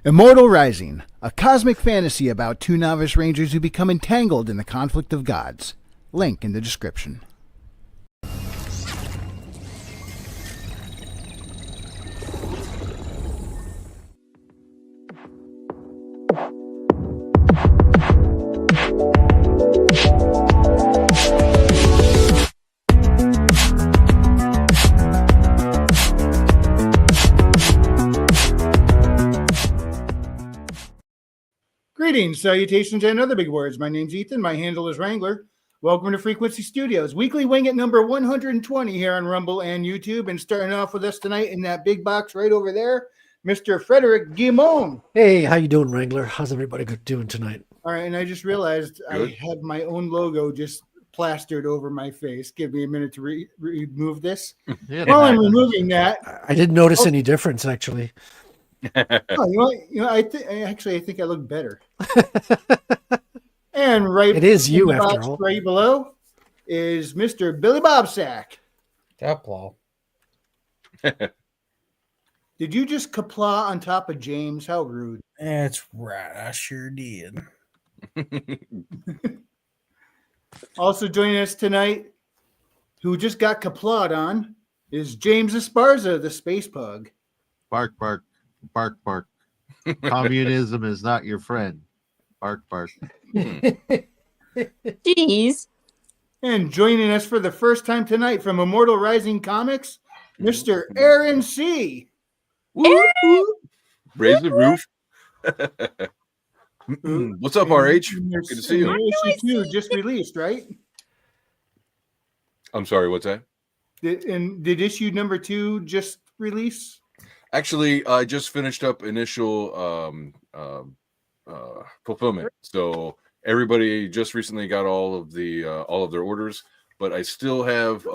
Immortal Rising, a cosmic fantasy about two novice rangers who become entangled in the conflict of gods. Link in the description. Greetings, salutations, and other big words. My name's Ethan. My handle is Wrangler. Welcome to Frequency Studios, weekly wing at number 120 here on Rumble and YouTube. And starting off with us tonight in that big box right over there, Mr. Frederick Guimond. Hey, how you doing, Wrangler? How's everybody doing tonight? All right, and I just realized Good. I have my own logo just plastered over my face. Give me a minute to remove this. Yeah, While I'm removing that, I didn't notice any difference, actually. I think I look better. And right, It is you, in the after box all. right below is Mr. Billy Bobsack. Taplow. Did you just kapla on top of James? How rude. That's right. I sure did. Also joining us tonight, who just got kaplawed on, is James Esparza, the space pug. Bark, bark, bark, bark. Communism is not your friend. Bark, bark. Jeez. And joining us for the first time tonight from Immortal Rising Comics, Mr. Aaron C. Raise the roof. What's up, RH? Good to see you. Issue 2 just released, right? I'm sorry, what's that? Did issue number 2 just release? Actually, I just finished up initial fulfillment. So everybody just recently got all of their orders, but I still have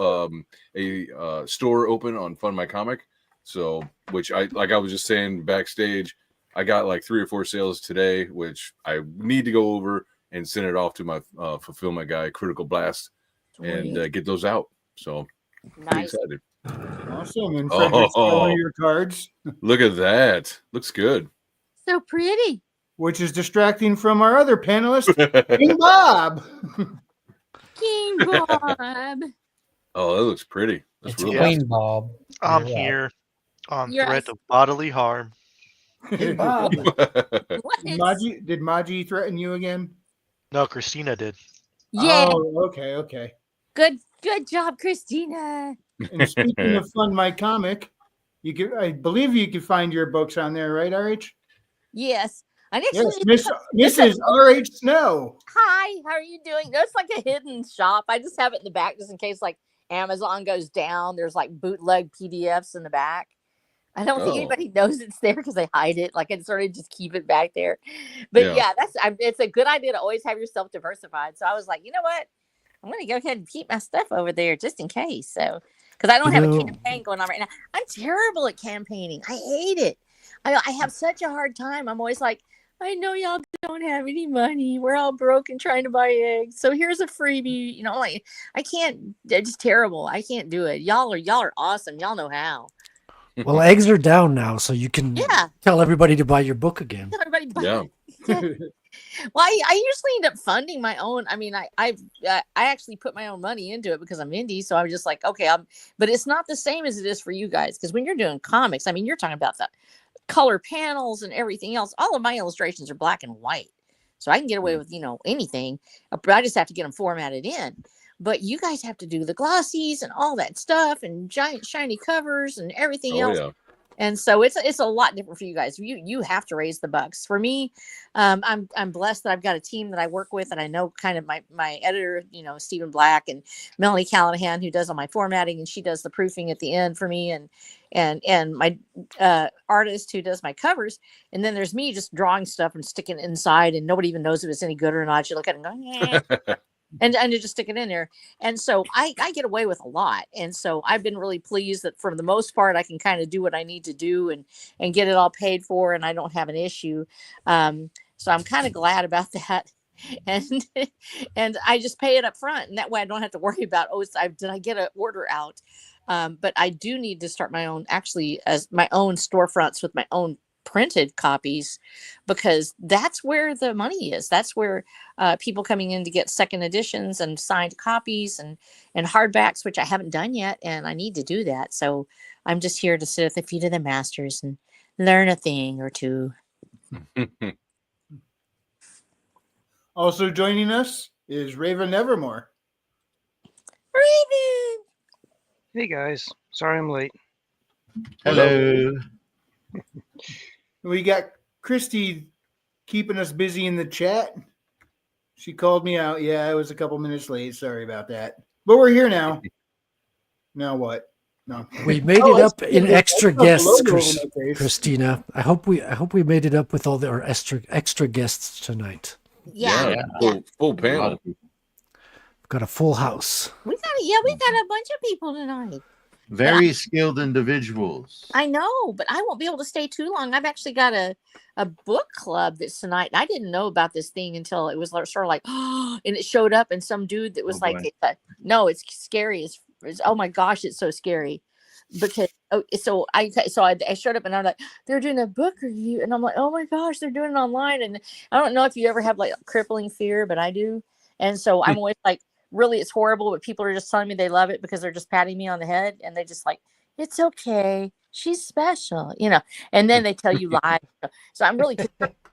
a store open on Fund My Comic. So, which I was just saying backstage, I got like 3 or 4 sales today, which I need to go over and send it off to my fulfillment guy, Critical Blast, and get those out. So, pretty Nice. excited. Awesome. And Frederick's got one of your cards, Look at that. Looks good. So pretty. which is distracting from our other panelist, King Bob. King Bob. Oh, that looks pretty. That's It's really Queen Bob. I'm You're right. here on You're threat right. of bodily harm. Hey, Bob. What? Did Maji threaten you again? No, Christina did. Yeah. Oh, okay. Good job, Christina. And speaking of Fund My Comic, I believe you can find your books on there, right, RH? Yes. I Yes, actually Mrs. RH Snow. Hi, how are you doing? There's like a hidden shop. I just have it in the back just in case like Amazon goes down. There's like bootleg PDFs in the back. I don't think Oh. anybody knows it's there because they hide it. Like I sort of just keep it back there. But Yeah. it's a good idea to always have yourself diversified. So I was like, you know what? I'm going to go ahead and keep my stuff over there just in case. So, because I don't have a campaign going on right now. I'm terrible at campaigning. I hate it. I have such a hard time. I'm always like, I know y'all don't have any money. We're all broke and trying to buy eggs. So here's a freebie. You know, like I can't. It's just terrible. I can't do it. Y'all are awesome. Y'all know how. Well, eggs are down now, so you can Yeah. tell everybody to buy your book again. Tell everybody buy Yeah. it. Well, I usually end up funding my own. I mean, I actually put my own money into it because I'm indie. So I'm just like, okay, but it's not the same as it is for you guys. Because when you're doing comics, I mean, you're talking about the color panels and everything else. All of my illustrations are black and white. So I can get away with, anything. But I just have to get them formatted in. But you guys have to do the glossies and all that stuff and giant shiny covers and everything Oh, else. yeah. And so it's a lot different for you guys. You have to raise the bucks. For me, I'm blessed that I've got a team that I work with, and I know kind of my editor, Stephen Black and Melanie Callahan, who does all my formatting, and she does the proofing at the end for me, and my artist who does my covers. And then there's me just drawing stuff and sticking it inside, and nobody even knows if it's any good or not. You look at it and go, eh. And you just stick it in there. And so I get away with a lot. And so I've been really pleased that for the most part, I can kind of do what I need to do and get it all paid for. And I don't have an issue. So I'm kind of glad about that. And I just pay it up front. And that way I don't have to worry about, did I get an order out? But I do need to start my own storefronts with my own printed copies, because that's where the money is. That's where people coming in to get second editions and signed copies and hardbacks, which I haven't done yet, and I need to do that. So I'm just here to sit at the feet of the masters and learn a thing or two. Also joining us is Raven Nevermore. Raven! Hey guys, sorry I'm late. Hello. We got Christy keeping us busy in the chat. She called me out. Yeah, I was a couple minutes late. Sorry about that. But we're here now. Now what? No. We made Oh, it up it's- in it's- extra it's got the guests, logo over my face. Christina. I hope we made it up with all our extra guests tonight. Yeah. Full A lot panel. of people. We've got a full house. We got a bunch of people tonight. Very skilled individuals. I know, but I won't be able to stay too long. I've actually got a book club that's tonight. I didn't know about this thing until it was sort of like, oh, and it showed up, and some dude that was Oh, like, boy. no, it's scary. It's oh my gosh, it's so scary. Because I showed up and I'm like, they're doing a book review, and I'm like, oh my gosh, they're doing it online. And I don't know if you ever have like crippling fear, but I do. And so I'm always like, really, it's horrible, but people are just telling me they love it because they're just patting me on the head, and they just like, it's okay, she's special, and then they tell you lies. So I'm really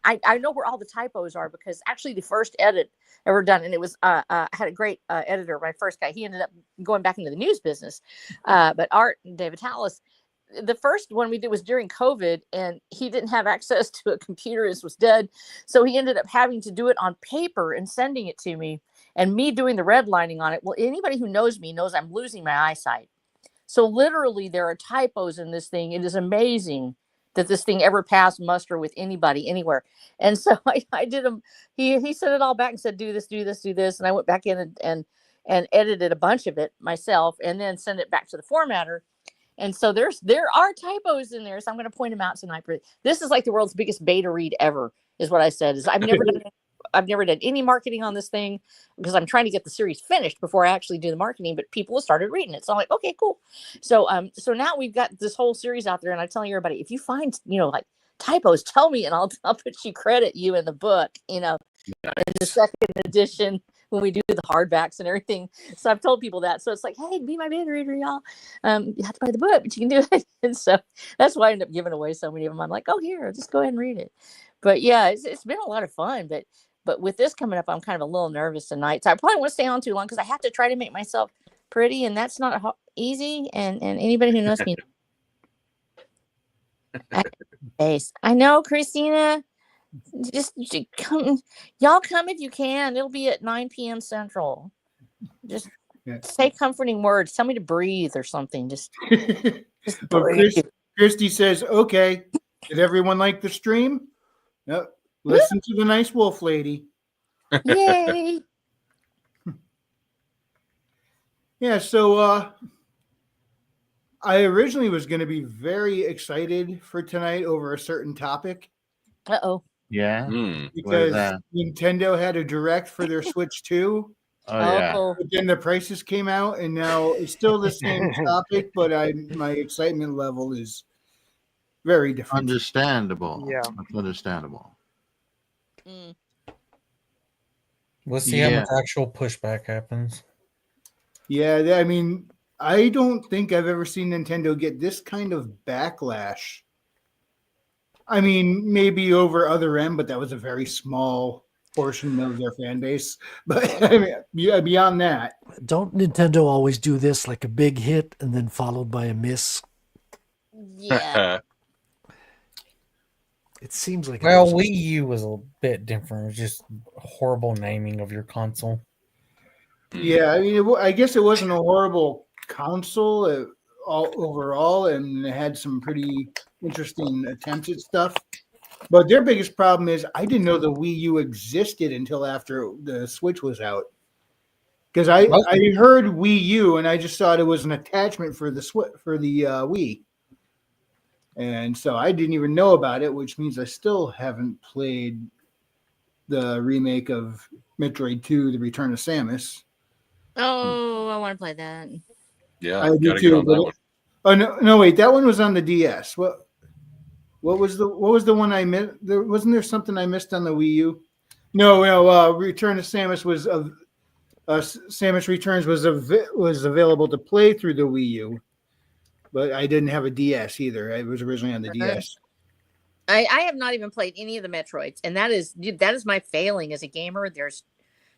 I know where all the typos are, because actually the first edit ever done, and it was I had a great editor, my first guy. He ended up going back into the news business, but Art and David Tallis, the first one we did was during COVID, and he didn't have access to a computer. His was dead, so he ended up having to do it on paper and sending it to me, and me doing the redlining on it. Well, anybody who knows me knows I'm losing my eyesight. So literally there are typos in this thing. It is amazing that this thing ever passed muster with anybody anywhere. And so I did him. He sent it all back and said, do this. And I went back in and edited a bunch of it myself, and then sent it back to the formatter. And so there are typos in there. So I'm going to point them out tonight. This is like the world's biggest beta read ever, is what I said. Is I've never done any marketing on this thing, because I'm trying to get the series finished before I actually do the marketing, but people have started reading it. So I'm like, okay, cool. So now we've got this whole series out there, and I'm telling everybody, if you find, like typos, tell me, and I'll put you credit you in the book, in the second edition when we do the hardbacks and everything. So I've told people that. So it's like, hey, be my beta reader, y'all. You have to buy the book, but you can do it. And so that's why I end up giving away so many of them. I'm like, oh, here, just go ahead and read it. But yeah, it's been a lot of fun. But with this coming up, I'm kind of a little nervous tonight. So I probably won't stay on too long, because I have to try to make myself pretty, and that's not easy. And anybody who knows me, I know, Christina. Just come, y'all come if you can. It'll be at 9 p.m. Central. Just say comforting words. Tell me to breathe or something. Just Well, breathe. Christy says, okay. Did everyone like the stream? Yep. Listen to the nice wolf lady. Yay! Yeah, so I originally was going to be very excited for tonight over a certain topic, Uh-oh. Yeah. Hmm. because that? Nintendo had a direct for their Switch 2. Oh yeah. But then the prices came out, and now it's still the same topic, but my excitement level is very different. Understandable. Yeah. That's understandable. Mm. We'll see how Yeah. much actual pushback happens. Yeah, I mean, I don't think I've ever seen Nintendo get this kind of backlash. I mean, maybe over other end, but that was a very small portion of their fan base. But I mean, beyond that, Don't Nintendo always do this, like a big hit and then followed by a miss? Yeah. It seems like Well, it Wii U was a bit different. It was just horrible naming of your console. yeah, I mean, I guess it wasn't a horrible console overall, and it had some pretty interesting attempts at stuff. But their biggest problem is I didn't know the Wii U existed until after the Switch was out. Because I heard Wii U and I just thought it was an attachment for the Wii, and so I didn't even know about it, which means I still haven't played the remake of Metroid 2: The Return of Samus. Oh, I want to play that. Yeah, I do gotta get too. on that one. Oh no, wait, that one was on the DS. Well, What was the one I missed? Wasn't there something I missed on the Wii U? No. Return of Samus was Samus Returns was available to play through the Wii U, but I didn't have a DS either. It was originally on the DS. I have not even played any of the Metroids, and that is my failing as a gamer. There's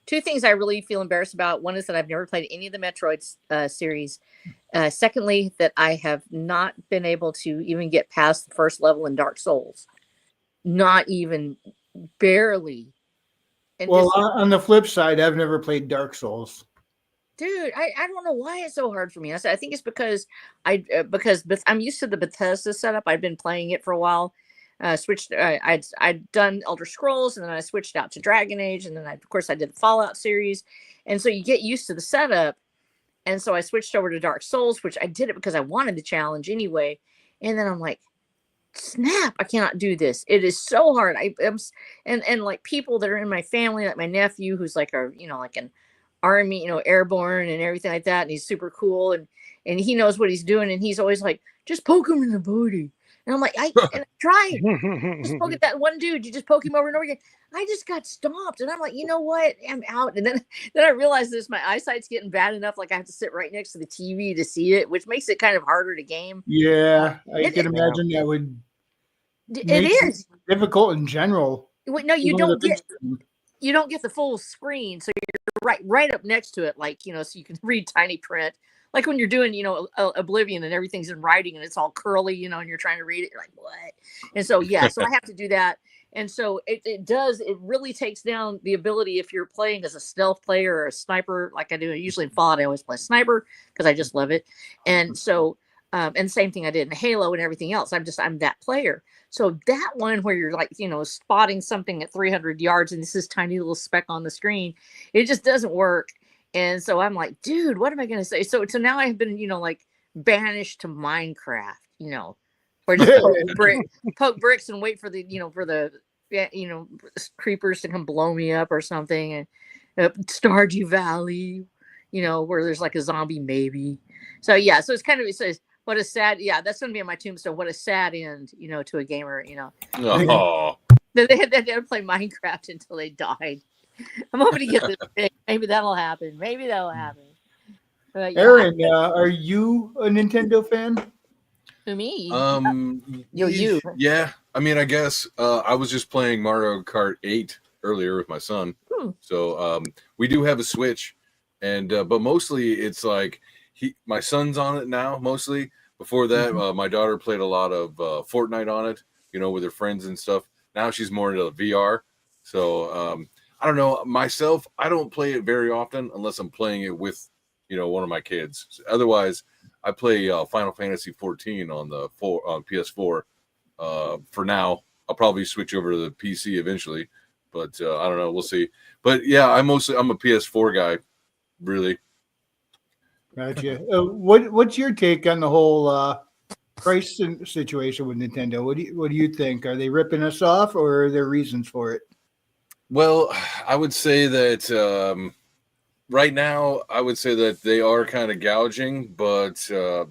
two things I really feel embarrassed about. One is that I've never played any of the Metroids series. Secondly, that I have not been able to even get past the first level in Dark Souls. Not even barely. And Well, on the flip side, I've never played Dark Souls. dude, I don't know why it's so hard for me. I think it's because I'm used to the Bethesda setup. I've been playing it for a while. I'd done Elder Scrolls, and then I switched out to Dragon Age, and then of course I did the Fallout series, and so you get used to the setup. And so I switched over to Dark Souls, which I did it because I wanted the challenge anyway. And then I'm like, snap, I cannot do this. It is so hard. And like people that are in my family, like my nephew, who's like like an army, airborne and everything like that. And he's super cool. And he knows what he's doing. And he's always like, just poke him in the booty. And I'm like, I tried. Just poke at that one dude. You just poke him over and over again. I just got stomped. And I'm like, you know what? I'm out. And then I realized this, my eyesight's getting bad enough. Like I have to sit right next to the TV to see it, which makes it kind of harder to game. Yeah, I can imagine that would. It is difficult in general. No, you don't get the full screen. So you're right up next to it. Like, so you can read tiny print. Like when you're doing, Oblivion and everything's in writing and it's all curly, and you're trying to read it, you're like, what? And so, yeah, so I have to do that. And so it really takes down the ability if you're playing as a stealth player or a sniper, like I do. Usually in Fallout, I always play sniper because I just love it. And so, and same thing I did in Halo and everything else. I'm that player. So that one where you're like, spotting something at 300 yards and this is tiny little speck on the screen, it just doesn't work. And so I'm like, dude, what am I going to say? So now I've been, like banished to Minecraft, where just poke bricks and wait for the, creepers to come blow me up or something. And Stardew Valley, where there's like a zombie maybe. So, yeah, so it says, what a sad, that's going to be on my tombstone. What a sad end, to a gamer, Oh. They had to play Minecraft until they died. I'm hoping to get this big. Maybe that'll happen. But, yeah. Aaron, are you a Nintendo fan? Who, me? You. Yeah. I mean, I guess I was just playing Mario Kart 8 earlier with my son. So we do have a Switch, and but mostly it's like my son's on it now. Mostly before that, my daughter played a lot of Fortnite on it, with her friends and stuff. Now she's more into VR. So I don't know myself. I don't play it very often unless I'm playing it with, one of my kids. So otherwise, I play Final Fantasy 14 on PS4. For now, I'll probably switch over to the PC eventually, but I don't know. We'll see. But yeah, I'm a PS4 guy, really. Gotcha. What's your take on the whole price situation with Nintendo? What do you think? Are they ripping us off, or are there reasons for it? Well, I would say that right now, I would say that they are kind of gouging, but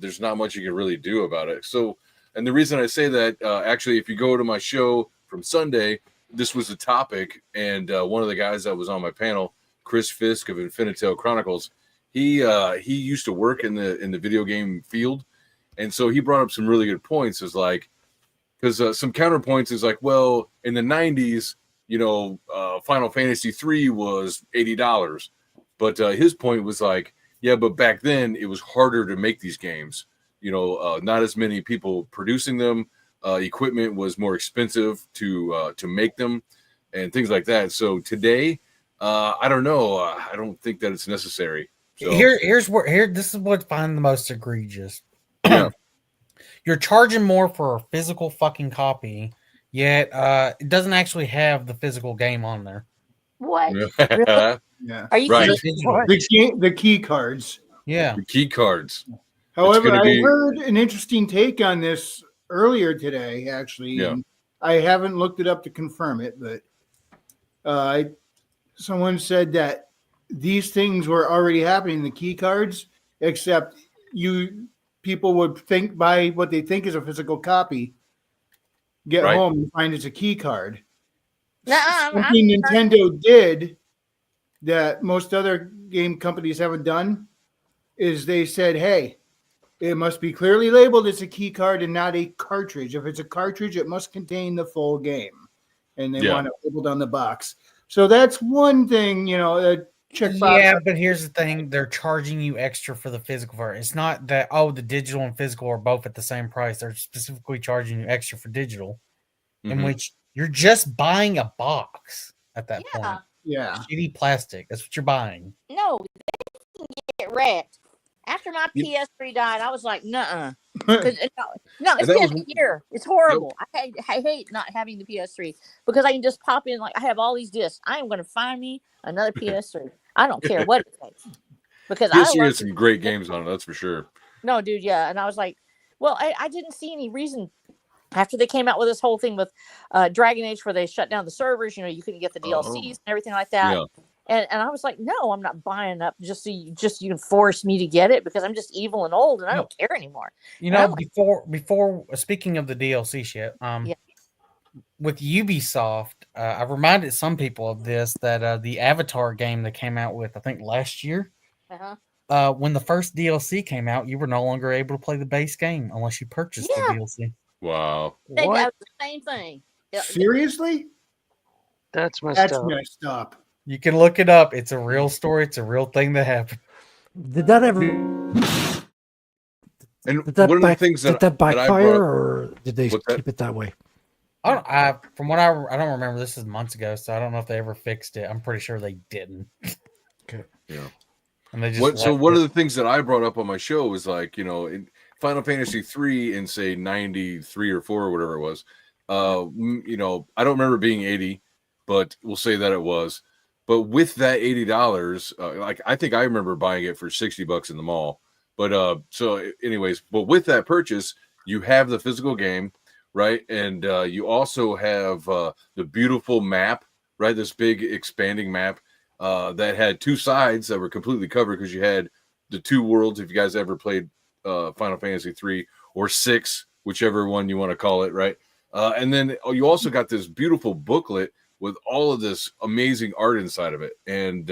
there's not much you can really do about it. So, and the reason I say that, actually, if you go to my show from Sunday, this was a topic, and one of the guys that was on my panel, Chris Fisk of Infinitel Chronicles, he used to work in the video game field, and so he brought up some really good points. Is like, because some counterpoints is like, well, in the 90s. Final Fantasy 3 was $80, but his point was like, yeah, but back then it was harder to make these games. Not as many people producing them. Equipment was more expensive to make them, and things like that. So today, I don't know. I don't think that it's necessary. So. This is what I find the most egregious. Yeah. You're charging more for a physical fucking copy. Yet it doesn't actually have the physical game on there. What? Yeah. Yeah. Are you Right. kidding? The key cards. Yeah. The key cards. However, gonna I be- heard an interesting take on this earlier today, actually. Yeah. And I haven't looked it up to confirm it, but someone said that these things were already happening, the key cards, except people would buy what they think is a physical copy, get Right. home and find it's a key card. Nuh-uh, Something Nintendo did that most other game companies haven't done is they said, hey, it must be clearly labeled as a key card and not a cartridge. If it's a cartridge, it must contain the full game. And they Yeah. want it labeled on the box. So that's one thing, check box. Yeah, but here's the thing: they're charging you extra for the physical version. It's not that the digital and physical are both at the same price. They're specifically charging you extra for digital, in Mhm. which you're just buying a box at that Yeah. point. Yeah. Shitty plastic. That's what you're buying. No, they can get wrecked. After my Yep. PS3 died, I was like, nuh-uh. 'Cause, no, it's that been was- a year. It's horrible. I hate not having the PS3 because I can just pop in. Like, I have all these discs. I am going to find me another PS3. I don't care what it takes because I PS3 love has some great games on it, that's for sure. No, dude, yeah. And I was like, well, I didn't see any reason after they came out with this whole thing with Dragon Age where they shut down the servers, you couldn't get the DLCs and everything like that. Yeah. And I was like, no, I'm not buying up just so you can force me to get it because I'm just evil and old and I don't care anymore. You And I know, like- before speaking of the DLC shit, Yeah. with Ubisoft, I reminded some people of this that the Avatar game that came out with, I think last year, Uh-huh. when the first DLC came out, you were no longer able to play the base game unless you purchased Yeah. the DLC. Wow. They What? have the same thing. Yeah, Seriously? That's messed That's up. messed up. You can look it up. It's a real story. It's a real thing that happened. Did that ever? And Did that, one of the things did that that I backfire, brought- or did they What's that? keep it that way? From what I don't remember. This is months ago, so I don't know if they ever fixed it. I'm pretty sure they didn't. Okay. Yeah. And they just So left one it. of the things that I brought up on my show was like, in Final Fantasy 3 in say 93 or 4 or whatever it was, I don't remember being 80, but we'll say that it was. But with that $80, I think I remember buying it for $60 in the mall. But so anyways, but with that purchase, you have the physical game, right? And you also have the beautiful map, right? This big expanding map that had two sides that were completely covered because you had the two worlds. If you guys ever played Final Fantasy 3 or 6, whichever one you want to call it, right? And then you also got this beautiful booklet with all of this amazing art inside of it. And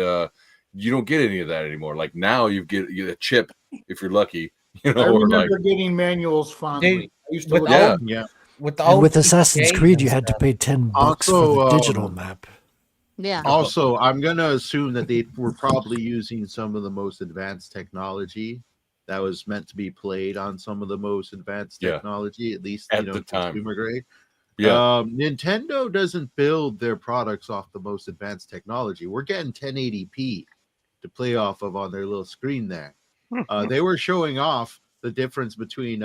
you don't get any of that anymore. Like now you get a chip if you're lucky, I or like, remember getting manuals fondly. Dude, I used to with look all- at Yeah. with the And old with Assassin's GTAs Creed, and you had to stuff. pay $10 for Also, the digital map. Yeah. Also, I'm gonna assume that they were probably using some of the most advanced technology that was meant to be played on some of the most advanced Yeah. technology, at least At the time. consumer grade. yeah, Nintendo doesn't build their products off the most advanced technology. We're getting 1080p to play off of on their little screen there. They were showing off the difference between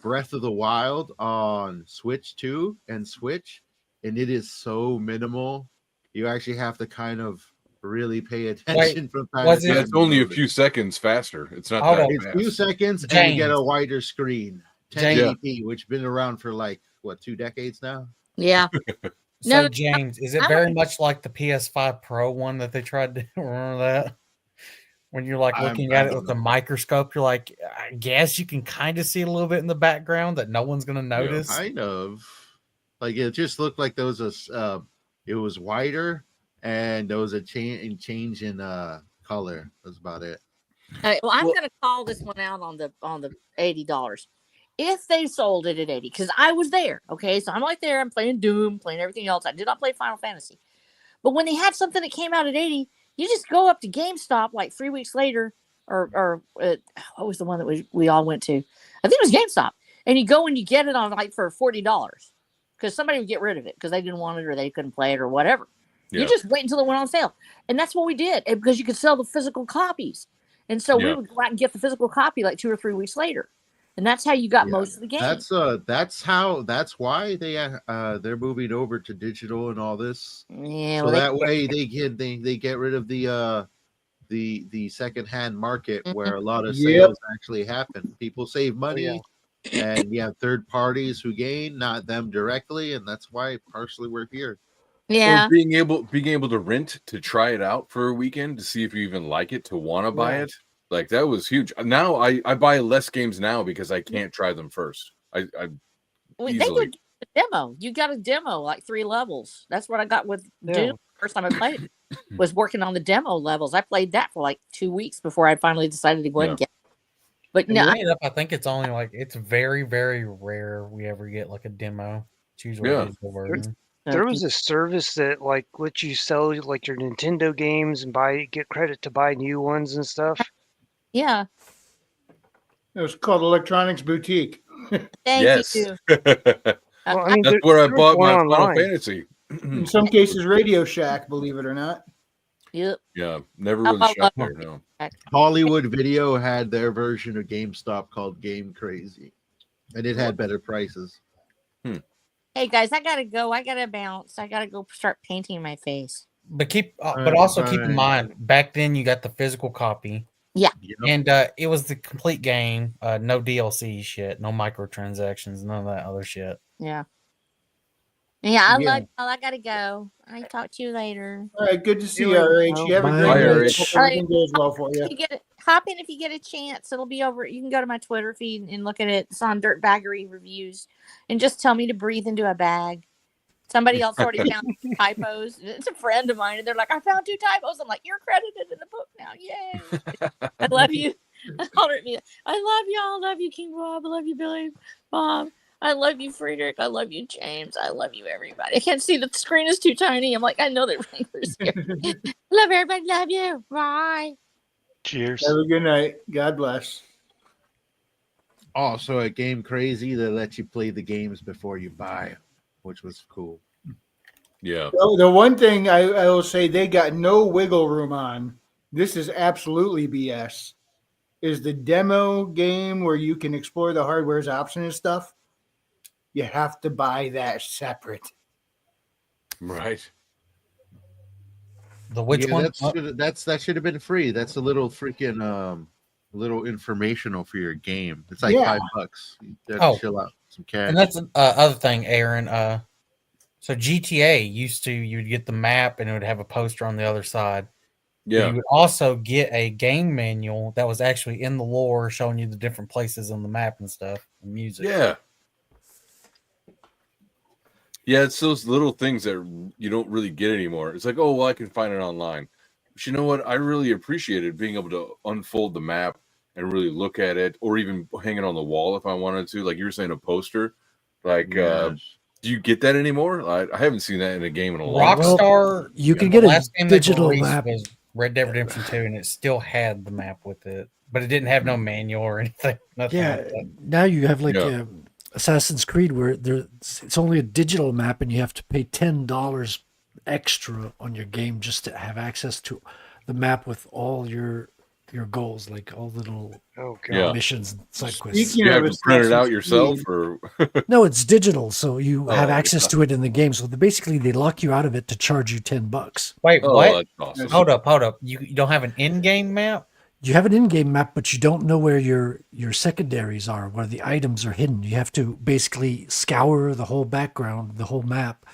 Breath of the Wild on Switch 2 and Switch, and it is so minimal. You actually have to kind of really pay attention from time was to yeah, time. it's only a few seconds faster. It's not Hold that on. It's fast. few seconds, and you get James. a wider screen, James. 1080p, which been around for like what 2 decades now. Yeah. So No, James, is it I'm- very much like the PS5 Pro one that they tried to remember that? When you're like I'm- looking I at it don't with the know. microscope, you're like, I guess you can kind of see a little bit in the background that no one's gonna notice. Kind of. Like it just looked like there was it was wider, and there was a change in color. That's about it. All right, well, I'm Well- going to call this one out on the $80. If they sold it at 80, because I was there, okay, so I'm like there, I'm playing Doom, playing everything else. I did not play Final Fantasy, but when they had something that came out at 80, you just go up to GameStop like 3 weeks later, or what was the one that we all went to? I think it was GameStop, and you go and you get it on like for $40 because somebody would get rid of it because they didn't want it or they couldn't play it or whatever. Yeah. You just wait until it went on sale, and that's what we did because you could sell the physical copies. And so we Yeah. would go out and get the physical copy like 2 or 3 weeks later. And that's how you got Yeah, most of the game. That's why they're moving over to digital and all this. Yeah, So well, that way they get rid of the secondhand market where a lot of Yep. sales actually happen. People save money, yeah. and you have third parties who gain, not them directly, and that's why partially we're here. yeah. Or being able to rent to try it out for a weekend to see if you even like it to want to buy Yeah. it. Like that was huge. Now I buy less games now because I can't try them first. I They easily. a demo. You got a demo, like 3 levels. That's what I got with Yeah. Doom. First time I played it was working on the demo levels. I played that for like 2 weeks before I finally decided to go ahead and get it. But And no, weighing it up, I think it's only like it's very, very rare we ever get like a demo. It's usually Yeah. a digital version. There was a service that like lets you sell like your Nintendo games and get credit to buy new ones and stuff. yeah. It was called Electronics Boutique. Thank Yes. you. Well, I mean, That's where I there's bought my one Final online. Fantasy. In some cases, Radio Shack, believe it or not. Yep. Yeah, never I really love shopped there. No. Hollywood Video had their version of GameStop called Game Crazy, and it had better prices. Hey guys, I gotta go. I gotta bounce. I gotta go start painting my face. But Alright, also keep bye. in mind, back then you got the physical copy, Yep. and it was the complete game. No DLC shit, no microtransactions, none of that other shit. Yeah. Yeah, I Yeah. love y'all. I gotta go. I talk to you later. All right, good to see See you, you later, RH. Kyle. You have a Bye, great night. RH. Hope everything goes well for you. If you get it, hop in if you get a chance. It'll be over. You can go to my Twitter feed and look at it. It's on Dirtbaggery Reviews, and just tell me to breathe into a bag. Somebody else already found typos. It's a friend of mine, and they're like, "I found 2 typos." I'm like, "You're credited in the book now, yay!" I love you. I love y'all. I love you, King Bob. I love you, Billy Bob. I love you, Friedrich. I love you, James. I love you, everybody. I can't see, the screen is too tiny. I'm like, I know that Wrangler's here. Love everybody. Love you. Bye. Cheers. Have a good night. God bless. Also, at Game Crazy, they let you play the games before you buy them, which was cool. Yeah. So the one thing I will say they got no wiggle room on, this is absolutely BS, is the demo game where you can explore the hardware's option and stuff. You have to buy that separate. Right. The which Yeah, one? that should have been free. That's a little freaking little informational for your game. It's like Yeah. $5. You have Oh. to chill out some cash. And that's other thing, Aaron. So GTA used to, you'd get the map and it would have a poster on the other side. But Yeah. you would also get a game manual that was actually in the lore, showing you the different places on the map and stuff, and music. Yeah. Yeah, it's those little things that you don't really get anymore. It's like, oh, well, I can find it online. But you know what? I really appreciated being able to unfold the map and really look at it, or even hang it on the wall if I wanted to. Like you were saying, a poster. Like, Yes. do you get that anymore? I haven't seen that in a game in a long time. Rockstar, you can the get a last game they digital released map. was Red Dead Redemption 2, and it still had the map with it, but it didn't have no manual or anything. Nothing Yeah, like that. now you have like Yeah. Assassin's Creed where it's only a digital map and you have to pay $10 extra on your game just to have access to the map with all your goals, like all the little Oh god. Yeah. missions and side quests. Speaking You of have to print it out Assassin's yourself, Creed, or No, it's digital, so you Oh, have okay. access to it in the game. So basically, they lock you out of it to charge you $10. Wait, oh, what? that's awesome. Hold up. You don't have an in-game map? You have an in-game map, but you don't know where your secondaries are, where the items are hidden. You have to basically scour the whole background, the whole map,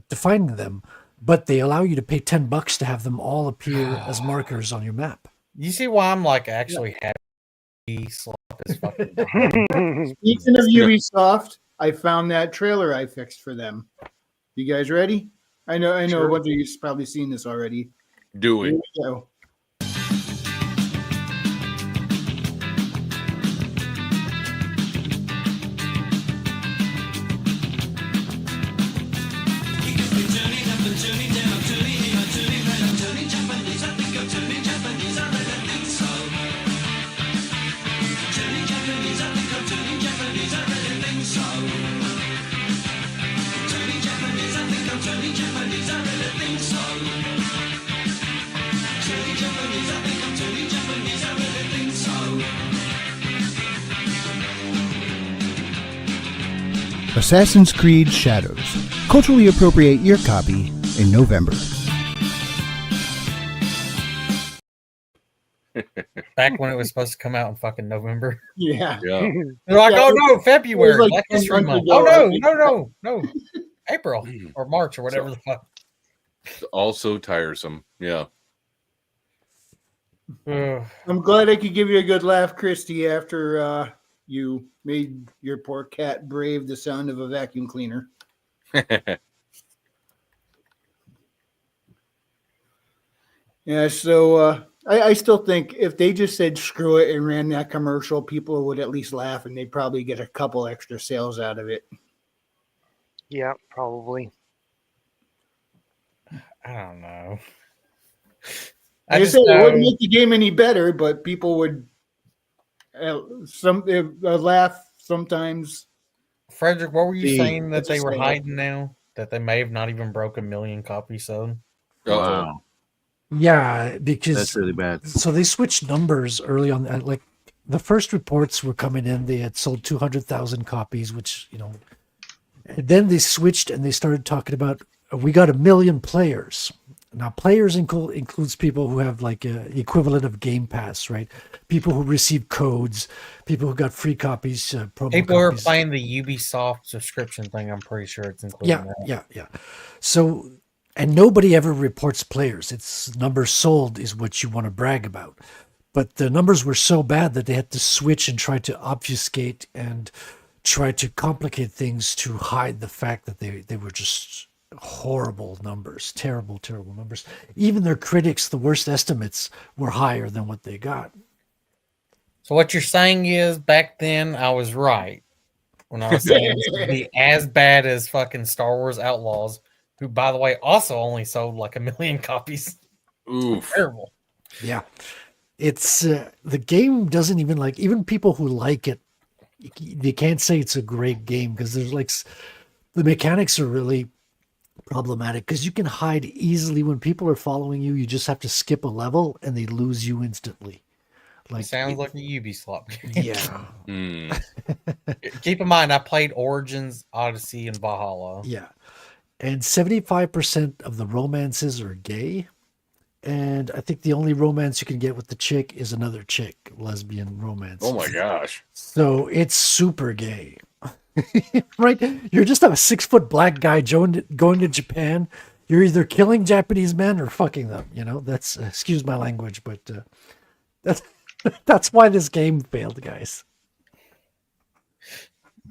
to find them. But they allow you to pay $10 to have them all appear as markers on your map. You see why I'm like actually happy slot this fucking Speaking of Ubisoft, I found that trailer I fixed for them. You guys ready? I know Sure. a bunch of you've probably seen this already. Do Here it. we go. Assassin's Creed Shadows. Culturally appropriate your copy in November. back when it was supposed to come out in fucking November. Yeah. Yeah. They're like, Yeah, oh no, February, like Black 10 History months Month. ago, I Oh think. no, April or March or whatever the fuck. It's also tiresome. Yeah. Ugh. I'm glad I could give you a good laugh, Christy, after you Made your poor cat brave the sound of a vacuum cleaner. Yeah, so I still think if they just said screw it and ran that commercial, people would at least laugh and they'd probably get a couple extra sales out of it. Yeah, probably. I don't know. I I just said it know, wouldn't make the game any better, but people would laugh sometimes. Frederick, what were you See, saying that that's they a were sale. hiding now? That they may have not even broke 1 million copies sold? Wow, Yeah, because that's really bad. so they switched numbers early on. Like the first reports were coming in, they had sold 200,000 copies, which and then they switched and they started talking about we got 1 million players. Now, players includes people who have like a equivalent of Game Pass, right? People who receive codes, people who got free copies, promo People who are copies. playing the Ubisoft subscription thing, I'm pretty sure it's including that. Yeah. So, and nobody ever reports players. It's numbers sold is what you want to brag about. But the numbers were so bad that they had to switch and try to obfuscate and try to complicate things to hide the fact that they were just horrible numbers, terrible numbers. Even their critics, the worst estimates, were higher than what they got. So what you're saying is back then I was right when I was saying this would be as bad as fucking Star Wars Outlaws, who, by the way, also only sold like 1 million copies. Oof. Terrible. Yeah. It's the game doesn't even even people who like it, they can't say it's a great game because there's the mechanics are really problematic because you can hide easily when people are following you. You just have to skip a level and they lose you instantly. Sounds like a Ubisoft game. Yeah. Hmm. Keep in mind, I played Origins, Odyssey, and Valhalla. Yeah. And 75% of the romances are gay. And I think the only romance you can get with the chick is another chick, lesbian romance. Oh my gosh. So it's super gay. Right? You're just a 6-foot black guy going to Japan. You're either killing Japanese men or fucking them. That's, excuse my language, but that's why this game failed, guys.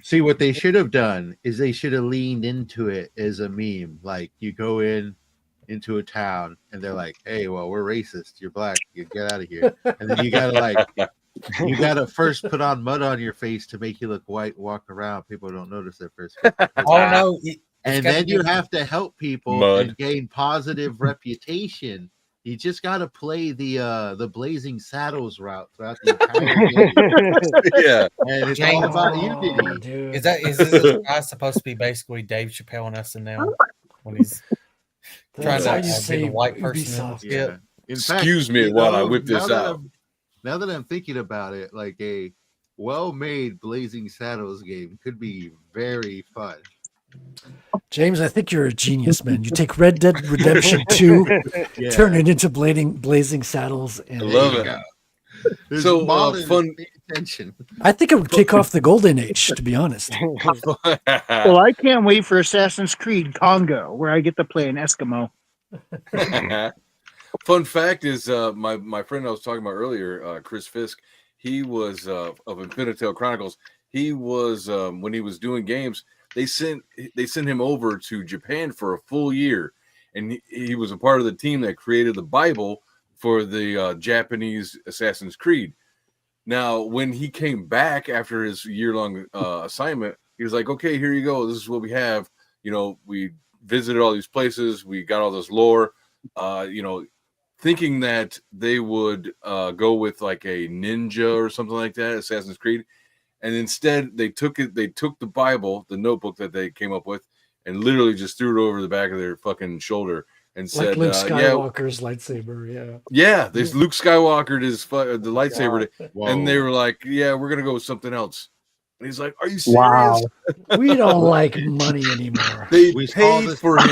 See, what they should have done is they should have leaned into it as a meme. Like you go into a town and they're like, hey, well, we're racist. You're black. You get out of here. And then you gotta first put on mud on your face to make you look white, walk around. People don't notice at first. Oh no. And then you have to help people Mud. and gain positive reputation. You just got to play the Blazing Saddles route throughout the entire game. Yeah. And it's all about you, Diddy. Dude. Is this guy supposed to be basically Dave Chappelle on SNL when he's trying That's how to you be say the white person? Ubisoft. Yeah. Yeah. In fact, Excuse me you while I know, whip this out. Now that I'm thinking about it, like a well-made Blazing Saddles game could be very fun. James, I think you're a genius, man. You take Red Dead Redemption 2, Yeah. turn it into Blazing Saddles, and I love There it. you go. There's So, modern fun- attention. I think it would kick off the Golden Age, to be honest. Well, I can't wait for Assassin's Creed Congo, where I get to play an Eskimo. Fun fact is, my friend I was talking about earlier, Chris Fisk, he was of Infinitale Chronicles. He was when he was doing games, they sent him over to Japan for a full year, and he was a part of the team that created the Bible for the Japanese Assassin's Creed. Now, when he came back after his year-long assignment, he was like, "Okay, here you go. This is what we have. We visited all these places. We got all this lore. Thinking that they would go with like a ninja or something like that, Assassin's Creed, and instead they took the Bible, the notebook that they came up with, and literally just threw it over the back of their fucking shoulder and Like said, Luke Skywalker's lightsaber, this Luke Skywalker is the lightsaber, Whoa. and they were like, yeah, we're gonna go with something else. And he's like, are you serious? Wow. We don't like money anymore. They We saw paid this- for him.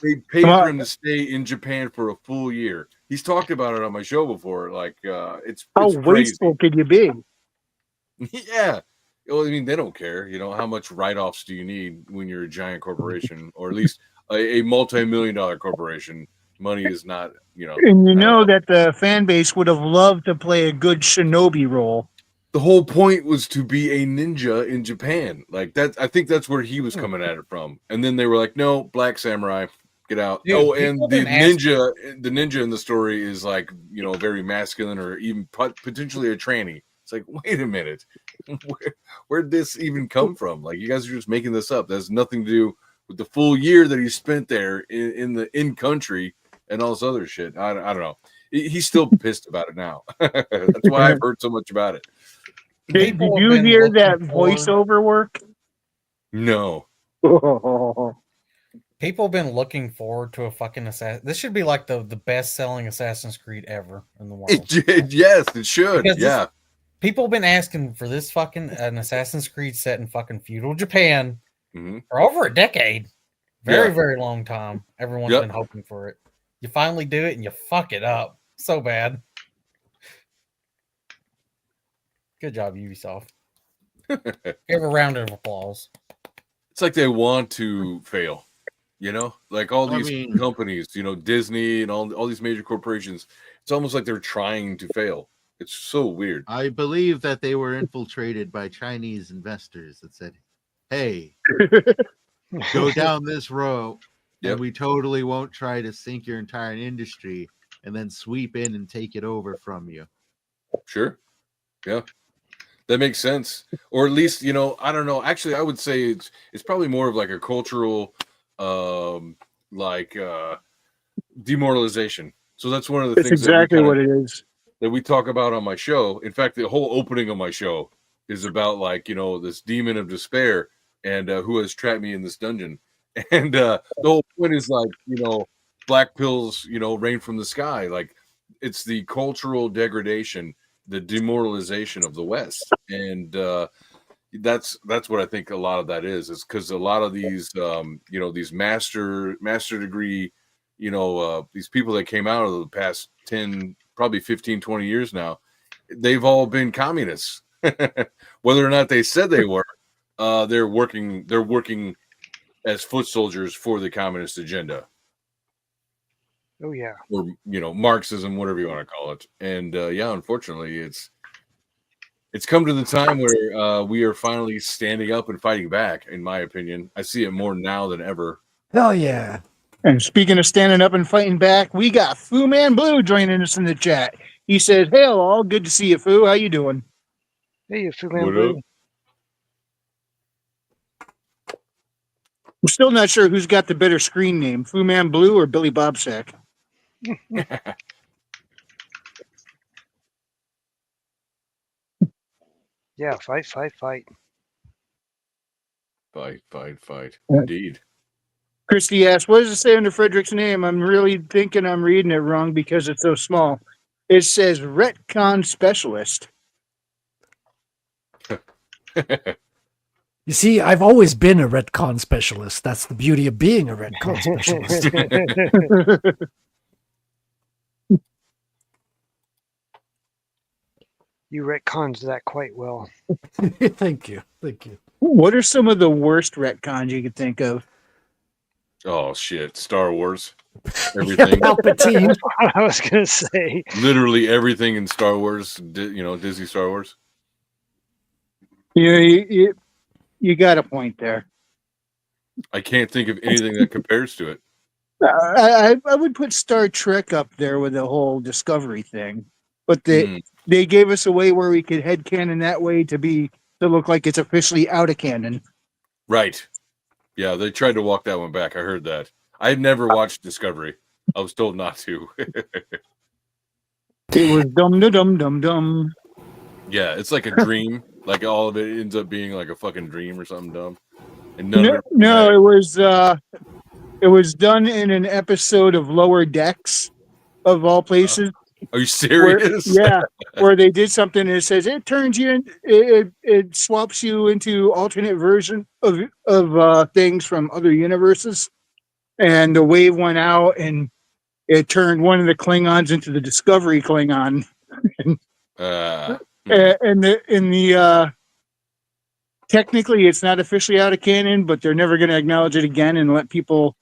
They paid Come on. for him to stay in Japan for a full year. He's talked about it on my show before. Like, it's How crazy. wasteful could you be? Yeah. Well, I mean, they don't care. How much write-offs do you need when you're a giant corporation, or at least a multi-million-dollar corporation? Money is not. And you know that the fan base would have loved to play a good shinobi role. the whole point was to be a ninja in Japan. Like that, I think that's where he was coming at it from. And then they were like, "No, black samurai, get out." Dude, oh, people and the been asking- ninja in the story is like, very masculine or even potentially a tranny. It's like, wait a minute, where'd this even come from? Like, you guys are just making this up. That has nothing to do with the full year that he spent there in country and all this other shit. I don't know. He's still pissed about it now. That's why I've heard so much about it. Did People have you been hear looking that for- voiceover work? No. People have been looking forward to a fucking assassin. This should be like the best selling Assassin's Creed ever in the world. Yes, it should. Because Yeah. People have been asking for this fucking an Assassin's Creed set in fucking feudal Japan Mhm. for over a decade. Very, Yeah. very long time. Everyone's Yep. been hoping for it. You finally do it and you fuck it up so bad. Good job, Ubisoft. Give a round of applause. It's like they want to fail, like all I these mean- companies, Disney and all these major corporations. It's almost like they're trying to fail. It's so weird. I believe that they were infiltrated by Chinese investors that said, "Hey, go down this road, Yep. and we totally won't try to sink your entire industry and then sweep in and take it over from you." Sure. Yeah. That makes sense. Or at least, I don't know. Actually, I would say it's probably more of like a cultural demoralization. So that's one of the That's things exactly what it is. that we talk about on my show. In fact, the whole opening of my show is about this demon of despair and who has trapped me in this dungeon. And the whole point is black pills, rain from the sky. Like it's the cultural degradation, the demoralization of the West. And that's what I think a lot of that is because a lot of these these master degree, these people that came out of the past 10, probably 15, 20 years now, they've all been communists. Whether or not they said they were, they're working as foot soldiers for the communist agenda. Oh yeah. Or Marxism, whatever you want to call it. And unfortunately, it's come to the time where we are finally standing up and fighting back. In my opinion, I see it more now than ever. Hell yeah. And speaking of standing up and fighting back, we got Fu Man Blue joining us in the chat. He says, "Hey, all, good to see you, Fu. How you doing?" Hey, you What Man up? Blue. I'm still not sure who's got the better screen name, Fu Man Blue or Billy Bobsack. Yeah, fight. Fight. Yeah. Indeed. Christy asks, "What does it say under Frederick's name?" I'm really thinking I'm reading it wrong because it's so small. It says retcon specialist. You see, I've always been a retcon specialist. That's the beauty of being a retcon specialist. You retcons that quite well. Thank you. Thank you. What are some of the worst retcons you could think of? Oh shit! Star Wars, everything, Palpatine. I was gonna say. literally everything in Star Wars. Disney Star Wars. You got a point there. I can't think of anything that compares to it. I would put Star Trek up there with the whole Discovery thing, but they gave us a way where we could headcanon that way to look like it's officially out of canon. Right. Yeah, they tried to walk that one back. I heard that. I had never watched Discovery. I was told not to. It was dum. Yeah, it's like a dream. Like all of it ends up being like a fucking dream or something dumb. And none of it. No, it was done in an episode of Lower Decks, of all places. Are you serious? Where they did something and it says it turns you in, it swaps you into alternate version of things from other universes, and the wave went out and it turned one of the Klingons into the Discovery Klingon. And technically it's not officially out of canon, but they're never going to acknowledge it again and let people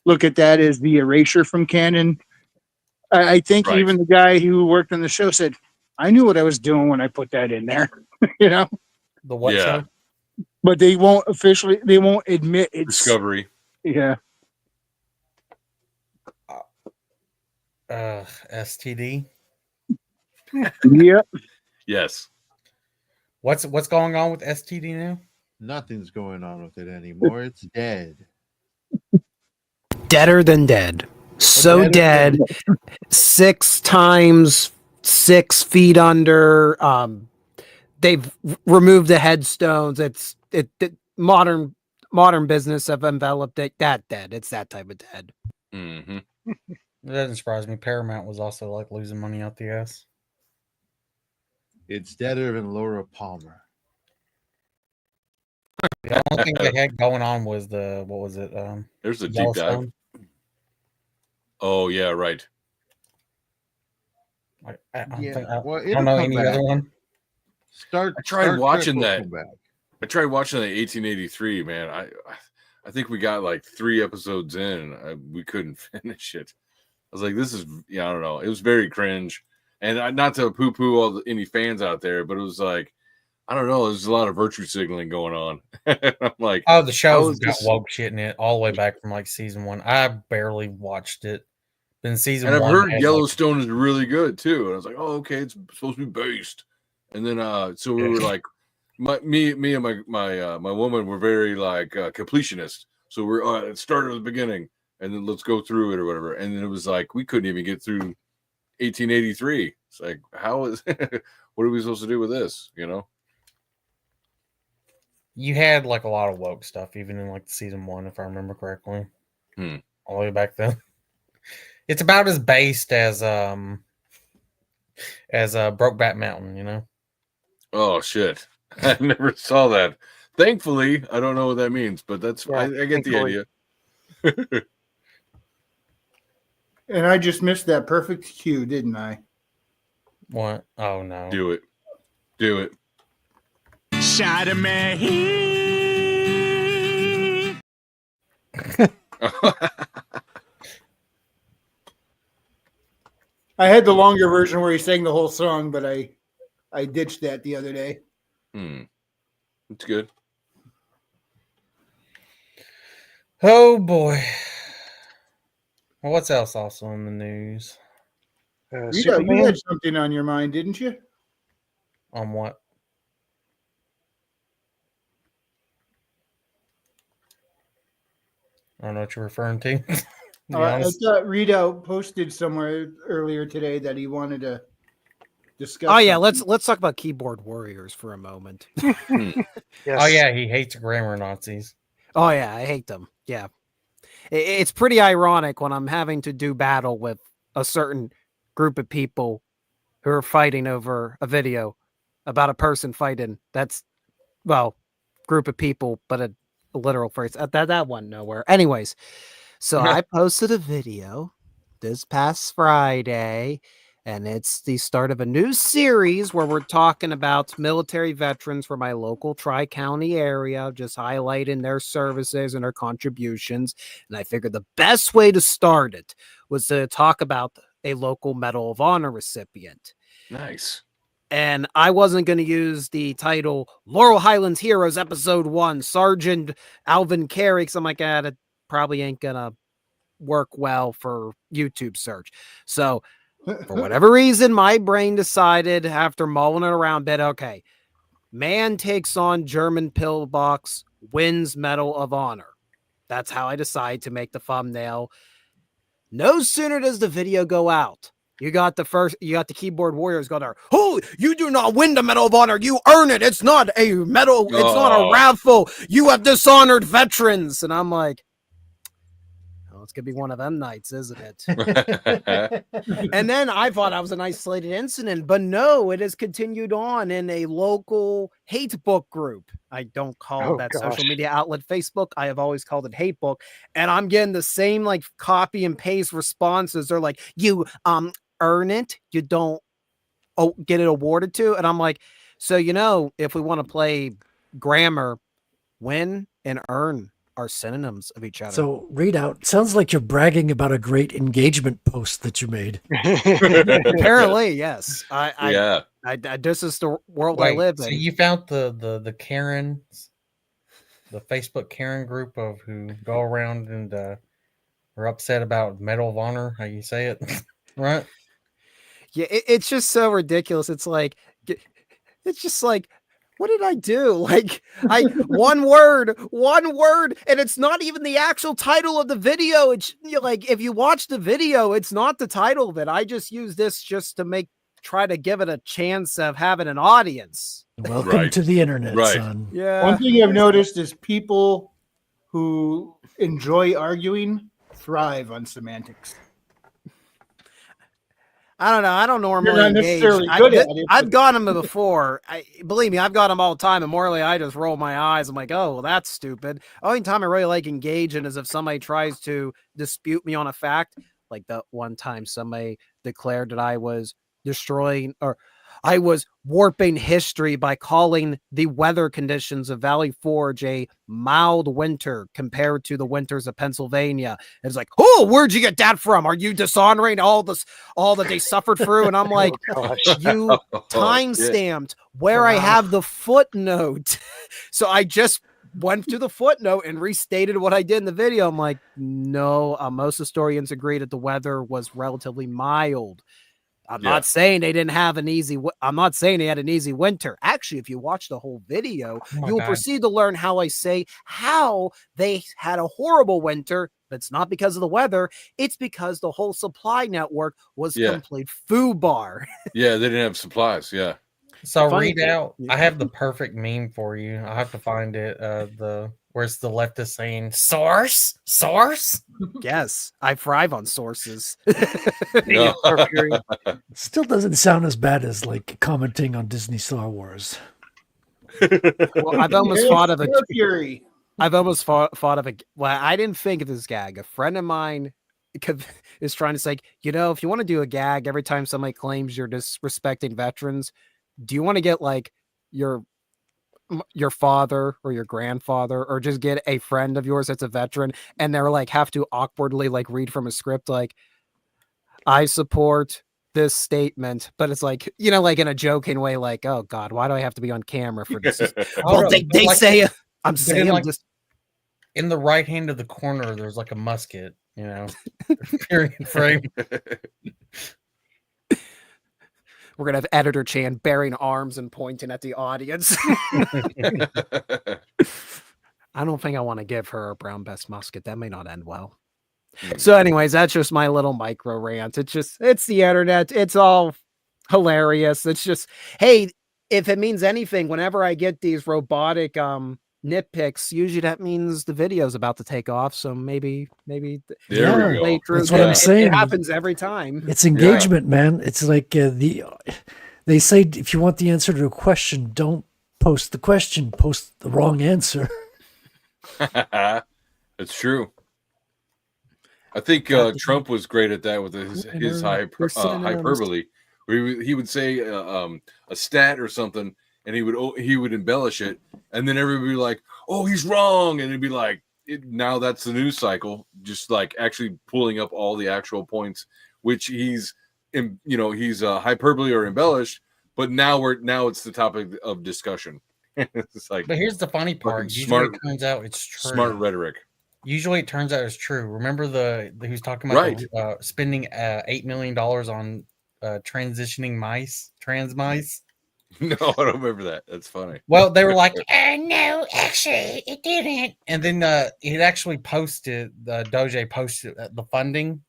look at that as the erasure from canon. I think Right. even the guy who worked on the show said, I knew what I was doing when I put that in there, you know. The what Yeah. show? But they won't admit it's Discovery. Yeah. STD. Yep. Yes. What's going on with STD now? Nothing's going on with it anymore. It's dead. Deader than dead. So dead dead. 6 times 6 feet under. They've removed the headstones. It's modern business have enveloped it. That dead. It's that type of dead. Mm-hmm. It doesn't surprise me. Paramount was also like losing money out the ass. It's deader than Laura Palmer. The only thing they had going on was the what was it? There's a deep dive. Yellowstone. Oh yeah, right. I don't Yeah, think, I well, don't it'll know come any back. other one. I tried Star Trek watching will that. come back. I tried watching that 1883. Man, I think we got like 3 episodes in. We couldn't finish it. I was like, this is I don't know. It was very cringe, and not to poo poo any fans out there, but it was like, I don't know. There's a lot of virtue signaling going on. I'm like, Oh, the how show's is got this- woke shit in it all the way back from like season 1. I barely watched it. Been season and I've 1 heard has, Yellowstone is really good too. And I was like, oh, okay, it's supposed to be based. And then so we were like, me and my woman were very like completionist. So we're it started at the beginning, and then let's go through it or whatever. And then it was like we couldn't even get through 1883. It's like, how is what are we supposed to do with this? You know? you had like a lot of woke stuff even in like season 1, if I remember correctly. All the way back then. It's about as based as Brokeback Mountain, you know. Oh shit! I never saw that. Thankfully, I don't know what that means, but that's Yeah, I get the thankfully. idea. And I just missed that perfect cue, didn't I? What? Oh no. Do it. Do it. Shot of me. I had the longer version where he sang the whole song, but I ditched that the other day. It's good. Oh boy. Well, what's else also in the news? You Superman. had something on your mind, didn't you? On what? I don't know what you're referring to. To be I honest. thought Readout posted somewhere earlier today that he wanted to discuss. Oh yeah, something. let's talk about keyboard warriors for a moment. Yes. Oh yeah, he hates grammar Nazis. Oh yeah, I hate them. Yeah. It's pretty ironic when I'm having to do battle with a certain group of people who are fighting over a video about a person fighting. That's, well, group of people, but a literal phrase. That one nowhere. Anyways, so I posted a video this past Friday, and it's the start of a new series where we're talking about military veterans from my local Tri-County area, just highlighting their services and their contributions. And I figured the best way to start it was to talk about a local Medal of Honor recipient. Nice. And I wasn't going to use the title Laurel Highlands Heroes Episode 1, Sergeant Alvin Carey, because I'm like, that probably ain't going to work well for YouTube search. So for whatever reason, my brain decided after mulling it around a bit, okay, man takes on German pillbox, wins Medal of Honor. That's how I decide to make the thumbnail. No sooner does the video go out, you got the keyboard warriors go there. Oh, you do not win the Medal of Honor. You earn it. It's not a medal. It's not a raffle. You have dishonored veterans. And I'm like, oh, it's going to be one of them nights, isn't it? And then I thought I was an isolated incident, but no, it has continued on in a local hate book group. I don't call that social media outlet Facebook. I have always called it hate book. And I'm getting the same like copy and paste responses. They're like, you earn it. You don't get it awarded to. And I'm like, so, if we want to play grammar, win and earn are synonyms of each other. So read out. Sounds like you're bragging about a great engagement post that you made. Apparently, yes. Yeah. This is the world I Wait, live so in. you found the Karens, the Facebook Karen group of who go around and are upset about Medal of Honor, how you say it, right? Yeah, it's just so ridiculous. It's just like, what did I do? Like, one word, and it's not even the actual title of the video. It's like, if you watch the video, it's not the title of it. I just use this just to try to give it a chance of having an audience. Welcome Right. to the internet, Right. son. Yeah. One thing I've noticed is people who enjoy arguing thrive on semantics. I don't know. I don't normally not engage. necessarily good at it, I've but- got them before. Believe me, I've got them all the time. And morally, I just roll my eyes. I'm like, oh, well, that's stupid. Only time I really like engaging is if somebody tries to dispute me on a fact. Like that one time somebody declared that I was destroying or I was warping history by calling the weather conditions of Valley Forge a mild winter compared to the winters of Pennsylvania. It's like, oh, where'd you get that from? Are you dishonoring all that they suffered through? And I'm like, you time stamped where I have the footnote. So I just went to the footnote and restated what I did in the video. I'm like, no, most historians agree that the weather was relatively mild. I'm not saying they didn't have an easy. I'm not saying they had an easy winter. Actually, if you watch the whole video, my you will God. proceed to learn how I say how they had a horrible winter. But it's not because of the weather. It's because the whole supply network was complete foobar. Yeah, they didn't have supplies. Yeah. So Funny read thing- out. I have the perfect meme for you. I have to find it. Where's the leftist saying source? Yes, I thrive on sources. No. Still doesn't sound as bad as like commenting on Disney Star Wars. Well, I've almost thought of a. Pure fury. I've almost thought of a. Well, I didn't think of this gag. A friend of mine is trying to say, if you want to do a gag every time somebody claims you're disrespecting veterans, do you want to get like your father or your grandfather, or just get a friend of yours that's a veteran, and they're like have to awkwardly like read from a script like, I support this statement, but it's like, like in a joking way, like, oh God, why do I have to be on camera for this? Well, they like, say I'm but saying like, just in the right hand of the corner, there's like a musket, period frame. we're gonna have editor Chan bearing arms and pointing at the audience. I don't think I want to give her a brown best musket. That may not end well. So, anyways, that's just my little micro rant. It's the internet. It's all hilarious. It's just, hey, if it means anything, whenever I get these robotic nitpicks, usually that means the video's about to take off. So maybe There we go. play through. That's what I'm It saying. happens every time. It's engagement, man. It's like they say if you want the answer to a question, don't post the question, post the wrong answer. It's true. I think Trump was great at that with his hyperbole. Where he would say a stat or something, and he would embellish it, and then everybody would be like, "Oh, he's wrong," and it'd be like, now that's the news cycle, just like actually pulling up all the actual points, which he's hyperbole or embellished, but now it's the topic of discussion. It's like, but here's the funny part. Usually it turns out it's true. Smart rhetoric. Usually it turns out it's true. Remember the who's talking about spending $8 million on transitioning mice, trans mice? No, I don't remember that. That's funny. Well, they were like, no, actually, it didn't. And then it actually posted, Doge posted the funding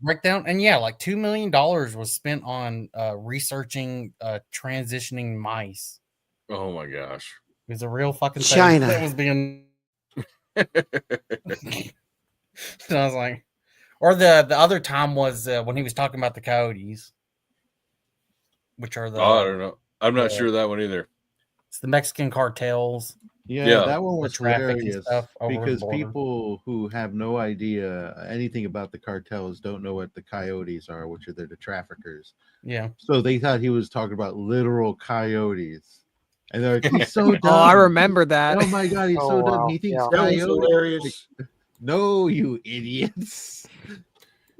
breakdown. And yeah, like $2 million was spent on researching transitioning mice. Oh my gosh. It was a real fucking thing. China. That was being. And I was like, or the other time was when he was talking about the coyotes, which are the. Oh, I don't know. I'm not sure of that one either. It's the Mexican cartels. Yeah, that one was traffic and hilarious stuff over the because border. people who have no idea anything about the cartels don't know what the coyotes are, which are the traffickers. Yeah. So they thought he was talking about literal coyotes. And they're like, he's so dumb. Oh, I remember that. Oh my god, he's Oh, so dumb. wow. He thinks Yeah. That was coyote. hilarious. No, you idiots.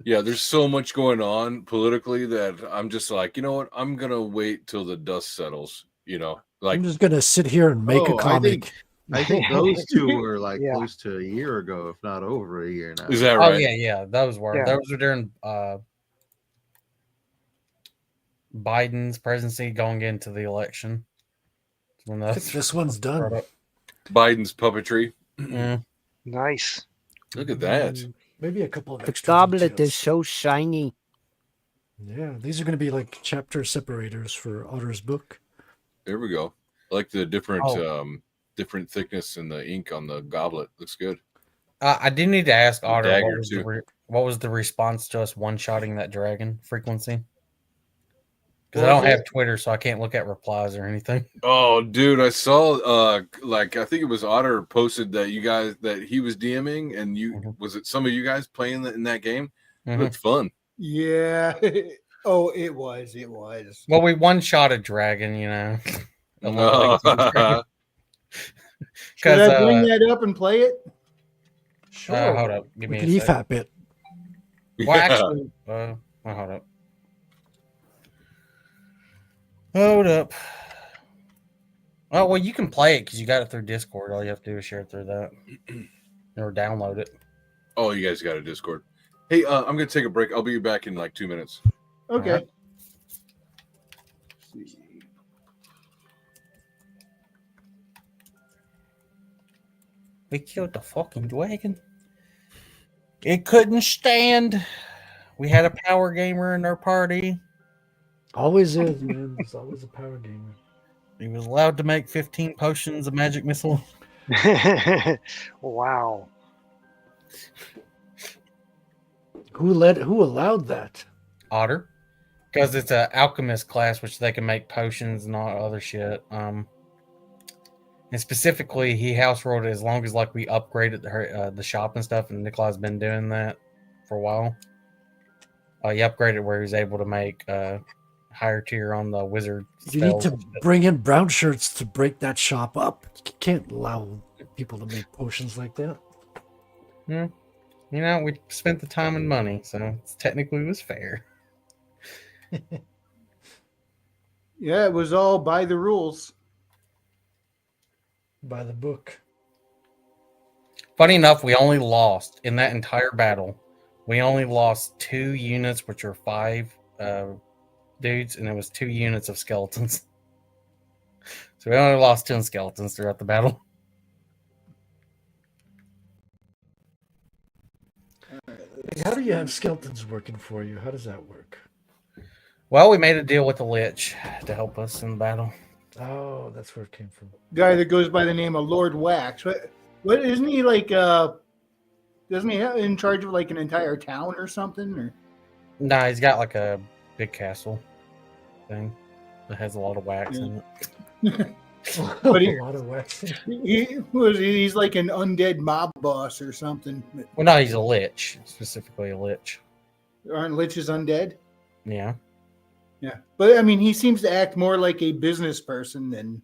Yeah, there's so much going on politically that I'm just like, you know what? I'm gonna wait till the dust settles. You know, like I'm just gonna sit here and make a Oh, comic. I think those two were like Yeah. close to a year ago, if not over a year now. is that Oh right? yeah. Those were Yeah. those were during Biden's presidency going into the election. When I think those this one's brought done. up. Biden's puppetry. Mm. Nice. Look at that. Maybe a couple of The extra goblet details. is so shiny. Yeah, these are going to be like chapter separators for Otter's book. There we go. I like the different Oh. different thickness in the ink on the goblet. Looks good. I do need to ask Otter dagger, what was, too. what was the response to us one-shotting that dragon frequency? Because What I don't was have it? Twitter, so I can't look at replies or anything. Oh, dude, I saw like I think it was Otter posted that you guys that he was DMing and you Mhm. was it some of you guys playing in that game? It Mhm. looked fun. Yeah. Oh, it was. It was. Well, we one-shot a dragon, you know. A little legacy dragon. Should I 'Cause, bring that up and play it? Sure. hold up. Give We me can a sec. EFAP it. Well, actually, well, hold up. Hold up. Oh, well, you can play it because you got it through Discord. All you have to do is share it through that or download it. Oh, you guys got a Discord. Hey, I'm gonna take a break. I'll be back in like 2 minutes. Okay. Alright. Let's see. We killed the fucking dragon. It couldn't stand. We had a power gamer in our party. Always is, man. There's always a power gamer. He was allowed to make 15 potions of magic missile. Wow. Who allowed that? Otter. Because it's an alchemist class, which they can make potions and all other shit. And specifically, he house rolled it as long as like we upgraded the shop and stuff, and Nikolai's been doing that for a while. He upgraded where he was able to make higher tier on the wizard. You need spells to and shit. bring in brown shirts to break that shop up. You can't allow people to make potions like that. You know, we spent the time and money, so technically it was fair. Yeah, it was all by the rules. By the book. Funny enough, we only lost in that entire battle. We only lost 2 units, which are 5 dudes, and it was 2 units of skeletons. So we only lost 10 skeletons throughout the battle. How do you have skeletons working for you? How does that work? Well, we made a deal with the Lich to help us in the battle. Oh, that's where it came from. Guy that goes by the name of Lord Wax. What isn't he like? Doesn't he have in charge of like an entire town or something? Or Nah, he's got like a big castle thing that has a lot of wax in it. But he- a lot of wax. he's like an undead mob boss or something. Well, no, he's a Lich, specifically a Lich. Aren't liches undead? Yeah. Yeah, but I mean, he seems to act more like a business person than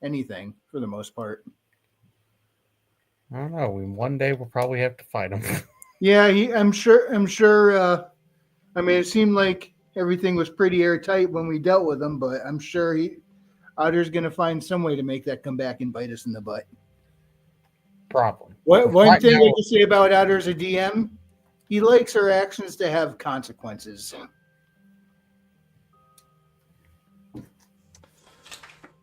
anything for the most part. I don't know. One day we'll probably have to fight him. Yeah, I'm sure. I mean, it seemed like everything was pretty airtight when we dealt with him, but I'm sure Otter's going to find some way to make that come back and bite us in the butt. Probably. One Right thing now- I can say about Otter as a DM, he likes our actions to have consequences.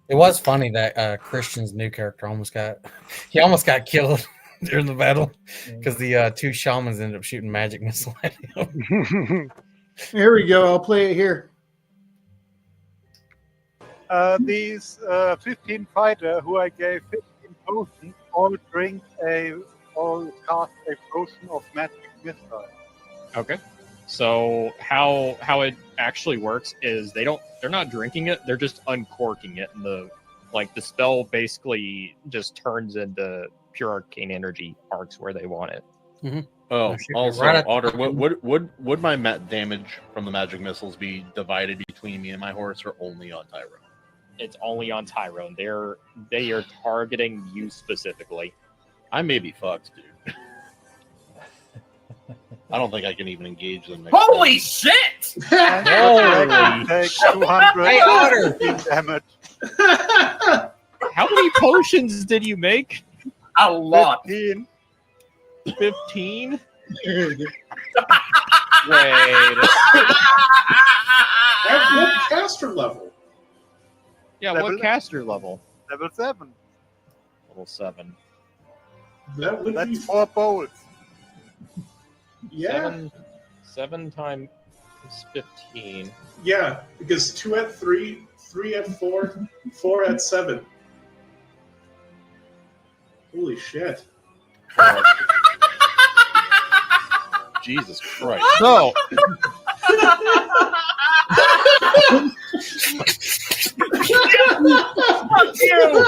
It was funny that Christian's new character almost got killed during the battle because the 2 shamans ended up shooting magic missile at him. Here we go. I'll play it here. These 15 fighter who I gave 15 potions all cast a potion of magic missile. Okay. So how it actually works is they're not drinking it, they're just uncorking it, and the spell basically just turns into pure arcane energy arcs where they want it. Oh, shoot, also, right at- Otter, would my damage from the magic missiles be divided between me and my horse, or only on Tyro? it's only on Tyrone. They are targeting you specifically. I may be fucked, dude. I don't think I can even engage them. Holy shit! Holy Take 200 Hey, Otter! damage. How many potions did you make? A lot. 15. 15? Wait. At what caster level? Yeah, Level- what caster level? Level 7. Level 7. That would be That's 4 bolts. yeah, 7 times 15. yeah. Because 2 at 3, 3 at 4, 4 at 7. Holy shit! Jesus Christ. So, Fuck you!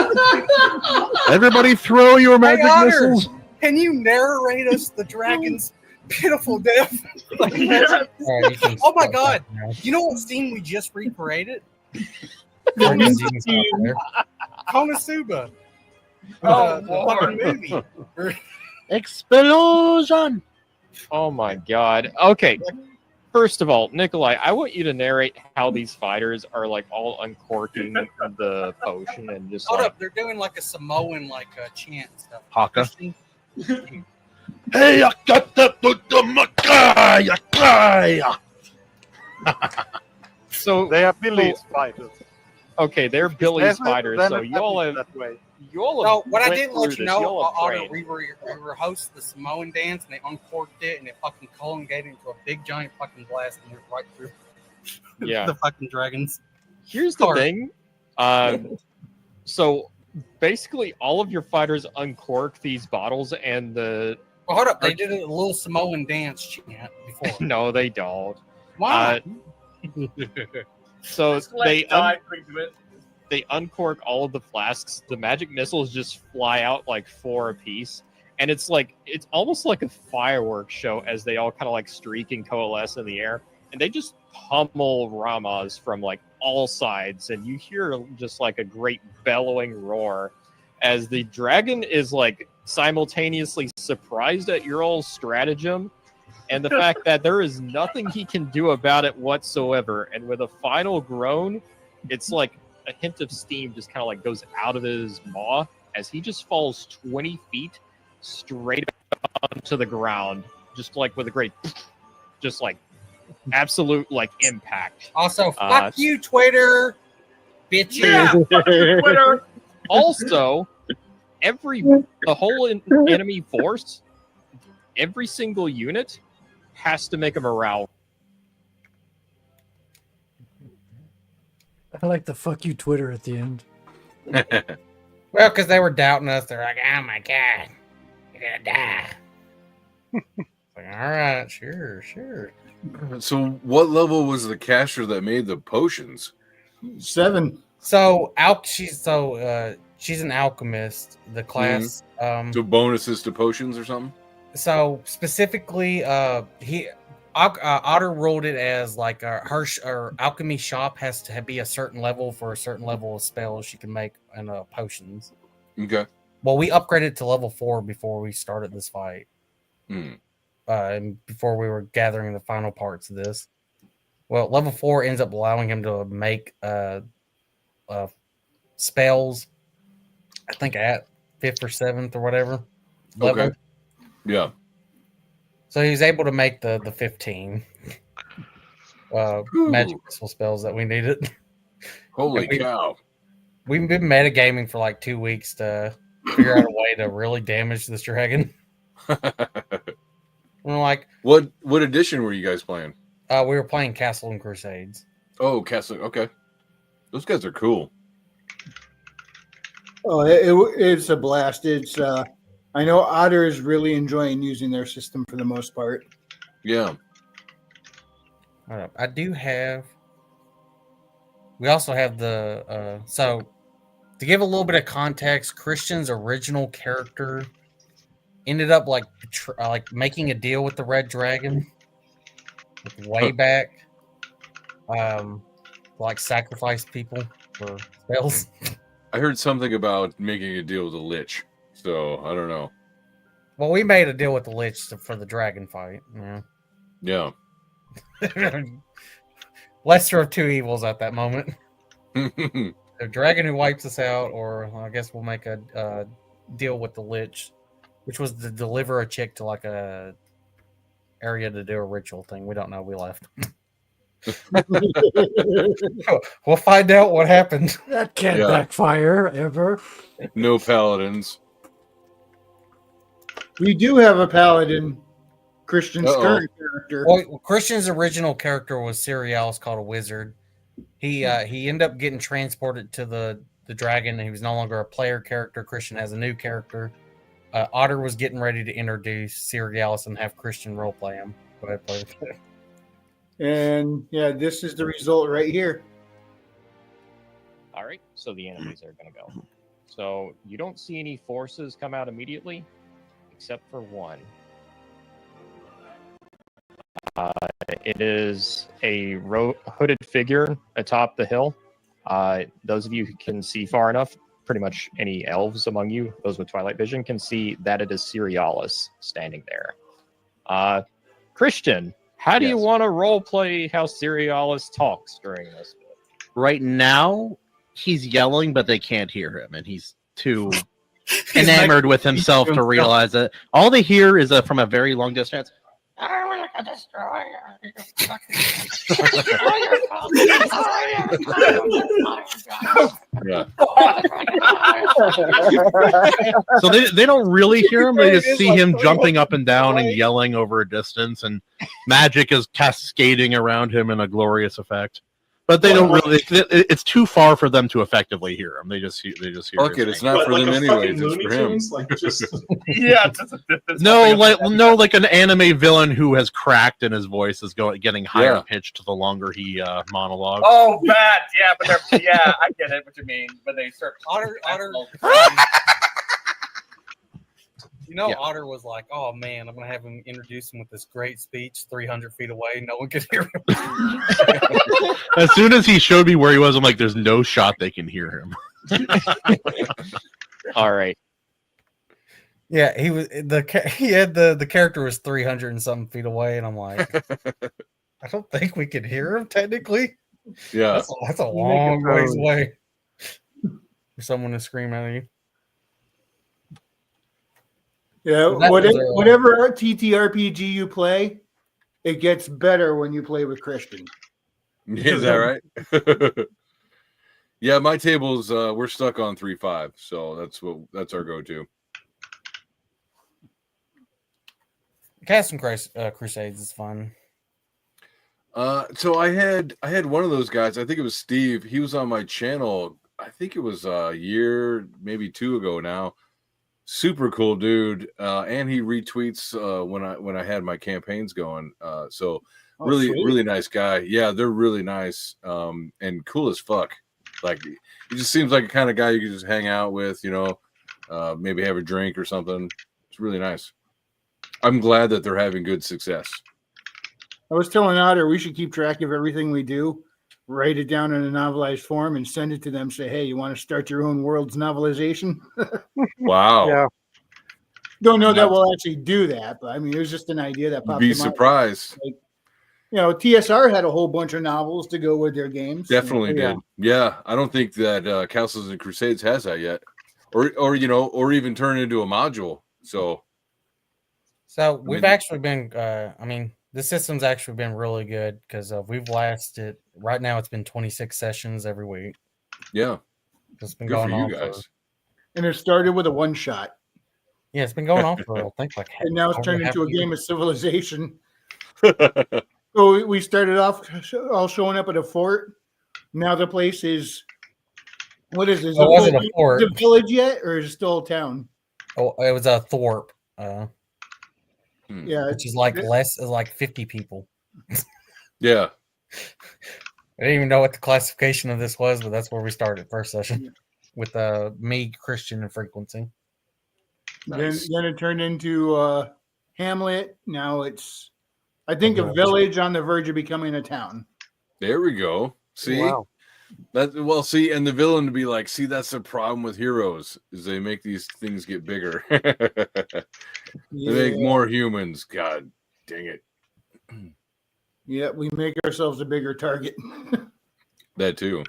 Everybody throw your magic Otter! missiles. Can you narrate us the dragon's pitiful death? Alright, you can Oh my stop god! that now. You know what scene we just recreated? Marcus, you can stop there. Konosuba. Oh, the Lord. fucking movie. Explosion. oh my god. Okay. First of all, Nikolai, I want you to narrate how these fighters are like all uncorking the potion and just Hold like up, they're doing like a Samoan chant stuff. Haka. Christian? Hey, I got that to the Makaya. so They are Billy's fighters. okay, they're Billy's Never fighters, done so it y'all have that way. y'all have No, what I went didn't let through you this, know, y'all have Otter, trained. we were host the Samoan dance, and they uncorked it, and it fucking colongated into a big giant fucking blast, and went right through Yeah. the fucking dragons. Here's the Hard. thing. So basically, all of your fighters uncork these bottles, and the Well, hold up, they did a little Samoan dance chant before. no, they don't. Why? So they dive into it. they uncork all of the flasks. The magic missiles just fly out like 4 apiece, and it's almost like a fireworks show as they all kind of like streak and coalesce in the air, and they just pummel Ramas from like all sides, and you hear just like a great bellowing roar as the dragon is like simultaneously surprised at your old stratagem and the fact that there is nothing he can do about it whatsoever. And with a final groan, it's like a hint of steam just kind of like goes out of his maw as he just falls 20 feet straight onto the ground, just like with a great, just like absolute like impact. Also, fuck you, Twitter, bitch. Yeah, fuck you, Twitter. Also, the whole enemy force, every single unit has to make a morale. I like the fuck you Twitter at the end. Well, because they were doubting us. They're like, oh my god, you're gonna die. Like, all right, sure. So, what level was the caster that made the potions? 7. So she's an alchemist. The class. So bonuses to potions or something? So specifically, Otter ruled it as like her alchemy shop has to be a certain level for a certain level of spells she can make and potions. Okay. Well, we upgraded to level 4 before we started this fight. And before we were gathering the final parts of this. Well, level 4 ends up allowing him to make spells, I think at 5th or 7th or whatever level. Okay. Yeah. So he was able to make the 15 magic missile spells that we needed. Holy cow. We've been metagaming for like 2 weeks to figure out a way to really damage this dragon. We're like, what edition were you guys playing? we were playing Castle and Crusades. Oh, Castle. Okay. Those guys are cool. Oh, it's a blast. It's I know Otter is really enjoying using their system for the most part. Yeah. I do have. We also have the so to give a little bit of context, Christian's original character ended up like making a deal with the Red Dragon way back, like sacrifice people for spells. I heard something about making a deal with a lich, so I don't know. Well, we made a deal with the Lich for the dragon fight. Yeah. Lesser of two evils at that moment. The dragon who wipes us out, or I guess we'll make a deal with the Lich, which was to deliver a chick to like a area to do a ritual thing. We don't know. We left. We'll find out what happened. That can't backfire ever. No paladins. We do have a paladin. Christian's Uh-oh. current character. Well, Christian's original character was Cerealis, called a wizard. He ended up getting transported to the dragon, and he was no longer a player character. Christian has a new character. Otter was getting ready to introduce Cerealis and have Christian roleplay him. Go ahead, play with it. And yeah, this is the result right here. All right, so the enemies are going to go. So you don't see any forces come out immediately, except for one. It is a hooded figure atop the hill. Those of you who can see far enough, pretty much any elves among you, those with Twilight Vision, can see that it is Cerealis standing there. Christian, how do you want to roleplay how Cerealis talks during this? Right now, he's yelling, but they can't hear him, and he's too enamored with himself to realize it. All they hear is from a very long distance. Yeah. So they don't really hear him. They just see him jumping up and down and yelling over a distance, and magic is cascading around him in a glorious effect. But they don't really. It's too far for them to effectively hear him. They just hear. Fuck it, it's not for them anyways. It's for him. Like just Yeah. Like an anime villain who has cracked and his voice is getting higher pitched the longer he monologues. Oh, bad. Yeah, but I get it. What you mean? But they start Otter. Otter was like, "Oh man, I'm gonna have him introduce him with this great speech 300 feet away. No one could hear him." As soon as he showed me where he was, I'm like, "There's no shot they can hear him." All right. Yeah, he was the character was 300 and something feet away, and I'm like, I don't think we could hear him technically. Yeah, that's a long ways away for someone to scream at you. Yeah, So that whatever TTRPG you play, it gets better when you play with Christian. Is that right? Yeah, my tables we're stuck on 3-5, so that's our go-to. Casting Crusades is fun. So I had one of those guys. I think it was Steve. He was on my channel. I think it was a year, maybe 2 ago now. Super cool dude, and he retweets when I had my campaigns going. So really, sweet. really nice guy. Yeah, they're really nice and cool as fuck. Like he just seems like a kind of guy you can just hang out with, maybe have a drink or something. It's really nice. I'm glad that they're having good success. I was telling Otter we should keep track of everything we do, write it down in a novelized form, and send it to them. Say, hey, you want to start your own world's novelization? Wow. Yeah. Don't know that we'll actually do that, but I mean, it was just an idea that popped Be in my head. surprised. Like, TSR had a whole bunch of novels to go with their games. Definitely did. Yeah, I don't think that Castles and Crusades has that yet, or even turn into a module. So We've actually been. The system's actually been really good because we've lasted. Right now, it's been 26 sessions every week. Yeah, it's been good going for on you guys. And it started with a one shot. Yeah, it's been going on for I think like. And now it's turned into a year. game of Civilization. So we started off all showing up at a fort. Now the place is, what is this? It wasn't a fort. Is it a village yet, or is it still a town? Oh, it was a Thorpe. Yeah, which is like less is like 50 people. Yeah. I didn't even know what the classification of this was, but that's where we started first session with me, Christian, and Frequency. Nice. Then it turned into Hamlet. Now it's, I think, a village. village on the verge of becoming a town. There we go. See, Wow. Well, see, and the villain to be like, see, that's the problem with heroes is they make these things get bigger. They make more humans. God dang it. Yeah, we make ourselves a bigger target. That too.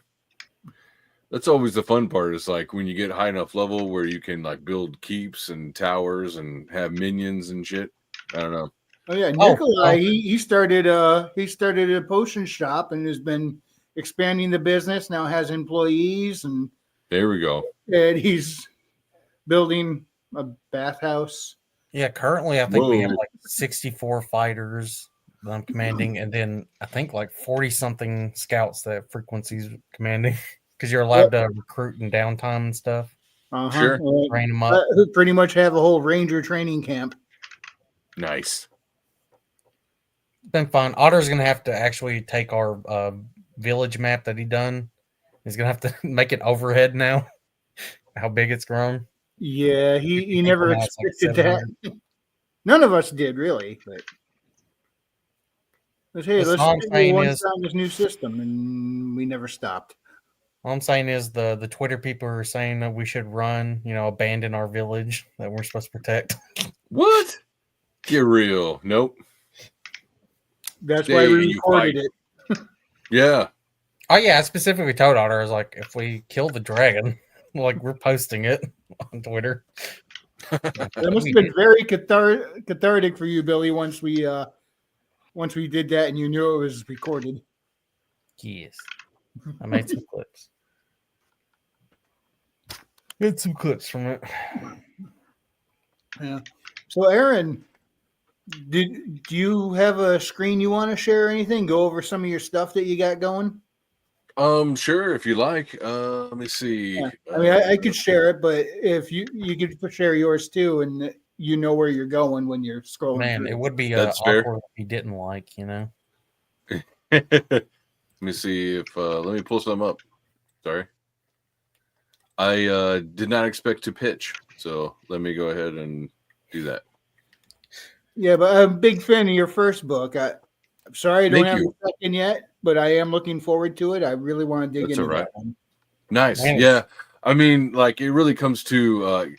That's always the fun part. Is like when you get high enough level where you can like build keeps and towers and have minions and shit. I don't know. Oh yeah, Nikolai. He started a potion shop and has been expanding the business. Now has employees and There we go. he's building a bathhouse. Yeah, currently I think we have Whoa. like 64 fighters that I'm commanding, and then I think like 40 something scouts that Frequency's commanding because you're allowed to recruit in downtime and stuff. Sure. Train them up. Pretty much have a whole ranger training camp. Nice. It's been fun. Otter's gonna have to actually take our village map that he done. He's gonna have to make it overhead now. How big it's grown. Yeah, he never now it's like expected that. None of us did really, but hey, That's let's all I'm do saying one is- time this new system, and we never stopped. All I'm saying is the Twitter people are saying that we should run, abandon our village that we're supposed to protect. What? Get real. Nope. That's why we Stay, you recorded fight. it. Yeah. Oh yeah, I specifically told Otter, I was like, if we kill the dragon, like we're posting it on Twitter. That must have been very cathartic for you, Billy. Once we did that, and you knew it was recorded. Yes, I made some clips. Get some clips from it. Yeah. So, Aaron, do you have a screen you want to share or anything? Go over some of your stuff that you got going? Sure, if you like. Let me see. Yeah. I mean, I could share it, but if you could share yours too, and you know where you're going when you're scrolling. Man, through. it would be That's fair. awkward if he didn't like, Let me see if let me pull some up. Sorry. I did not expect to pitch, so let me go ahead and do that. Yeah, but I'm a big fan of your first book. I'm sorry I don't Thank have you. the second yet, but I am looking forward to it. I really want to dig That's into all right. that one. Nice. Man. Yeah. I mean, like it really comes to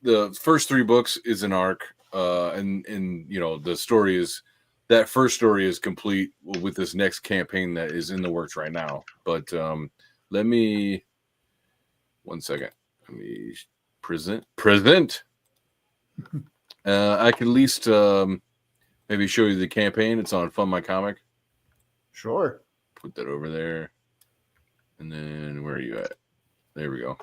the first 3 books is an arc, and the story is that first story is complete with this next campaign that is in the works right now. But let me 1 second. Let me present. I can at least maybe show you the campaign. It's on Fund My Comic. Sure. Put that over there. And then where are you at? There we go.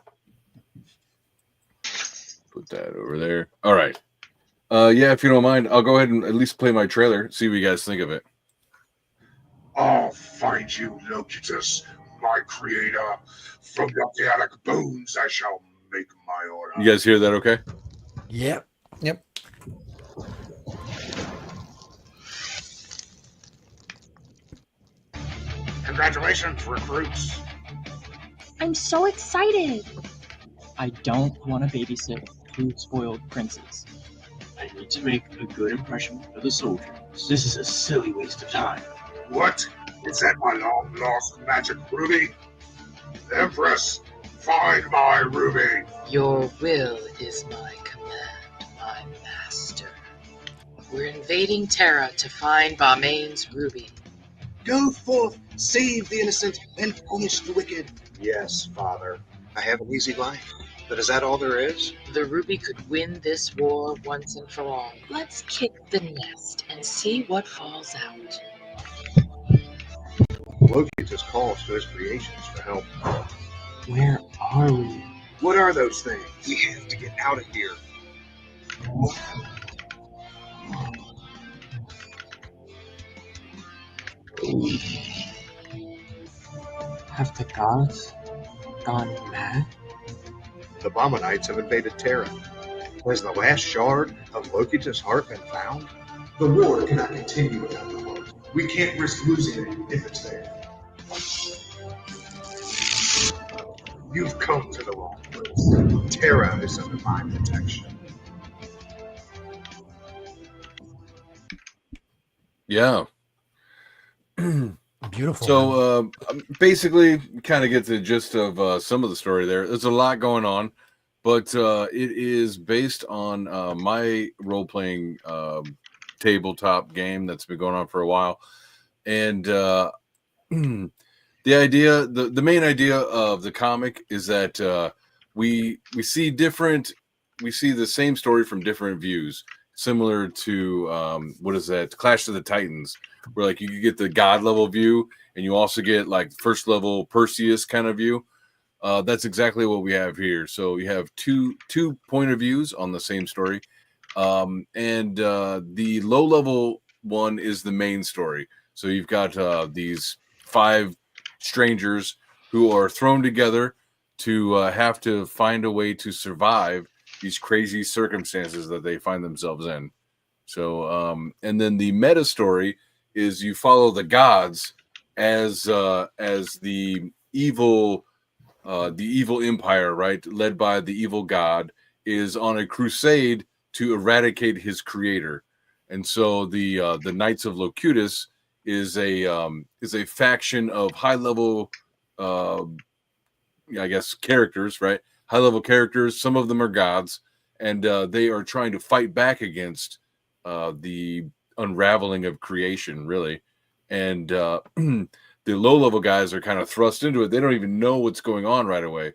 Put that over there. All right. Yeah, if you don't mind, I'll go ahead and at least play my trailer, see what you guys think of it. I'll find you, Locutus, my creator. From your chaotic bones I shall make my order. You guys hear that okay? Yep. Yep. Congratulations, recruits. I'm so excited. I don't want to babysit 2 spoiled princes. I need to make a good impression for the soldiers. This is a silly waste of time. What? Is that my long-lost magic ruby? Empress, find my ruby. Your will is my command, my master. We're invading Terra to find Balmain's ruby. Go forth, save the innocent, and punish the wicked. Yes, Father. I have an easy life. But is that all there is? The ruby could win this war once and for all. Let's kick the nest and see what falls out. Locutus calls to his creations for help. Where are we? What are those things? We have to get out of here. Have the gods gone mad? The Bomanites have invaded Terra. Has the last shard of Locutus' heart been found? The war cannot continue without the heart. We can't risk losing it if it's there. You've come to the wrong place. Terra is under my protection. Yeah. Beautiful. So basically, kind of get the gist of some of the story there. There's a lot going on, but it is based on my role-playing tabletop game that's been going on for a while. And the idea, the main idea of the comic is that we see the same story from different views, similar to what is that, Clash of the Titans, where like you get the god level view and you also get like first level Perseus kind of view. That's exactly what we have here. So you have two point of views on the same story, and the low level one is the main story. So you've got these 5 strangers who are thrown together to have to find a way to survive these crazy circumstances that they find themselves in. So, and then the meta story is you follow the gods as the evil empire, right, led by the evil god, is on a crusade to eradicate his creator. And so the Knights of Locutus is a faction of high level, I guess, characters, right? High level characters. Some of them are gods, and they are trying to fight back against the unraveling of creation, really. And the low level guys are kind of thrust into it. They don't even know what's going on right away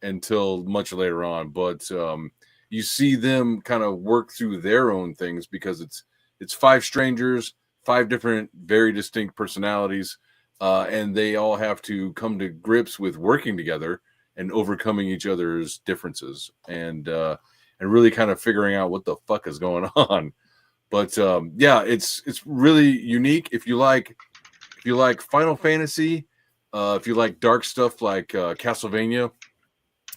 until much later on. But you see them kind of work through their own things, because it's 5 strangers, 5 different, very distinct personalities, and they all have to come to grips with working together and overcoming each other's differences, and really kind of figuring out what the fuck is going on. But yeah, it's really unique. If you like Final Fantasy, if you like dark stuff like Castlevania,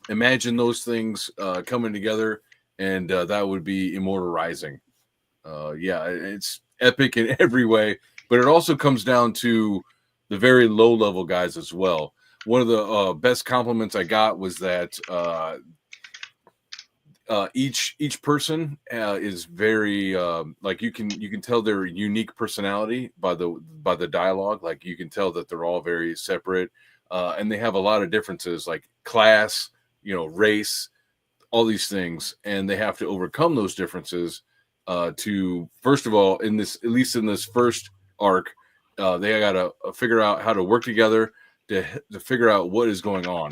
imagine those things coming together, and that would be immortalizing. Yeah, it's epic in every way, but it also comes down to the very low level guys as well. One of the best compliments I got was that each person is very like you can tell their unique personality by the dialogue. Like you can tell that they're all very separate, and they have a lot of differences, like class, race, all these things, and they have to overcome those differences to, first of all, at least in this first arc, they got to figure out how to work together to figure out what is going on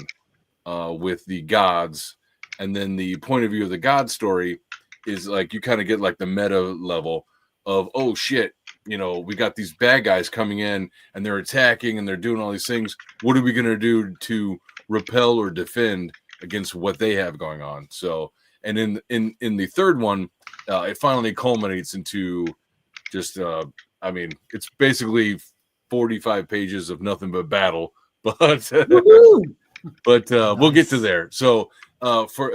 with the gods. And then the point of view of the god story is like you kind of get like the meta level of, oh shit, we got these bad guys coming in and they're attacking and they're doing all these things. What are we going to do to repel or defend against what they have going on? So, and in the third one, it finally culminates into just, I mean, it's basically 45 pages of nothing but battle, but we'll get to there. So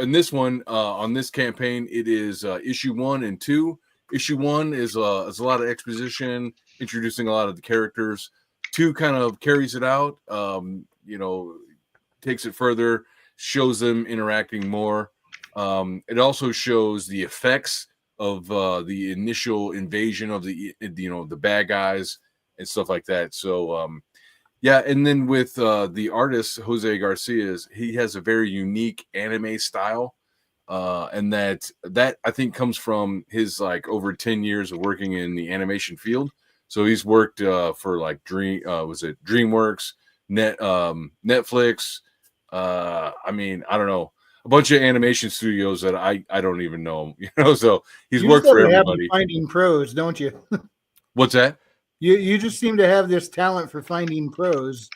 in this one, on this campaign, it is issue 1 and 2. Issue 1 is a lot of exposition, introducing a lot of the characters. 2 kind of carries it out, takes it further, shows them interacting more. It also shows the effects of the initial invasion of the bad guys and stuff like that. So yeah, and then with the artist Jose Garcia, he has a very unique anime style, and that I think comes from his like over 10 years of working in the animation field. So he's worked for like DreamWorks, Netflix. I mean, I don't know, a bunch of animation studios that I don't even know, so he's worked for everybody. Finding pros, don't you? What's that? You just seem to have this talent for finding pros.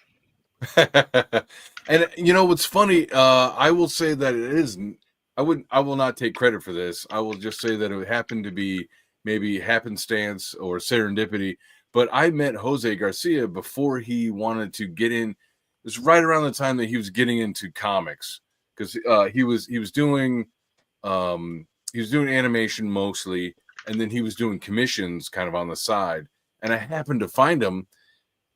And what's funny, I will say that it isn't. I will not take credit for this. I will just say that it happened to be maybe happenstance or serendipity. But I met Jose Garcia before he wanted to get in. It was right around the time that he was getting into comics, because he was doing animation mostly, and then he was doing commissions kind of on the side. And I happened to find him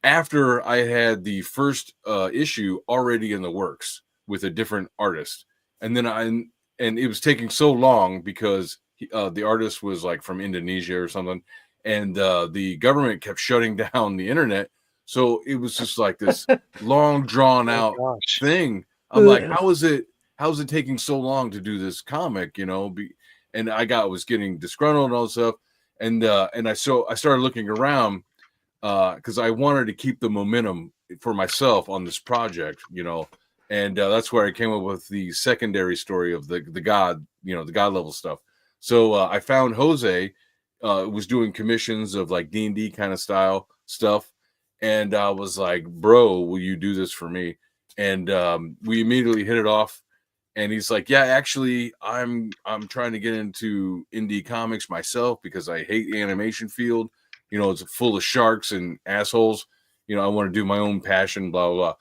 after I had the first issue already in the works with a different artist, and then it was taking so long because the artist was like from Indonesia or something, and the government kept shutting down the internet. So it was just like this long drawn out thing. I'm like, how's it taking so long to do this comic? And I was getting disgruntled and all this stuff. And I started looking around because I wanted to keep the momentum for myself on this project, and that's where I came up with the secondary story of the god, the god level stuff. So I found Jose was doing commissions of like D&D kind of style stuff, and I was like, bro, will you do this for me? And we immediately hit it off. And he's like, yeah, actually, I'm trying to get into indie comics myself because I hate the animation field. It's full of sharks and assholes. I want to do my own passion, blah, blah, blah.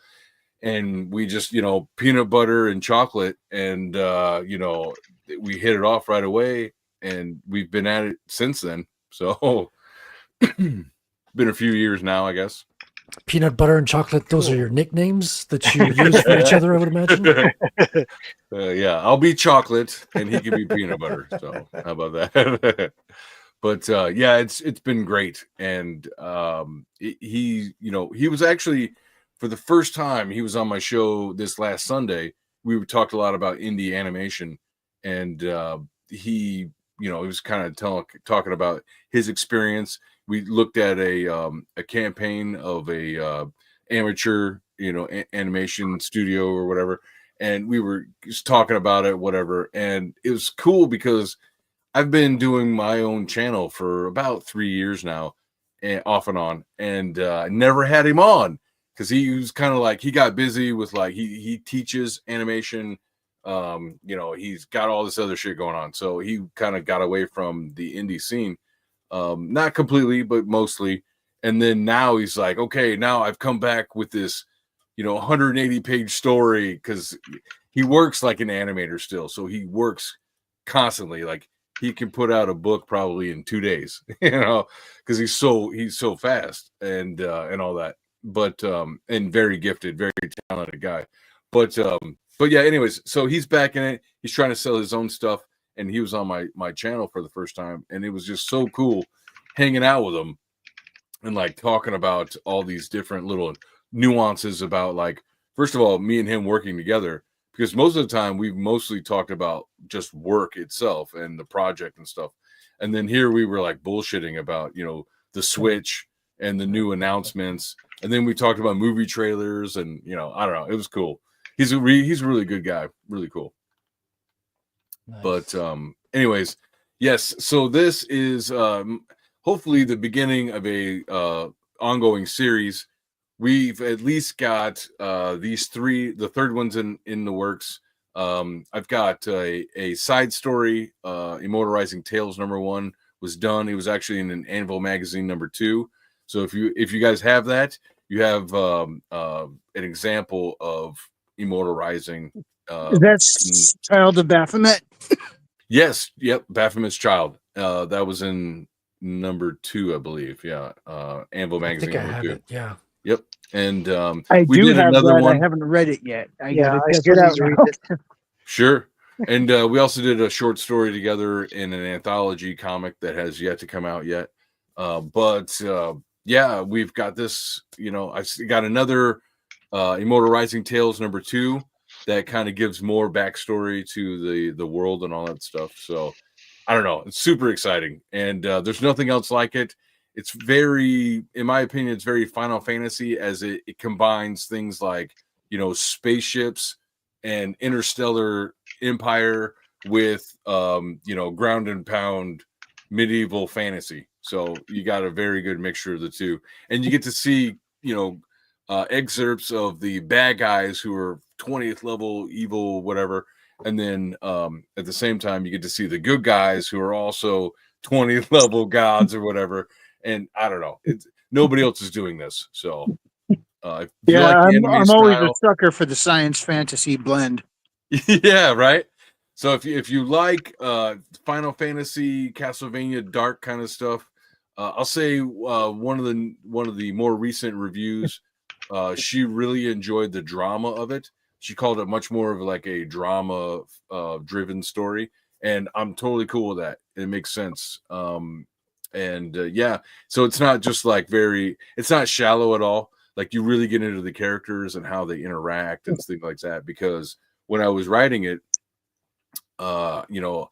And we just, peanut butter and chocolate. And, we hit it off right away. And we've been at it since then. So been a few years now, I guess. Peanut butter and chocolate, those are your nicknames that you use for each other, I would imagine. Yeah, I'll be chocolate and he can be peanut butter. So how about that? But yeah, it's been great. And he was actually, for the first time, he was on my show this last Sunday. We talked a lot about indie animation, and he was kind of talking about his experience. We looked at a campaign of a amateur, animation studio or whatever, and we were just talking about it, whatever. And it was cool because I've been doing my own channel for about 3 years now, and off and on, and I never had him on because he was kind of like, he got busy with like he teaches animation. He's got all this other shit going on, so he kind of got away from the indie scene. Not completely, but mostly. And then now he's like, okay, now I've come back with this, 180-page story, because he works like an animator still. So he works constantly. Like he can put out a book probably in 2 days, because he's so fast and all that. But and very gifted, very talented guy. But yeah, anyways, so he's back in it. He's trying to sell his own stuff. And he was on my channel for the first time, and it was just so cool hanging out with him and like talking about all these different little nuances about, like, first of all, me and him working together, because most of the time we've mostly talked about just work itself and the project and stuff. And then here we were like bullshitting about, the Switch and the new announcements. And then we talked about movie trailers and, I don't know. It was cool. He's a really good guy. Really cool. Nice. But anyways, yes, so this is hopefully the beginning of a ongoing series. We've at least got these three. The third one's in the works. I've got a side story, Immortalizing Tales #1 was done. It was actually in an Anvil magazine #2. So if you guys have that, you have an example of Immortalizing. That's Child of Baphomet. Yes, yep, Baphomet's Child. That was in #2, I believe. Yeah, Anvil magazine #2. Yeah. Yep. And I we do did have another that. one. I haven't read it yet. I Sure. And we also did a short story together in an anthology comic that has yet to come out yet. But yeah, we've got this. I've got another Immortalizing Tales #2 that kind of gives more backstory to the world and all that stuff. So I don't know. It's super exciting, and there's nothing else like it. It's very, in my opinion, it's very Final Fantasy, as it combines things like, spaceships and interstellar empire with, ground and pound medieval fantasy. So you got a very good mixture of the two, and you get to see, excerpts of the bad guys who are 20th level evil, whatever. And then at the same time, you get to see the good guys who are also 20th level gods or whatever. And I don't know, nobody else is doing this. So if you like the anime I'm always style, a sucker for the science fantasy blend. yeah, right. So if you like Final Fantasy, Castlevania, dark kind of stuff, I'll say one of the more recent reviews, she really enjoyed the drama of it. She called it much more of like a drama driven story, and I'm totally cool with that. It makes sense. Yeah, so it's not just like it's not shallow at all. like you really get into the characters and how they interact and things like that. Because when I was writing it, you know,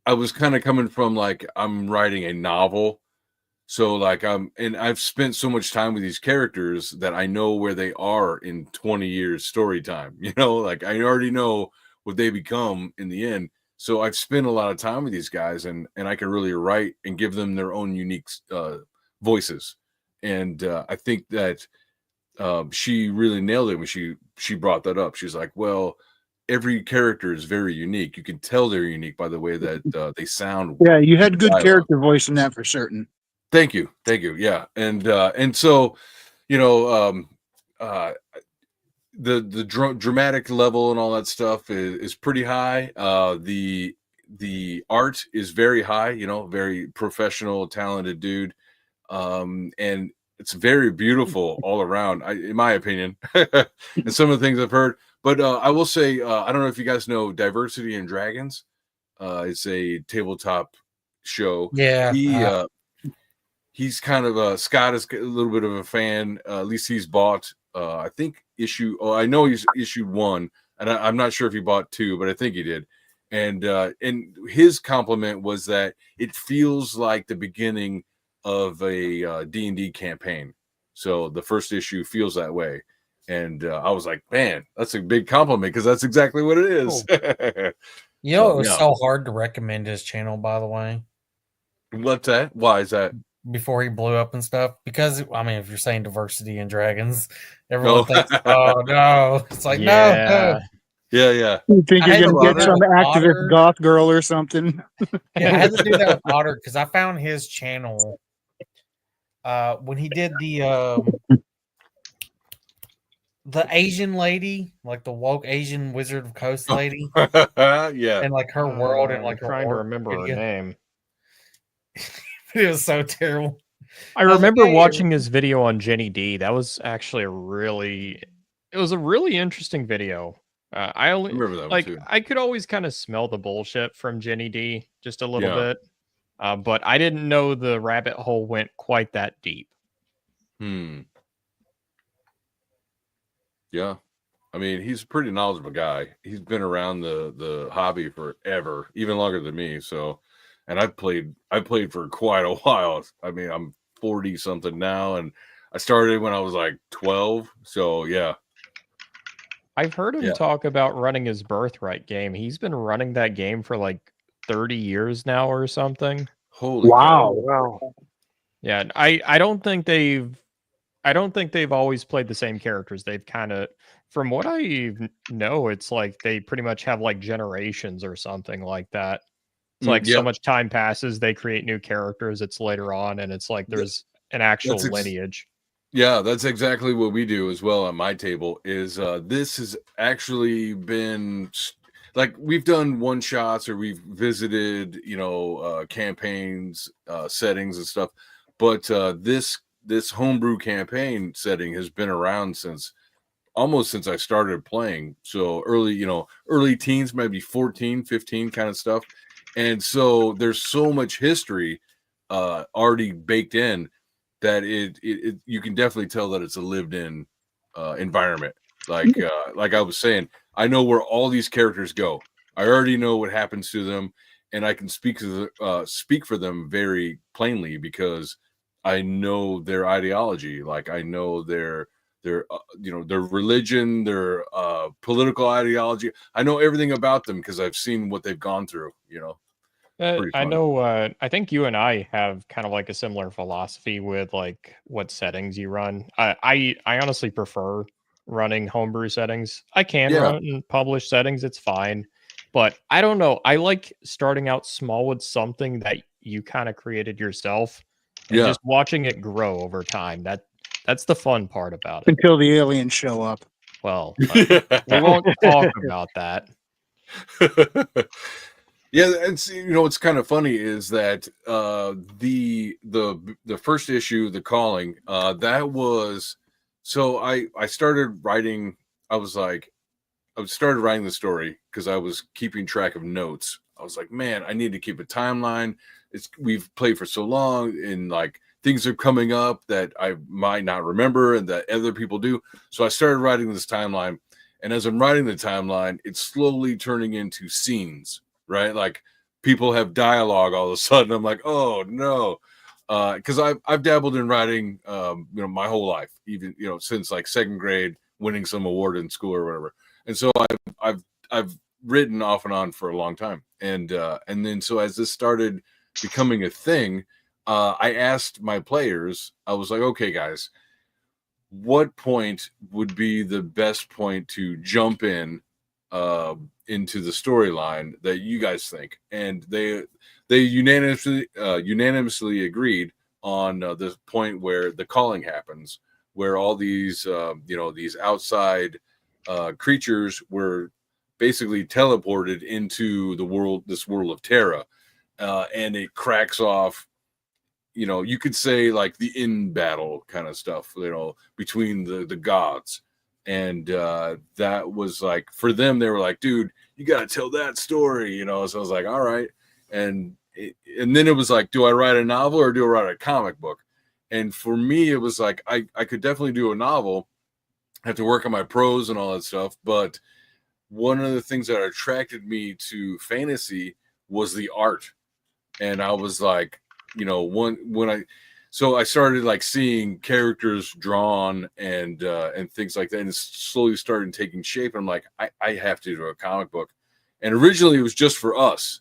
I was kind of coming from like I'm writing a novel. So like I've spent so much time with these characters that I know where they are in 20 years story time. You know, like I already know what they become in the end. So I've spent a lot of time with these guys, and I can really write and give them their own unique voices. And I think that she really nailed it when she brought that up. She's like, well, every character is very unique. You can tell they're unique by the way that they sound. Yeah, you had good dialogue. character voice in that for certain. Thank you. Yeah, and so, you know, the dramatic level and all that stuff is pretty high. The art is very high. You know, very professional, talented dude, and it's very beautiful all around, in my opinion. And some of the things I've heard, but I will say, I don't know if you guys know Diversity and Dragons. It's a tabletop show. Yeah. He's kind of Scott is a little bit of a fan. At least he's bought, I think I know he's issued 1, and I'm not sure if he bought 2, but I think he did. And his compliment was that it feels like the beginning of a D&D campaign. So the first issue feels that way. And I was like, man, that's a big compliment because that's exactly what it is. You know, it was so hard to recommend his channel, by the way. What's that? Why is that? Before he blew up and stuff, because I mean, if you're saying Diversity and Dragons, everyone thinks, "Oh no!" It's like, no. Yeah. You think you're gonna get some activist goth girl or something? Yeah, I had to do that with Otter because I found his channel when he did the Asian lady, like the woke Asian Wizard of Coast lady. Yeah, and like her world and like I'm trying to remember her name. It was so terrible. I remember watching his video on Jenny D. That was actually a really interesting video. I only remember that like one too. I could always kind of smell the bullshit from Jenny D just a little Yeah. bit, but I didn't know the rabbit hole went quite that deep. Yeah, I mean, he's a pretty knowledgeable guy. He's been around the hobby forever, even longer than me. So, and I played for quite a while. I mean, I'm 40 something now, and I started when I was like 12. So yeah. I've heard him talk about running his Birthright game. He's been running that game for like 30 years now or something. Holy wow. Yeah, and I don't think they've always played the same characters. They've kind of, from what I know, it's like they pretty much have like generations or something like that. It's like so much time passes, they create new characters. It's later on, and it's like there's an actual lineage. Yeah, that's exactly what we do as well on my table. Is this has actually been like we've done one shots or we've visited, campaigns, settings and stuff, but this homebrew campaign setting has been around since I started playing. So early teens, maybe 14, 15 kind of stuff. And so there's so much history already baked in that it you can definitely tell that it's a lived in environment. Like I was saying, I know where all these characters go. I already know what happens to them, and I can speak for them very plainly because I know their ideology. Like I know their religion, their political ideology. I know everything about them because I've seen what they've gone through. I know. I think you and I have kind of like a similar philosophy with like what settings you run. I honestly prefer running homebrew settings. I can run published settings; it's fine. But I don't know. I like starting out small with something that you kind of created yourself, and just watching it grow over time. That's the fun part about it. Until the aliens show up. Well, we won't talk about that. Yeah, and see, what's kind of funny is that the first issue, The Calling, that was so I started writing. I started writing the story because I was keeping track of notes. I was like, man, I need to keep a timeline. We've played for so long, and like things are coming up that I might not remember and that other people do. So I started writing this timeline. And as I'm writing the timeline, it's slowly turning into scenes, right? Like people have dialogue all of a sudden. I'm like, oh no. Because I've dabbled in writing, my whole life, even, since like second grade, winning some award in school or whatever. And so I've written off and on for a long time. And then so as this started becoming a thing, I asked my players, I was like, okay, guys, what point would be the best point to jump in into the storyline that you guys think? And they unanimously agreed on the point where the calling happens, where all these these outside creatures were basically teleported into this world of Terra, and it cracks off. You could say like the in battle kind of stuff, between the gods. And that was like, for them, they were like, dude, you got to tell that story, So I was like, all right. And then it was like, do I write a novel or do I write a comic book? And for me, it was like, I could definitely do a novel. I have to work on my prose and all that stuff. But one of the things that attracted me to fantasy was the art. And I was like, so I started like seeing characters drawn and things like that, and it slowly started taking shape. I'm like, I have to do a comic book. And originally it was just for us.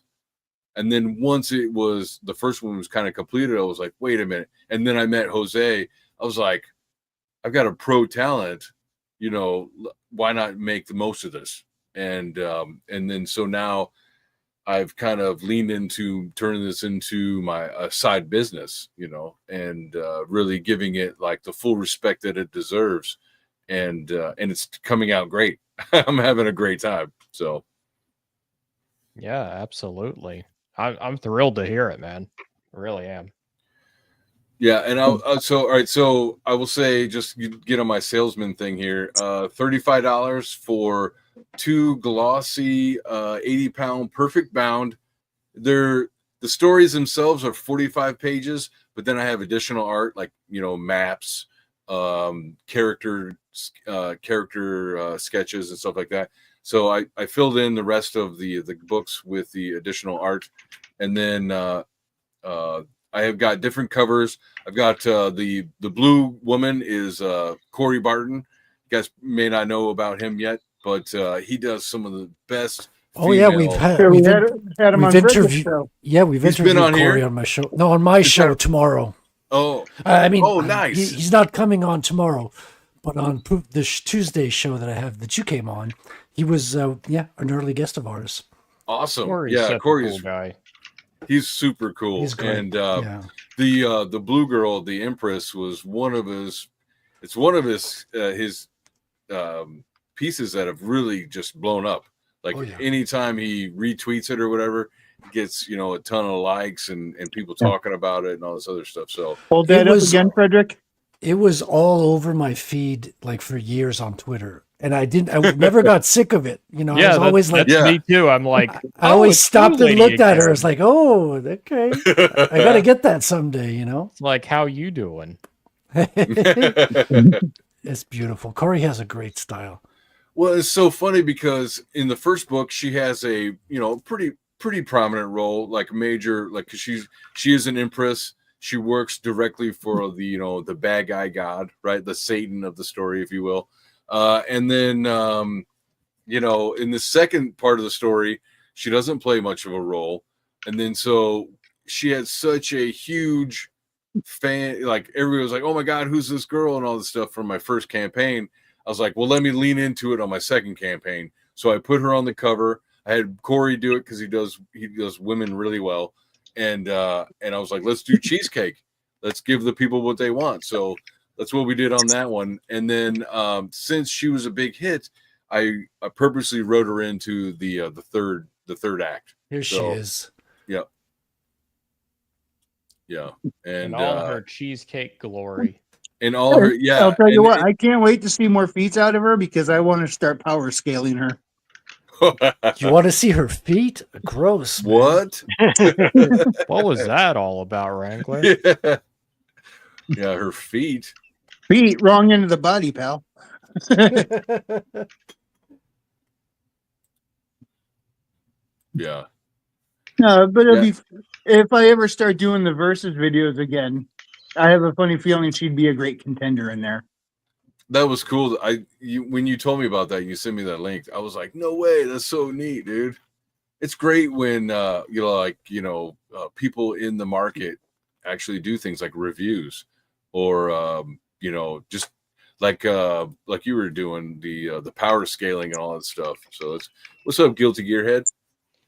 And then once it was, the first one was kind of completed, I was like, wait a minute. And then I met Jose. I was like, I've got a pro talent, why not make the most of this? And then so now I've kind of leaned into turning this into my side business, and really giving it like the full respect that it deserves. And it's coming out great. I'm having a great time. So. Yeah, absolutely. I'm thrilled to hear it, man. I really am. Yeah. And all right. So I will say, just get on my salesman thing here, $35 for 2 glossy 80-pound perfect bound. The stories themselves are 45 pages, but then I have additional art like maps, character sketches and stuff like that. So I filled in the rest of the books with the additional art, and then I have got different covers. I've got the blue woman is Corey Barton. You guys may not know about him yet, but he does some of the best. Oh yeah, we've had him on Frederick's show. Yeah, we've interviewed Corey on my show. No, on my show tomorrow. Oh, nice. He's not coming on tomorrow, but on the Tuesday show that I have that you came on, he was an early guest of ours. Awesome. Corey's such a cool guy. He's super cool. He's great. And the blue girl, the Empress, was one of his. It's one of his pieces that have really just blown up. Like anytime he retweets it or whatever, it gets a ton of likes and people talking about it and all this other stuff. So hold that up again, Frederick. It was all over my feed like for years on Twitter. And I never got sick of it. I was always like, me too. I'm like, I always stopped and looked at her. I was like, oh, okay. I got to get that someday, It's like, how you doing? It's beautiful. Corey has a great style. Well, it's so funny because in the first book, she has a, pretty prominent role, like major, like, cause she is an Empress. She works directly for the bad guy god, right? The Satan of the story, if you will. And then, in the second part of the story, she doesn't play much of a role. And then, so she had such a huge fan, like everybody was like, oh my God, who's this girl? And all this stuff from my first campaign. I was like, well, let me lean into it on my second campaign. So I put her on the cover. I had Corey do it because he does women really well. And I was like, let's do Cheesecake. Let's give the people what they want. So that's what we did on that one. And then since she was a big hit, I purposely wrote her into the third act. Here she is. Yep. Yeah. And all her cheesecake glory. And all her, yeah. I'll tell you what, I can't wait to see more feats out of her because I want to start power scaling her. You want to see her feet? Gross. Man. What? What was that all about, Wrangler? Yeah. Yeah, her feet. Feet, wrong end of the body, pal. Yeah. No, but it'll Yeah. be if I ever start doing the versus videos again. I have a funny feeling she'd be a great contender in there. That was cool. When you told me about that, you sent me that link. I was like, no way, that's so neat, dude. It's great when people in the market actually do things like reviews, or just like you were doing the power scaling and all that stuff. So it's what's up, Guilty Gearhead?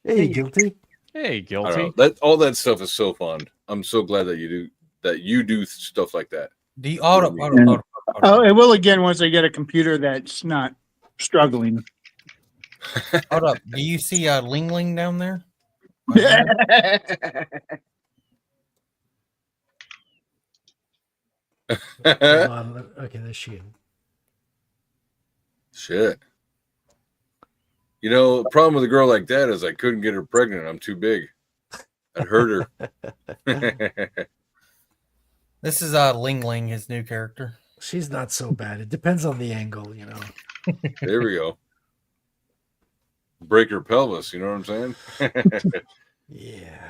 Hey, Guilty. Hey, I Guilty. don't know. All that stuff is so fun. I'm so glad that you do stuff like that. The Oh, it will again once I get a computer that's not struggling. Hold up. Do you see Ling Ling down there? Hold on. Okay, there she is. Shit. The problem with a girl like that is I couldn't get her pregnant. I'm too big. I'd hurt her. This is Ling Ling, his new character. She's not so bad. It depends on the angle, you know. There we go. Break her pelvis, you know what I'm saying? Yeah.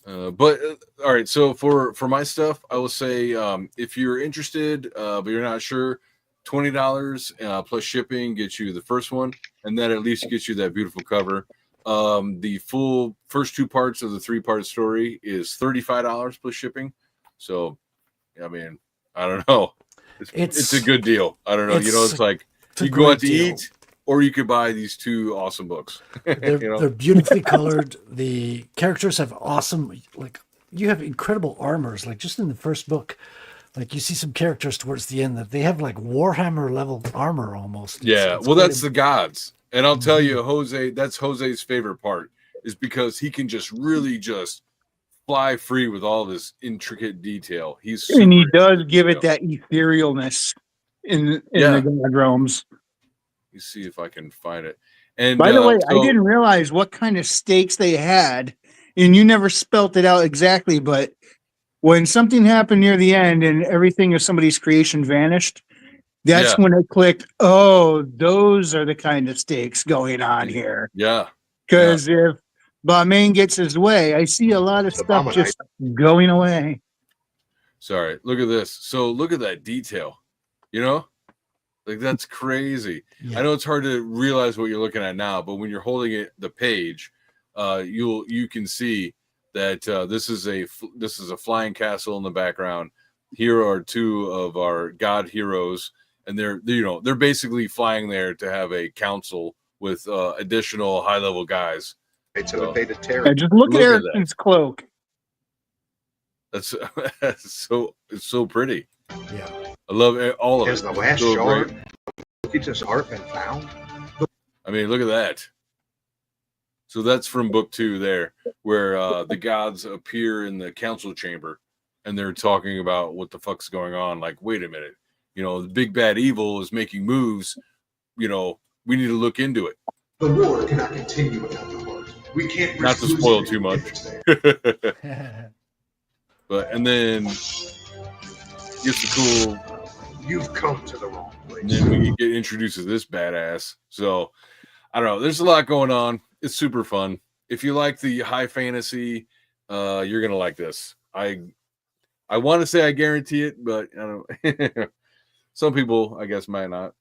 But all right, so for my stuff, I will say if you're interested, but you're not sure, $20 plus shipping gets you the first one, and that at least gets you that beautiful cover. The full first 2 parts of the 3-part story is $35 plus shipping. So, I mean, I don't know. It's a good deal. I don't know. It's like you go out to eat, or you could buy these 2 awesome books. They're beautifully colored. The characters have awesome, like you have incredible armors. Like just in the first book, like you see some characters towards the end that they have like Warhammer level armor almost. It's that's the gods. And I'll tell you, Jose, that's Jose's favorite part, is because he can just really just fly free with all this intricate detail. And he does give it that etherealness in the God realms. You see if I can find it. And by the way, I didn't realize what kind of stakes they had, and you never spelt it out exactly, but when something happened near the end and everything of somebody's creation vanished, that's when I clicked, oh, those are the kind of stakes going on here. Yeah. Because if Balmain gets his way, I see a lot of stuff just going away. Sorry, look at this. So look at that detail. Like that's crazy. Yeah. I know it's hard to realize what you're looking at now, but when you're holding the page, you can see that this is a flying castle in the background. Here are 2 of our god heroes, and they're basically flying there to have a council with additional high level guys. It's invaded Terra. Yeah, just look at Erickson's cloak. That's it's so pretty. Yeah, I love all of it. Has the last So shard great. of Loki's art been found? I mean, look at that. So that's from book 2 there, where the gods appear in the council chamber, and they're talking about what the fuck's going on. Like, wait a minute, the big bad evil is making moves. We need to look into it. The war cannot continue without the heart. We can't Not to risk spoil losing too it much. if it's there. And then gets the cool. You've come to the wrong place. And then we get introduced to this badass. So I don't know. There's a lot going on. It's super fun. If you like the high fantasy, you're gonna like this. I want to say I guarantee it, but I don't. Some people, I guess, might not.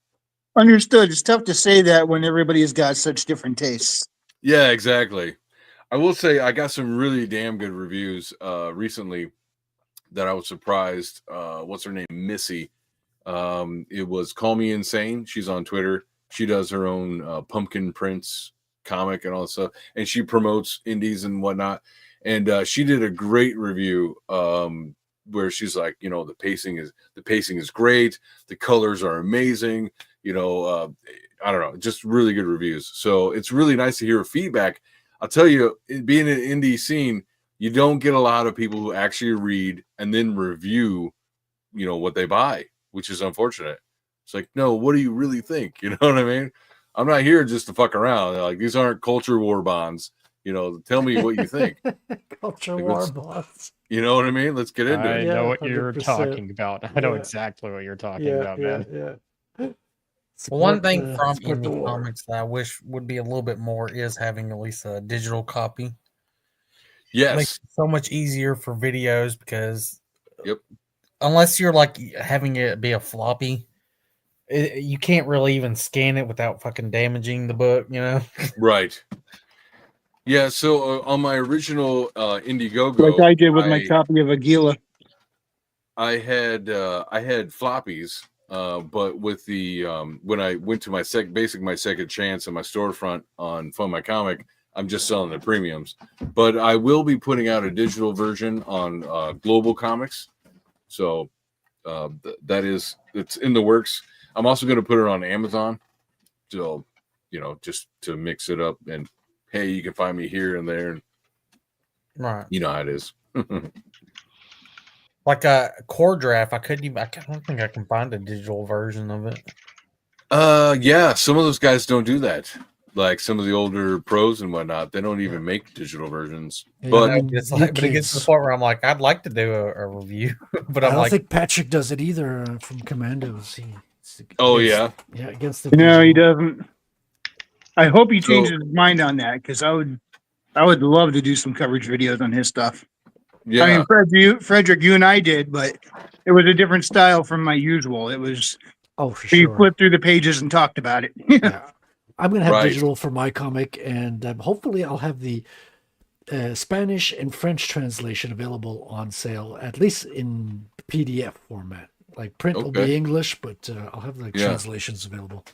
Understood. It's tough to say that when everybody has got such different tastes. Yeah, exactly. I will say I got some really damn good reviews recently that I was surprised. What's her name? Missy. It was Call Me Insane. She's on Twitter. She does her own Pumpkin Prince comic and all that stuff, and she promotes indies and whatnot. And she did a great review where she's like, the pacing is great. The colors are amazing. I don't know, just really good reviews. So it's really nice to hear feedback. I'll tell you, being in an indie scene, you don't get a lot of people who actually read and then review, what they buy, which is unfortunate. It's like, no, what do you really think? You know what I mean? I'm not here just to fuck around. Like, these aren't culture war bonds. You know, tell me what you think. Culture Like, war let's- boss. You know what I mean? Let's get into I it. know what you're 100%. talking about. I know Yeah. exactly what you're talking Yeah, about, yeah, man. yeah. Well, one Support thing the- from support the indie war. comics that I wish would be a little bit more is having at least a digital copy. Yes. Makes it so much easier for videos because Yep. unless you're like having it be a floppy, you can't really even scan it without fucking damaging the book, you know? Right. Yeah. So on my original Indiegogo, Like I did with my copy of Aguila. I had floppies, but with the when I went to my my second chance and my storefront on Fund My Comic, I'm just selling the premiums. But I will be putting out a digital version on Global Comics, so it's in the works. I'm also going to put it on Amazon, so just to mix it up. And hey, you can find me here and there. Right. You know how it is. Like a core draft, I don't think I can find a digital version of it. Yeah, some of those guys don't do that. Like some of the older pros and whatnot, they don't even make digital versions. Yeah, But I mean, It's you like, but it gets to the kids- point where I'm like, I'd like to do a review, but I I'm don't like, think Patrick does it either from Commandos. Oh, yeah, against the No, he visual. doesn't. I hope he So- changes his mind on that because I would love to do some coverage videos on his stuff. yeah, I mean, Frederick, you and I did, but it was a different style from my usual. It was Oh, for we sure. flipped through the pages and talked about it. Yeah. I'm gonna have Right. digital for my comic, and hopefully I'll have the Spanish and French translation available on sale, at least in PDF format. Like print will Okay. be English, but I'll have the Yeah. translations available.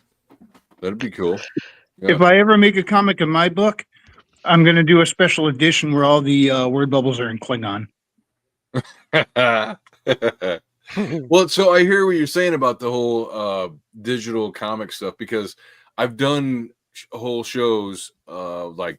that'd be cool. Yeah. If I ever make a comic of my book, I'm going to do a special edition where all the word bubbles are in Klingon. Well, so I hear what you're saying about the whole digital comic stuff, because I've done whole shows, like,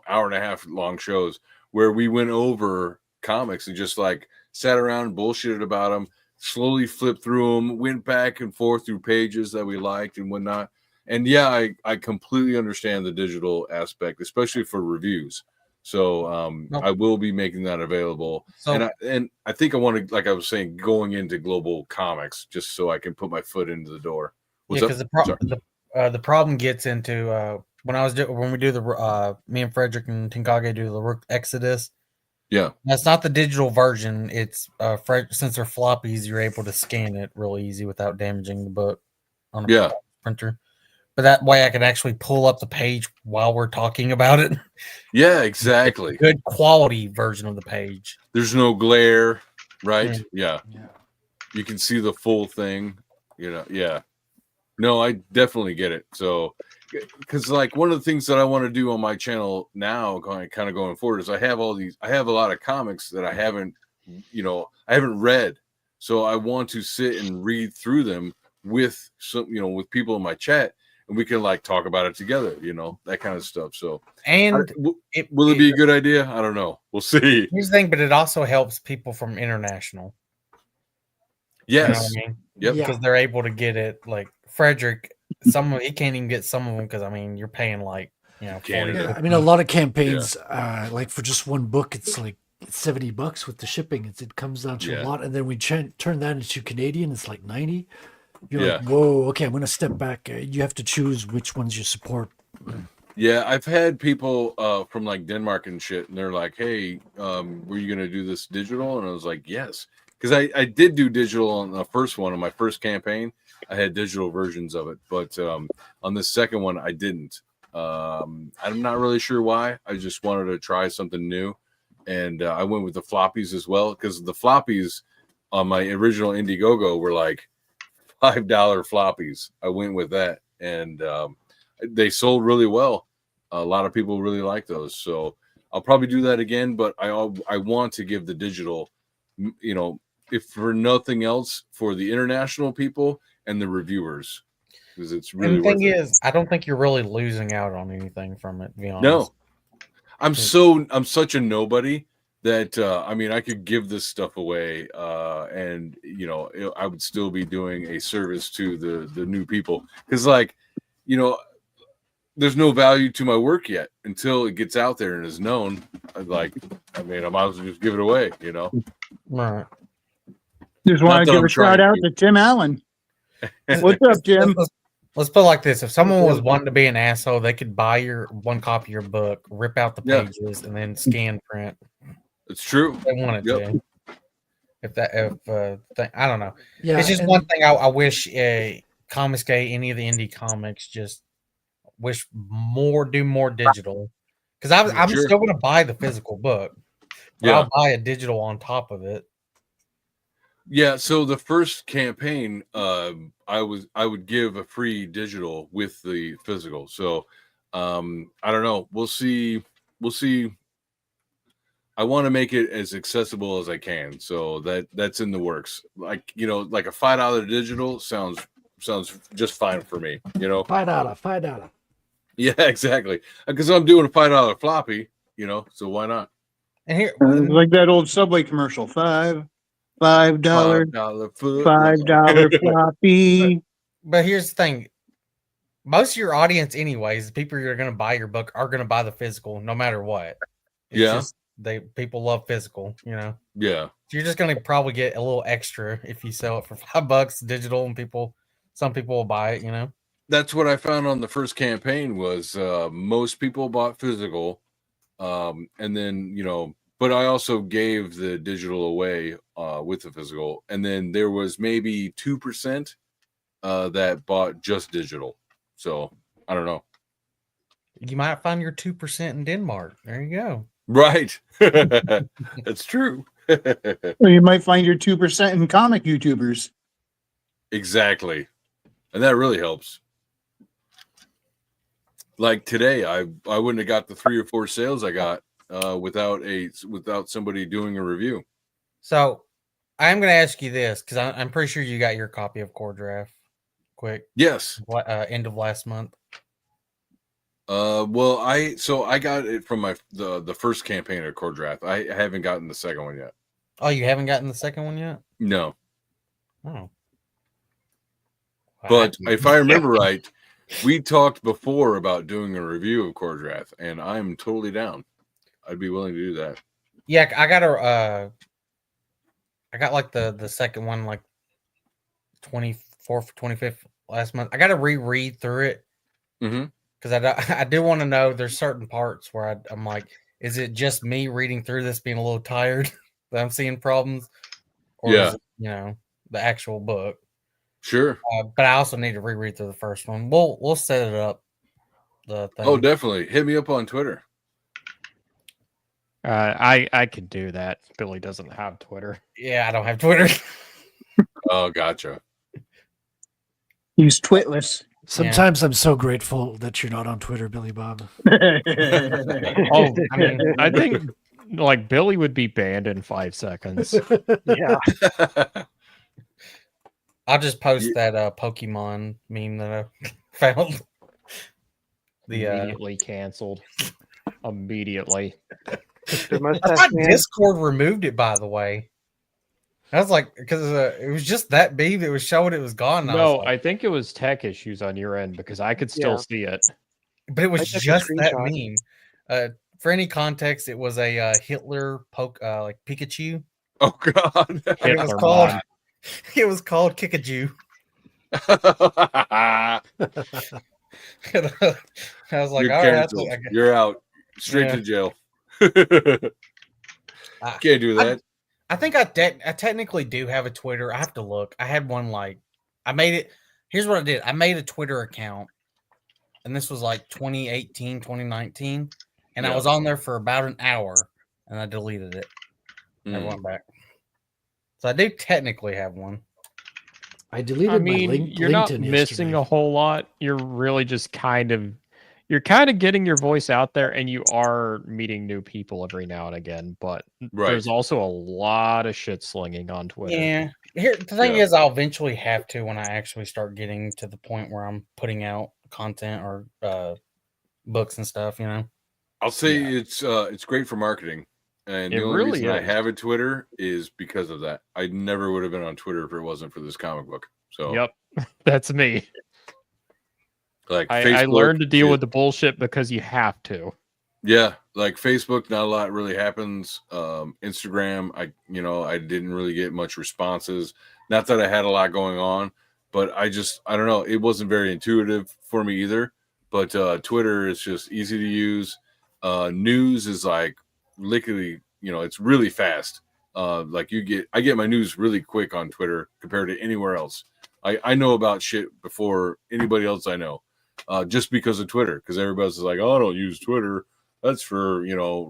hour and a half long shows where we went over comics and just like sat around and bullshitted about them, slowly flipped through them, went back and forth through pages that we liked and whatnot. And yeah, I completely understand the digital aspect, especially for reviews. So I will be making that available. So- and I think I want to, like I was saying, going into Global Comics just so I can put my foot into the door. What's yeah, up? because Sorry. the problem gets into when we do the me and Frederick and Tinkage do the Rook Exodus. Yeah. That's not the digital version. It's since they're floppies, you're able to scan it really easy without damaging the book on a Yeah. printer. But that way, I can actually pull up the page while we're talking about it. Yeah, exactly. Good quality version of the page. There's no glare, right? Yeah. Yeah. You can see the full thing, Yeah. No, I definitely get it. So, because like one of the things that I want to do on my channel now, going forward, is I have a lot of comics that I haven't read. So I want to sit and read through them with with people in my chat, and we can like talk about it together, that kind of stuff. So, And will it be a good idea? I don't know. We'll see. Here's the thing, but it also helps people from international. Yes. You know what I mean? Yep. Because they're able to get it. Like Frederick, he can't even get some of them because you're paying like 40, Yeah, I mean, a lot of campaigns, like for just one book, it's like $70 with the shipping. It comes down to a lot, and then we turn that into Canadian. It's like 90. You're like, whoa, okay, I'm going to step back. You have to choose which ones you support. Yeah, I've had people from like Denmark and shit, and they're like, "Hey, were you gonna do this digital?" And I was like, "Yes," because I did do digital on the first one on my first campaign. I had digital versions of it, but on the second one, I didn't. I'm not really sure why. I just wanted to try something new, and I went with the floppies as well, because the floppies on my original Indiegogo were like $5 floppies. I went with that, and they sold really well. A lot of people really like those, so I'll probably do that again. But I want to give the digital, if for nothing else, for the international people and the reviewers, because it's really. And the thing worth it. is, I don't think you're really losing out on anything from it. To be honest. No, I'm such a nobody that I could give this stuff away, and I would still be doing a service to the new people, because there's no value to my work yet until it gets out there and is known. I might as well just give it away, you know. Right. Just want to give a shout out to Tim Allen. What's up, Jim? Let's put it like this: if someone was wanting to be an asshole, they could buy your one copy of your book, rip out the pages, and then scan print. It's true. If they wanted to. I don't know. Yeah, it's just and- one thing I wish Comicsgate, any of the indie comics, just wish do more digital. Because I'm Sure. still going to buy the physical book. But Yeah. I'll buy a digital on top of it. Yeah, so the first campaign, I would give a free digital with the physical. So I don't know. We'll see. I want to make it as accessible as I can. So that's in the works. Like, you know, like a $5 digital sounds just fine for me, you know. $5. Yeah, exactly. Because I'm doing a $5 floppy, you know, so why not? And here, like that old Subway commercial, $5 $5 foot $5 floppy. But here's the thing. Most of your audience, anyways, the people you're going to buy your book are going to buy the physical no matter what. It's Yeah. just people love physical, you know. Yeah. So you're just going to probably get a little extra if you sell it for $5 digital, and some people will buy it, you know. That's what I found on the first campaign was most people bought physical, and then, you know, but I also gave the digital away with the physical, and then there was maybe 2% that bought just digital. So I don't know. You might find your 2% in Denmark. There you go. Right. That's true. Well, you might find your 2% in comic YouTubers. Exactly. And that really helps. Like today, I wouldn't have got the 3 or 4 sales I got without somebody doing a review. So I am going to ask you this because I'm pretty sure you got your copy of Core Draft quick. Yes. End of last month. Well, I got it from the first campaign of Core Draft. I haven't gotten the second one yet. Oh, you haven't gotten the second one yet? No. Oh. But if I remember right, we talked before about doing a review of Core Draft, and I'm totally down. I'd be willing to do that. Yeah, I got like the second one like 24th, 25th last month. I got to reread through it because I do want to know. There's certain parts where I'm like, is it just me reading through this being a little tired that I'm seeing problems, or is it, you know, the actual book? Sure. But I also need to reread through the first one. We'll set it up. The thing. Oh, definitely. Hit me up on Twitter. I could do that. Billy doesn't have Twitter. Yeah, I don't have Twitter. Oh, gotcha. He's twitless. Sometimes I'm so grateful that you're not on Twitter, Billy Bob. Oh, I mean, I think like Billy would be banned in 5 seconds. Yeah. I'll just post that Pokemon meme that I found. Immediately canceled. Immediately. I thought Discord removed it, by the way. I was like, because it was just that beam that was showing it was gone. And No, was like, I think it was tech issues on your end because I could still see it. but it was I took a just that screenshot. meme. For any context, it was a Hitler like Pikachu. Oh God! It was called. It was called Kickajou. I was like, You're all right, that's canceled. what You're out. Straight Yeah. to jail. Can't do that. I think I technically do have a Twitter. I have to look. I had one like I made it. Here's what I did. I made a Twitter account, and this was like 2018, 2019, and I Yeah. was on there for about an hour, and I deleted it. I went back. So I do technically have one. I deleted I mean, my link. you're not LinkedIn missing yesterday. a whole lot. You're really just kind of getting your voice out there, and you are meeting new people every now and again. But there's also a lot of shit slinging on Twitter. Yeah. Here the thing is, I'll eventually have to when I actually start getting to the point where I'm putting out content or books and stuff. You know. I'll say it's great for marketing. And It the only really reason I is. have a Twitter is because of that. I never would have been on Twitter if it wasn't for this comic book. So Yep, that's me. Like I Facebook, learned to deal it- with the bullshit because you have to. Yeah, like Facebook, not a lot really happens. Instagram, I didn't really get much responses. Not that I had a lot going on, but I don't know. It wasn't very intuitive for me either. But Twitter is just easy to use. News is like lickety, it's really fast. Like I get my news really quick on Twitter compared to anywhere else. I know about shit before anybody else I know, just because of Twitter. Because everybody's like, "Oh, I don't use Twitter. That's for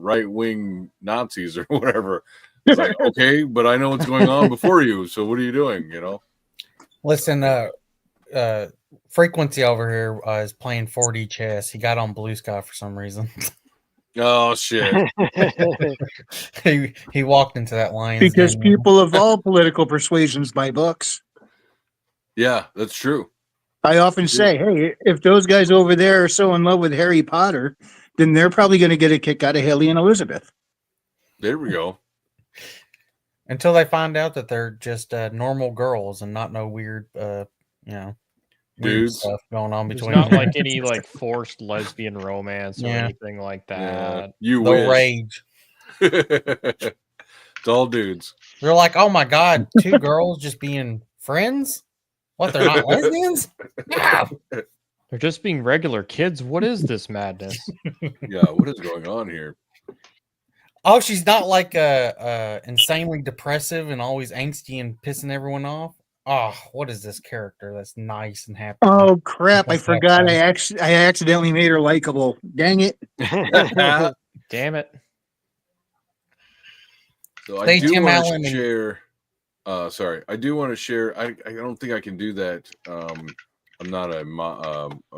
right wing Nazis or whatever." It's like, okay, but I know what's going on before you. So what are you doing? Listen, Frequency over here is playing 4D chess. He got on Blue Sky for some reason. Oh shit! he walked into that Lions Because den. people of all political persuasions buy books. Yeah, that's true. I often say, hey, if those guys over there are so in love with Harry Potter, then they're probably going to get a kick out of Haley and Elizabeth. There we go. Until they find out that they're just normal girls and not no weird, weird Dudes. stuff going on There's between not them. like any like forced lesbian romance or Yeah. anything like that. You They'll wish. rage. It's all dudes. They're like, oh my god, two girls just being friends? What, they're not lesbians? Yeah. They're just being regular kids. What is this madness? Yeah, what is going on here? Oh, she's not like insanely depressive and always angsty and pissing everyone off. Oh, what is this character that's nice and happy? Oh crap! I That's forgot. that I accidentally made her likable. Dang it! Damn it! So I Stay do Tim want Allen to and- share. Sorry, I do want to share. I don't think I can do that. I'm not a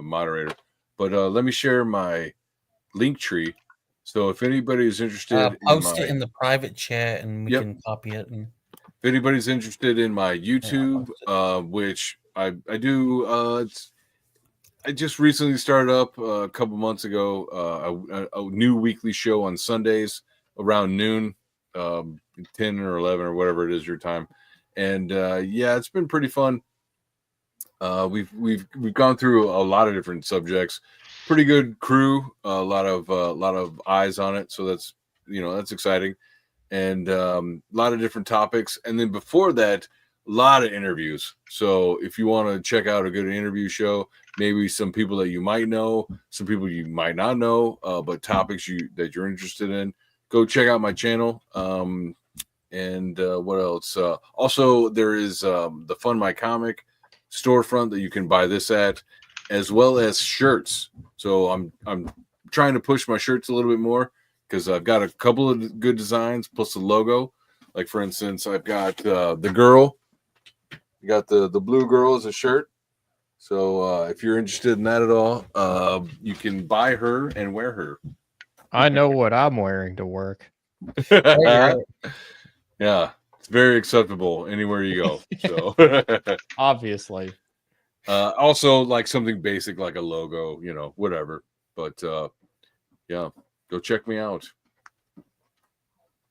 moderator, but let me share my link tree. So if anybody is interested, Post in it in the private chat and we Yep. can copy it. And if anybody's interested in my YouTube, which I do, I just recently started up a couple months ago, a new weekly show on Sundays around noon, 10 or 11 or whatever it is your time, and yeah, it's been pretty fun. We've gone through a lot of different subjects. Pretty good crew, a lot of eyes on it, so that's that's exciting, and a lot of different topics. And then before that, a lot of interviews. So if you want to check out a good interview show, maybe some people that you might know, some people you might not know, but topics that you're interested in, go check out my channel. And what else? Also, there is the Fund My Comic storefront that you can buy this at, as well as shirts. So I'm trying to push my shirts a little bit more because I've got a couple of good designs plus the logo. Like for instance, I've got the girl. You got the blue girl as a shirt. So if you're interested in that at all, you can buy her and wear her. I know what I'm wearing to work. Yeah, it's very acceptable anywhere you go. So Obviously. Also like something basic like a logo, whatever. But yeah, go check me out.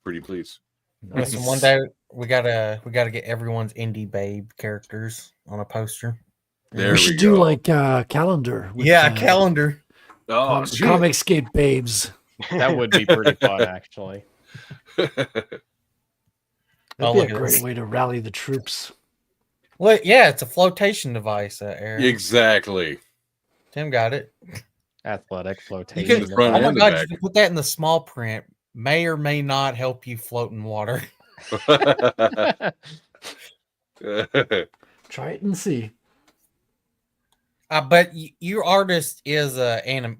Pretty please. listen, one day we gotta get everyone's indie babe characters on a poster. There we should do like a calendar. with, Yeah, a calendar. Oh, Comicscape babes. That would be pretty fun, actually. That'd Oh, be look a at great this. way to rally the troops. Well, yeah, it's a flotation device, Aaron. Exactly. Tim got it. Athletic You flotation. can, front oh my and the god, back. you can put that in the small print. May or may not help you float in water. Try it and see. But your artist is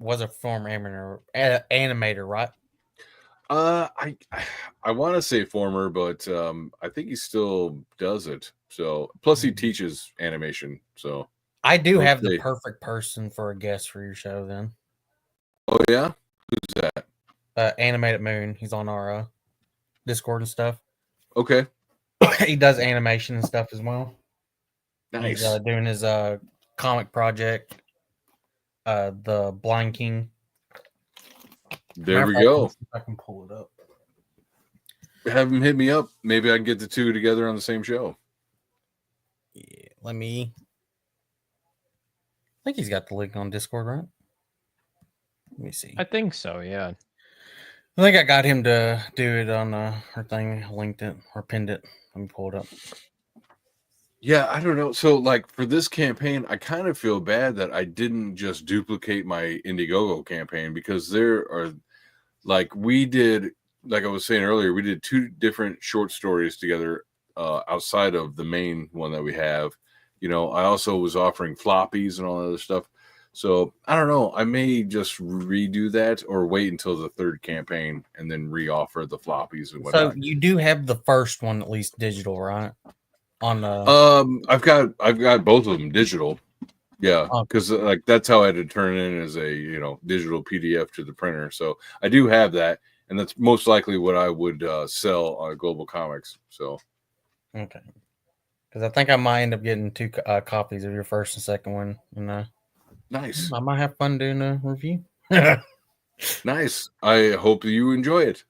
was a former animator, right? I want to say former, but I think he still does it. So plus he teaches animation. So I do have the Okay. perfect person for a guest for your show. Then oh yeah, who's that? Animated Moon. He's on our Discord and stuff. Okay, He does animation and stuff as well. nice. He's doing his comic project, the Blind King. There we Matter of fact, go. let's see if I can pull it up. Have him hit me up. Maybe I can get the two together on the same show. Let me. think he's got the link on Discord, right? Let me see. I think so. Yeah. I think I got him to do it on her thing, linked it or pinned it. Let me pull it up. Yeah, I don't know. So, like for this campaign, I kind of feel bad that I didn't just duplicate my Indiegogo campaign because there are, like, we did, like I was saying earlier, we did 2 different short stories together outside of the main one that we have. You know, I also was offering floppies and all that other stuff. So I don't know. I may just redo that or wait until the 3rd campaign and then re-offer the floppies and whatnot. So you do have the first one at least digital, right? On I've got both of them digital. Yeah, because like that's how I had to turn it in as a digital PDF to the printer. So I do have that, and that's most likely what I would sell on Global Comics. So okay, because I think I might end up getting 2 copies of your first and second one, and nice. I might have fun doing a review. Nice. I hope you enjoy it.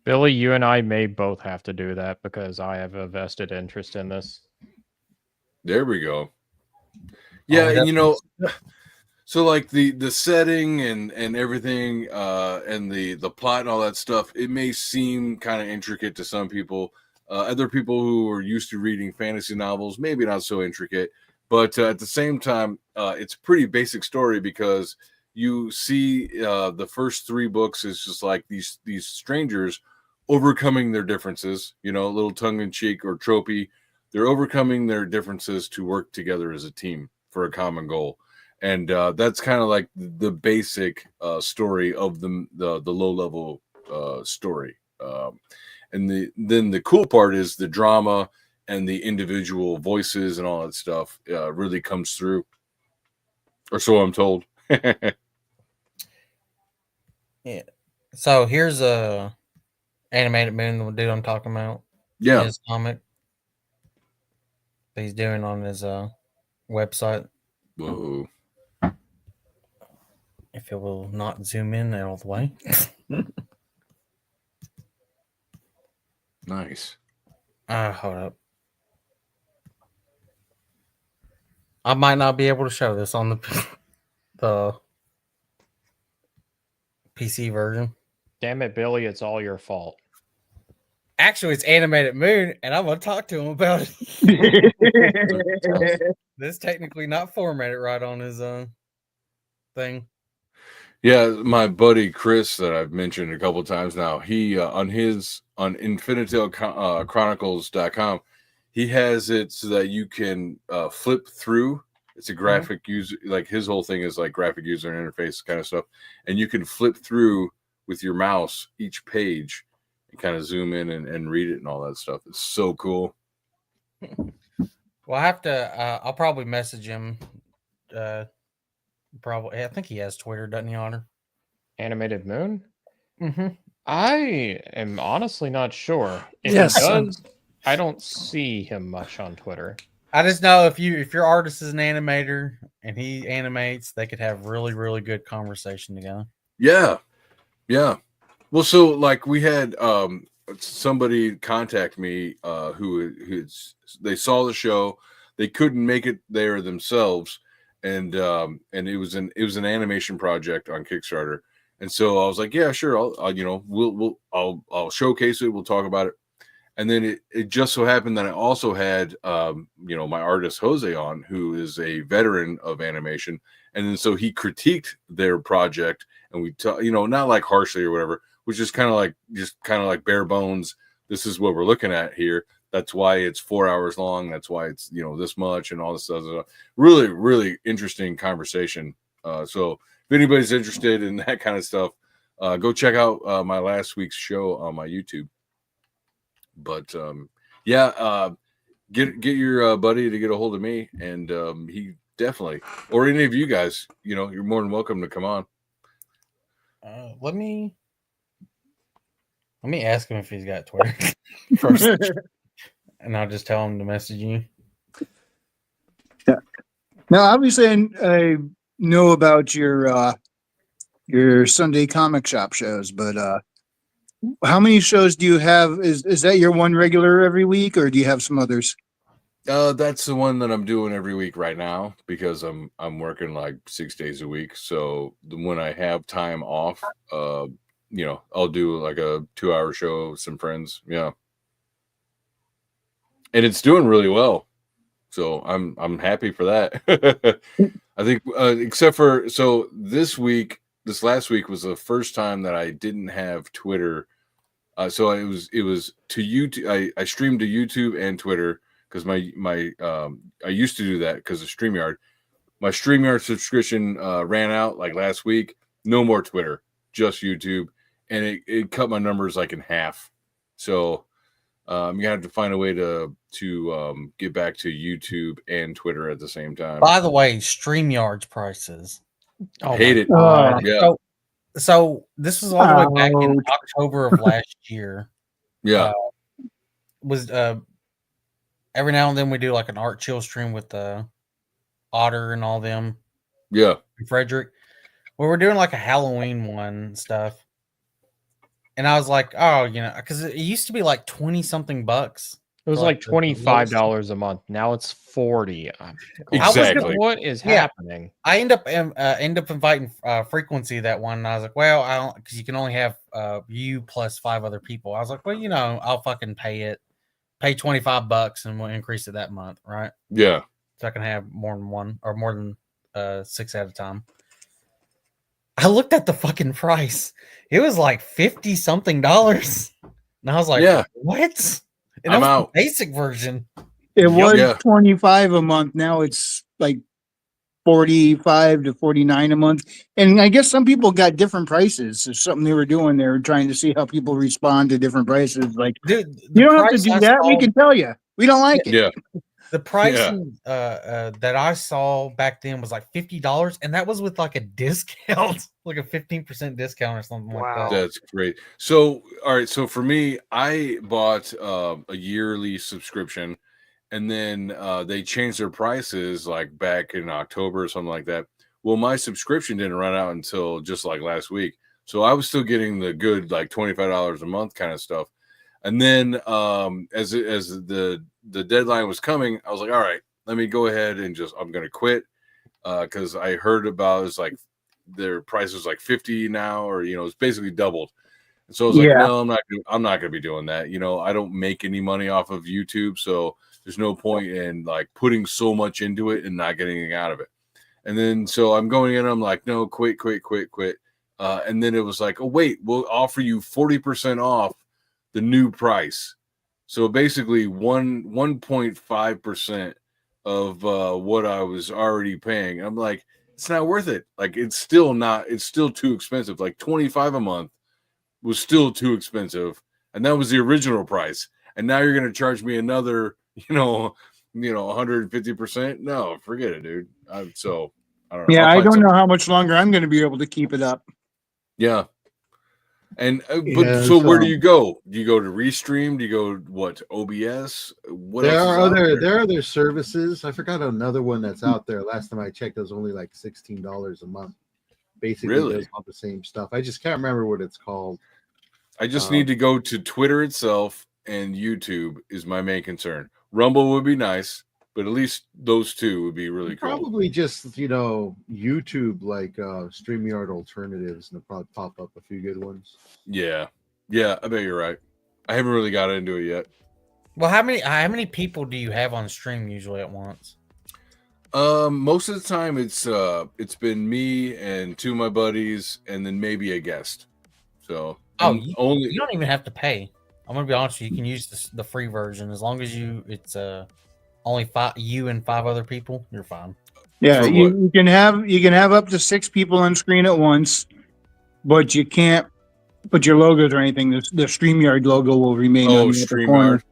Billy, you and I may both have to do that because I have a vested interest in this. There we go. Yeah, and so like the setting and everything and the plot and all that stuff, it may seem kind of intricate to some people. Other people who are used to reading fantasy novels, maybe not so intricate, but at the same time, it's a pretty basic story because you see the first 3 books is just like these strangers overcoming their differences, a little tongue-in-cheek or tropey. They're overcoming their differences to work together as a team for a common goal. And that's kind of like the basic story of the low-level story. And then the cool part is the drama and the individual voices and all that stuff really comes through. Or so I'm told. Yeah. So here's a Animated Moon, the dude I'm talking about. Yeah. His comic that he's doing on his website. Whoa. If it will not zoom in all the way. Nice. Hold up. I might not be able to show this on the PC version. Damn it, Billy, it's all your fault. Actually, it's Animated Moon, and I'm going to talk to him about it. This technically not formatted right on his thing. Yeah, my buddy Chris that I've mentioned a couple of times now, he on Infinitel-Chronicles.com, he has it so that you can flip through. It's a graphic user, like his whole thing is like graphic user interface kind of stuff, and you can flip through with your mouse each page and kind of zoom in and read it and all that stuff. It's so cool. Well, I have to. I'll probably message him. Probably, I think he has Twitter, doesn't he, Otter? Animated Moon? Mm-hmm. I am honestly not sure. If Yes. he does, I don't see him much on Twitter. I just know if your artist is an animator and he animates, they could have really, really good conversation together. Yeah. Yeah. Well, so like we had somebody contact me they saw the show, they couldn't make it there themselves, and it was an animation project on Kickstarter. And so I was like, yeah, sure, I'll showcase it, we'll talk about it. And then it just so happened that I also had my artist Jose on, who is a veteran of animation, and then so he critiqued their project, and we not like harshly or whatever, which is kind of like bare bones. This is what we're looking at here. That's why it's 4 hours long. That's why it's this much and all this stuff. Really, really interesting conversation. So if anybody's interested in that kind of stuff, go check out my last week's show on my YouTube. But get your buddy to get a hold of me, and he definitely, or any of you guys, you're more than welcome to come on. Let me ask him if he's got Twitter first, and I'll just tell him to message you. Yeah. Now, obviously, I know about your Sunday comic shop shows, but how many shows do you have? Is that your one regular every week, or do you have some others? That's the one that I'm doing every week right now because I'm working like 6 days a week. So when I have time off, I'll do like a 2-hour show with some friends. Yeah. And it's doing really well. So I'm happy for that. I think except for this last week was the first time that I didn't have Twitter. So it was to YouTube. I streamed to YouTube and Twitter because I used to do that because of StreamYard. My StreamYard subscription ran out like last week. No more Twitter, just YouTube, and it cut my numbers like in half. So you have to find a way to get back to YouTube and Twitter at the same time. By the way, StreamYard's prices. I hate it. Yeah. So this was all the way back in October of last year. Yeah. Every now and then we do like an art chill stream with Otter and all them. Yeah. Frederick. Well, we're doing like a Halloween one and stuff. And I was like, oh, because it used to be like 20 something bucks. It was like $25 a month. Now it's $40. Exactly. What is happening? I end up inviting Frequency that one. And I was like, well, I don't, because you can only have you plus 5 other people. I was like, well, I'll fucking pay $25 and we'll increase it that month, right? Yeah. So I can have more than one or more than 6 at a time. I looked at the fucking price. It was like $50 something. And I was like, yeah, what? And I'm that was out. the basic version. It was 25 a month. Now it's like 45 to 49 a month. And I guess some people got different prices. It's something they were doing. They were trying to see how people respond to different prices. Like, dude, you don't have to do that. We can tell you. We don't like it. Yeah. The pricing that I saw back then was like $50, and that was with like a discount, like a 15% discount or something like that. That's great. So, all right. So for me, I bought a yearly subscription, and then they changed their prices like back in October or something like that. Well, my subscription didn't run out until just like last week, so I was still getting the good like $25 a month kind of stuff. And then as the deadline was coming, I was like, all right, let me go ahead and I'm going to quit because I heard about it's like their price is like 50 now, or it's basically doubled. And so I was like, no, I'm not going to be doing that. I don't make any money off of YouTube, so there's no point in like putting so much into it and not getting anything out of it. And then so I'm going in, I'm like, no, quit. And then it was like, oh wait, we'll offer you 40% off the new price. So basically 1.5% of what I was already paying. I'm like, it's not worth it. Like it's still too expensive. Like 25 a month was still too expensive. And that was the original price. And now you're going to charge me another, 150%. No, forget it, dude. So I don't know. Yeah. I don't know how much longer I'm going to be able to keep it up. Yeah. And so where do you go? Do you go to Restream? Do you go OBS? What There else are is out there are other services. I forgot another one that's out there. Last time I checked, it was only like $16 a month. Basically, Really? does all the same stuff. I just can't remember what it's called. I just need to go to Twitter itself, and YouTube is my main concern. Rumble would be nice, but at least those two would be really cool. Probably just YouTube like StreamYard alternatives, and they'll probably pop up a few good ones. Yeah, I bet you're right. I haven't really got into it yet. Well, how many people do you have on stream usually at once? Most of the time it's been me and 2 of my buddies, and then maybe a guest. So you don't even have to pay. I'm gonna be honest with you. You can use the free version as long as it's only you and 5 other people. You're fine. Yeah, you can have up to 6 people on screen at once, but you can't put your logos or anything. The StreamYard logo will remain on the upper corner. StreamYard.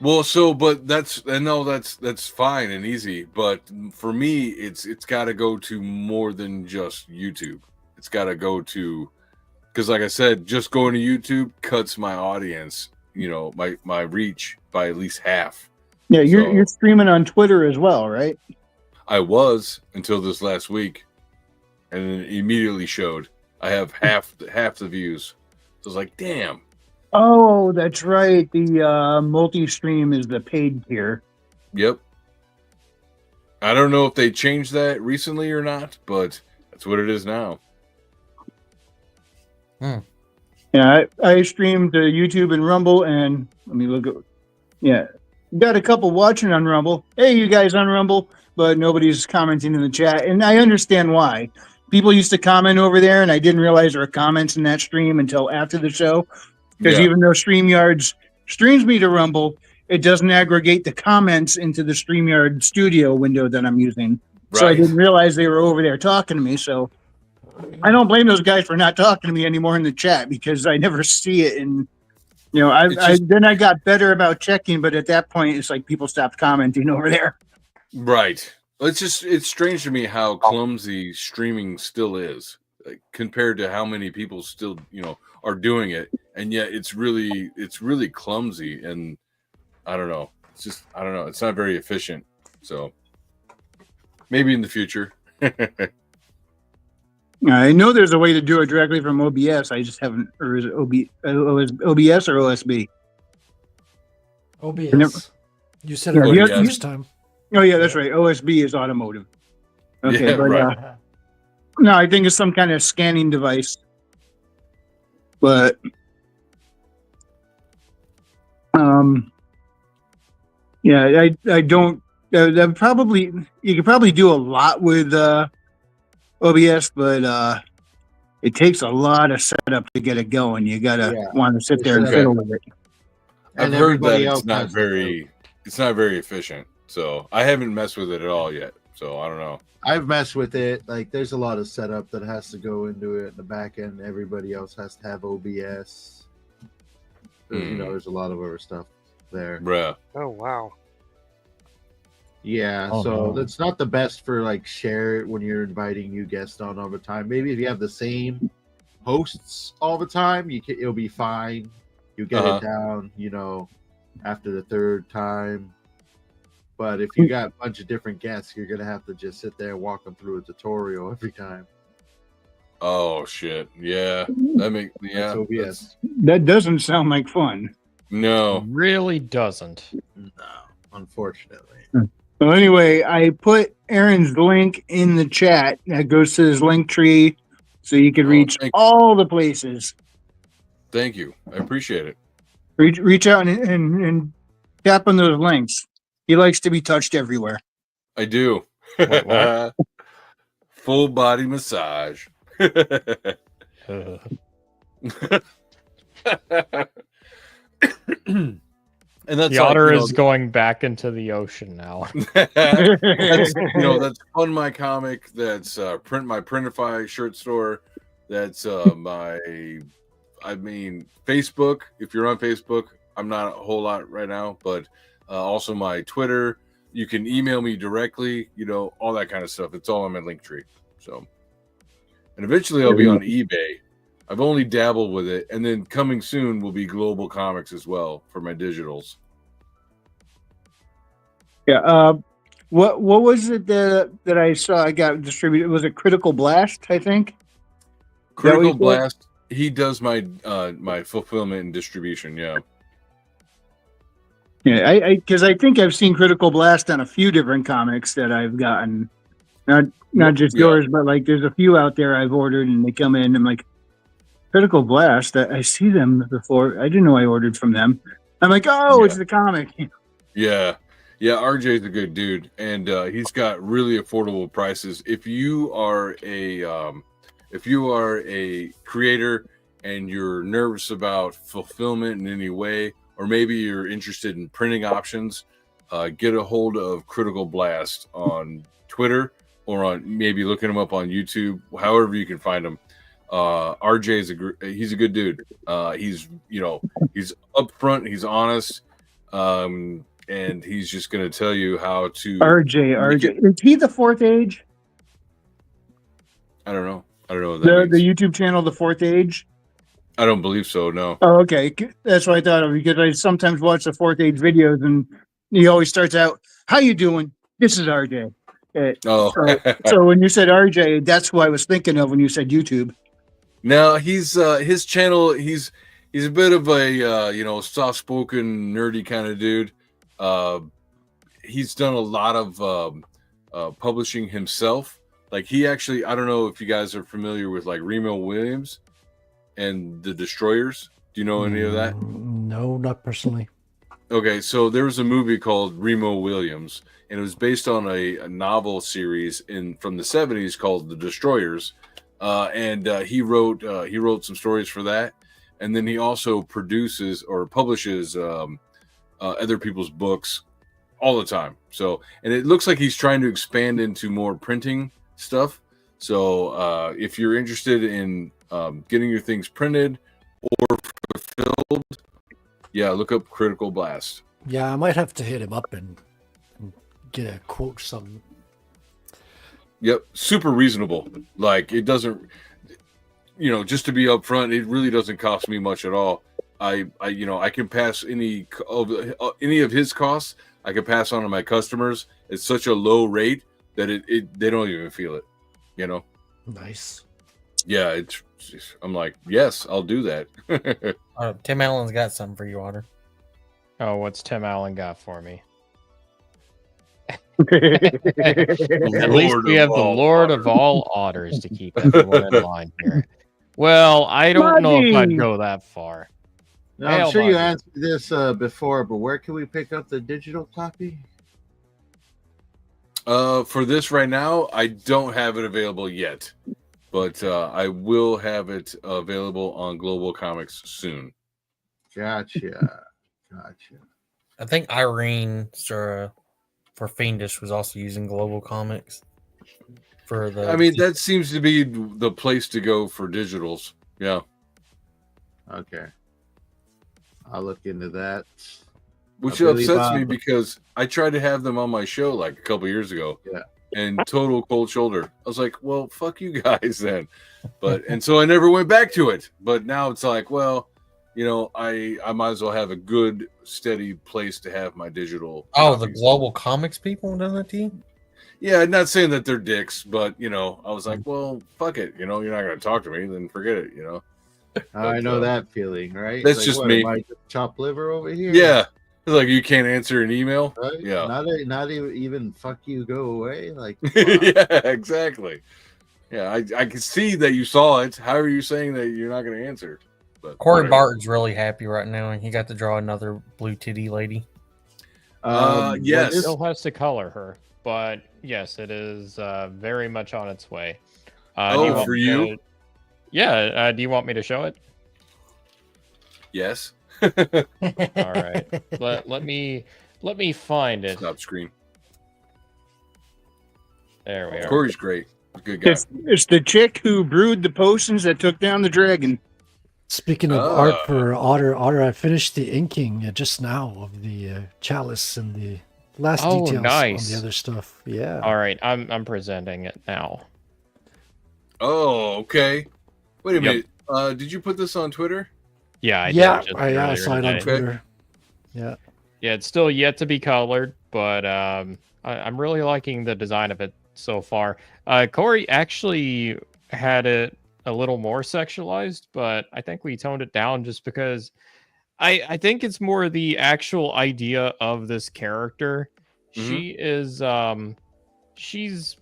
Well, but that's fine and easy. But for me, it's got to go to more than just YouTube. It's got to go to, because like I said, just going to YouTube cuts my audience, my reach by at least half. Yeah, you're streaming on Twitter as well, right? I was until this last week, and then it immediately showed I have half the views. So I was like, damn. Oh, that's right. The multi-stream is the paid tier. Yep. I don't know if they changed that recently or not, but that's what it is now. Yeah, I streamed YouTube and Rumble, and let me look at. Yeah, got a couple watching on Rumble. Hey, you guys on Rumble, but nobody's commenting in the chat, and I understand why. People used to comment over there, and I didn't realize there were comments in that stream until after the show. Because Yeah. even though StreamYards streams me to Rumble, it doesn't aggregate the comments into the StreamYard studio window that I'm using. So I Right. didn't realize they were over there talking to me. So I don't blame those guys for not talking to me anymore in the chat because I never see it. And then I got better about checking, but at that point, it's like people stopped commenting over there. Right. It's strange to me how clumsy streaming still is, like, compared to how many people still, are doing it. And yet it's really clumsy. And I don't know. It's not very efficient. So maybe in the future. I know there's a way to do it directly from OBS. I just haven't, or is it OBS or OSB? OBS. I never- You said Yeah, it you- last time. Oh yeah, that's right. OSB is automotive. Okay, Yeah, but right. no, I think it's some kind of scanning device. But yeah, I don't. That probably you could probably do a lot with OBS, but it takes a lot of setup to get it going. You gotta want to sit there and Okay. fiddle with it. I've And heard that everybody it's else not has to very efficient. So I haven't messed with it at all yet. So I don't know. I've messed with it. Like, there's a lot of setup that has to go into it in the back end. Everybody else has to have OBS. There's a lot of other stuff there. Bruh. Oh wow. Yeah, Oh, so no. that's not the best for like share it when you're inviting new guests on all the time. Maybe if you have the same hosts all the time, it'll be fine. You get Uh-huh. it down, after the third time. But if you got a bunch of different guests, you're gonna have to just sit there and walk them through a tutorial every time. Oh shit. Yeah. That's OBS. That doesn't sound like fun. No. Really doesn't. No, unfortunately. So anyway, I put Aaron's link in the chat. That goes to his link tree, so you can reach all the places. Thank you. I appreciate it. Reach out and tap on those links. He likes to be touched everywhere. I do. Wait, what? Full body massage. And that's The otter is going back into the ocean now. that's Fun My Comic. That's my Printify shirt store. That's Facebook. If you're on Facebook, I'm not a whole lot right now, but also my Twitter. You can email me directly. All that kind of stuff. It's all on my Linktree. So, and eventually I'll be on eBay. I've only dabbled with it, and then coming soon will be Global Comics as well for my digitals. Yeah. What was it that I saw? I got distributed. Was it Critical Blast? I think. Critical Blast. He does my my fulfillment and distribution. Yeah. Yeah, because I think I've seen Critical Blast on a few different comics that I've gotten. Not just yours, but like there's a few out there I've ordered and they come in. I'm like, Critical Blast. I see them before. I didn't know I ordered from them. I'm like, oh, it's the comic. Yeah. RJ's a good dude, and he's got really affordable prices. If you are a creator and you're nervous about fulfillment in any way, or maybe you're interested in printing options, get a hold of Critical Blast on Twitter or on maybe looking him up on YouTube, however you can find him. RJ he's a good dude. He's upfront, he's honest, and he's just going to tell you how to. RJ, is he the Fourth Age? I don't know what that The means. YouTube channel, the Fourth Age. I don't believe so. No. Oh, okay. That's what I thought of because I sometimes watch the Fourth Age videos and he always starts out, "How you doing? This is RJ." Oh. So when you said RJ, that's who I was thinking of when you said YouTube. No, he's his channel. He's a bit of a soft-spoken, nerdy kind of dude. he's done a lot of publishing himself. Like he actually, I don't know if you guys are familiar with like Remo Williams and the Destroyers. Do you know any of that? No, not personally. Okay, so there was a movie called Remo Williams, and it was based on a novel series from the 70s called The Destroyers. And he wrote some stories for that, and then he also produces or publishes other people's books all the time. So, and it looks like he's trying to expand into more printing stuff. So, if you're interested in getting your things printed or fulfilled, yeah, look up Critical Blast. Yeah, I might have to hit him up and get a quote or something. Yep, super reasonable. Like it doesn't, just to be upfront, it really doesn't cost me much at all. I can pass any of his costs. I can pass on to my customers. It's such a low rate that they don't even feel it. Nice. Yeah, I'm like, yes, I'll do that. Tim Allen's got something for you, Otter. Oh, what's Tim Allen got for me? At At least we have the Lord of all otters to keep everyone in line here. Well, I don't know if I'd go that far. Now, I'm Hail, sure you Muggy. answered this before, but where can we pick up the digital copy? For this right now, I don't have it available yet, but I will have it available on Global Comics soon. Gotcha. I think Irene Sura for Fiendish was also using Global Comics for the. I mean, that seems to be the place to go for digitals. Yeah. Okay. I'll look into that. Which Billy upsets me Bob. because I tried to have them on my show like a couple years ago. Yeah. And total cold shoulder. I was like, well, fuck you guys then. And so I never went back to it. But now it's like, well, I might as well have a good, steady place to have my digital. Oh, the copies. Global Comics people done that to you? Yeah, not saying that they're dicks, but I was like, well, fuck it. You're not going to talk to me, then forget it. I know that feeling, right? That's Like, just what, me. am I just chopped liver over here? Yeah, it's like you can't answer an email. Right? Yeah, Not even fuck you, go away. Like, yeah, exactly. Yeah, I can see that you saw it. How are you saying that you're not going to answer? But Corey whatever. Barton's really happy right now, and he got to draw another blue titty lady. Yes. Still has to color her, but yes, it is very much on its way. Do you want for me you? to- Yeah. Do you want me to show it? Yes. All right. Let me find it. Stop screen. There we are. Corey's great. Good guy. It's the chick who brewed the potions that took down the dragon. Speaking of art for Otter, I finished the inking just now of the chalice and the last Oh, details nice. on the other stuff. Yeah. All right. I'm presenting it now. Oh, okay. Wait a Yep. minute. Did you put this on Twitter? Yeah, I Yeah, did just I earlier saw it on today. Twitter. Yeah. Yeah, it's still yet to be colored, but I'm really liking the design of it so far. Corey actually had it a little more sexualized, but I think we toned it down just because I think it's more the actual idea of this character. She is she's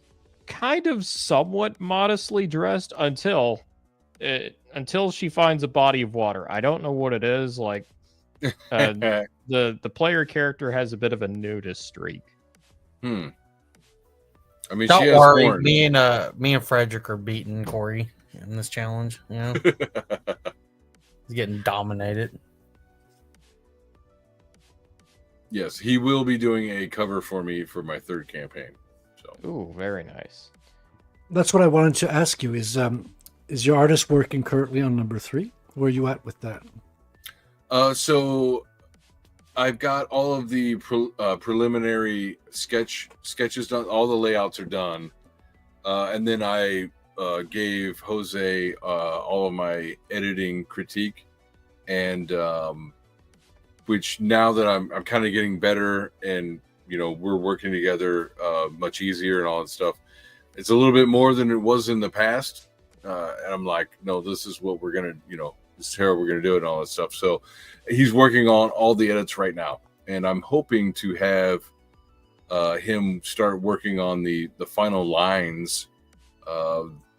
kind of somewhat modestly dressed until she finds a body of water. I don't know what it is. Like the player character has a bit of a nudist streak. I mean, Don't she has worry, horns. me and Frederick are beating Corey in this challenge. He's getting dominated. Yes, he will be doing a cover for me for my third campaign. So, ooh, very nice. That's what I wanted to ask you. Is your artist working currently on number 3? Where are you at with that? So I've got all of the preliminary sketches done. All the layouts are done, and then I gave Jose all of my editing critique, and which now that I'm kind of getting better, and we're working together much easier and all that stuff. It's a little bit more than it was in the past, and I'm like, no, this is what we're gonna, this is how we're gonna do it and all that stuff. So he's working on all the edits right now, and I'm hoping to have him start working on the final lines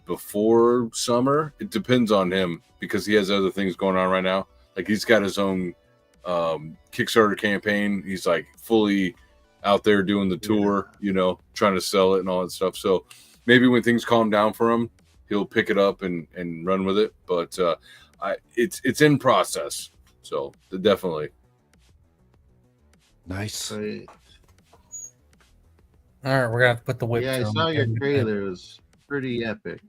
before summer. It depends on him because he has other things going on right now. Like he's got his own Kickstarter campaign. He's like fully out there doing the tour, you know, trying to sell it and all that stuff. So maybe when things calm down for him, he'll pick it up and run with it. But it's in process. So definitely. Nice. Right. All right, we're gonna have to put the whip. Yeah, I drum saw your in. trailer. It was pretty epic.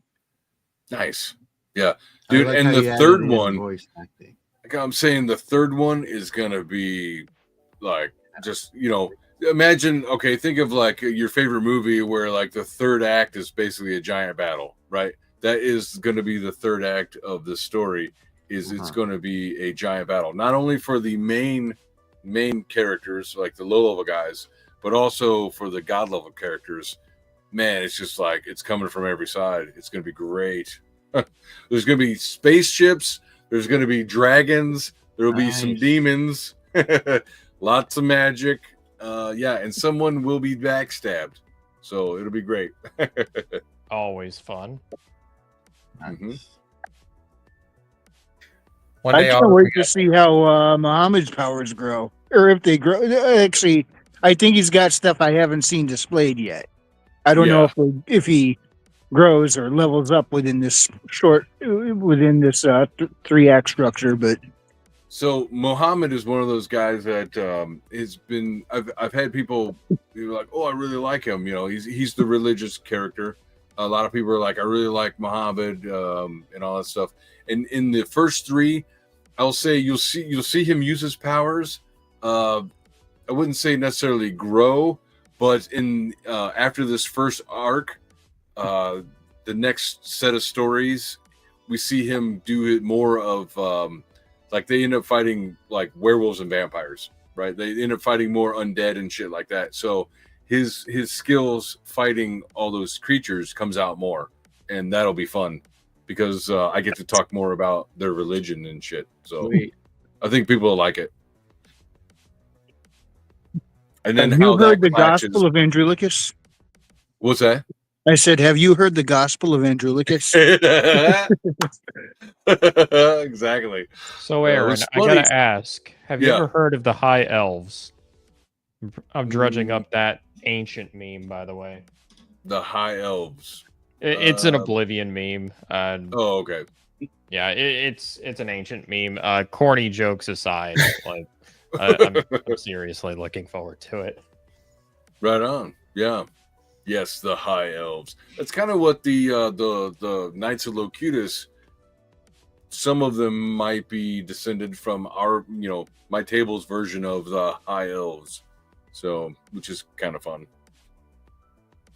Nice. Yeah. I Dude, like and how the you added third in one, voice acting. like I'm saying, the third one is gonna be like just, you know, imagine, okay, think of like your favorite movie where like the third act is basically a giant battle, right? That is going to be the third act of the story. It's going to be a giant battle, not only for the main characters like the low level guys, but also for the god level characters. Man, it's just like it's coming from every side. It's going to be great. There's going to be spaceships. There's going to be dragons. There will be some demons. Lots of magic. Yeah, and someone will be backstabbed. So it'll be great. Always fun. Mm-hmm. One I day can't I'll wait to see how Muhammad's powers grow, or if they grow. Actually, I think he's got stuff I haven't seen displayed yet. I don't know if he grows or levels up within this three-act structure, but So Mohammed is one of those guys that has been. I've had people be like, "Oh, I really like him." You know, he's the religious character. A lot of people are like, "I really like Muhammad," and all that stuff. And in the first three, I'll say you'll see him use his powers. I wouldn't say necessarily grow, but in after this first arc, the next set of stories, we see him do it more of. Like they end up fighting like werewolves and vampires, right? They end up fighting more undead and shit like that. So his skills fighting all those creatures comes out more, and that'll be fun because I get to talk more about their religion and shit. So I think people will like it. And then have you how that heard the clashes- Gospel of Andronicus? What's that? I said, have you heard the Gospel of Andronicus? Exactly. So, it Aaron, was I funny. gotta ask: have you Yeah. ever heard of the High Elves? I'm dredging up that ancient meme, by the way. The High Elves. It's an Oblivion meme. Oh, okay. Yeah, it's an ancient meme. Corny jokes aside, like I'm seriously looking forward to it. Right on. Yeah. Yes, the High Elves. That's kind of what the Knights of Locutus. Some of them might be descended from our, my table's version of the High Elves. So, which is kind of fun.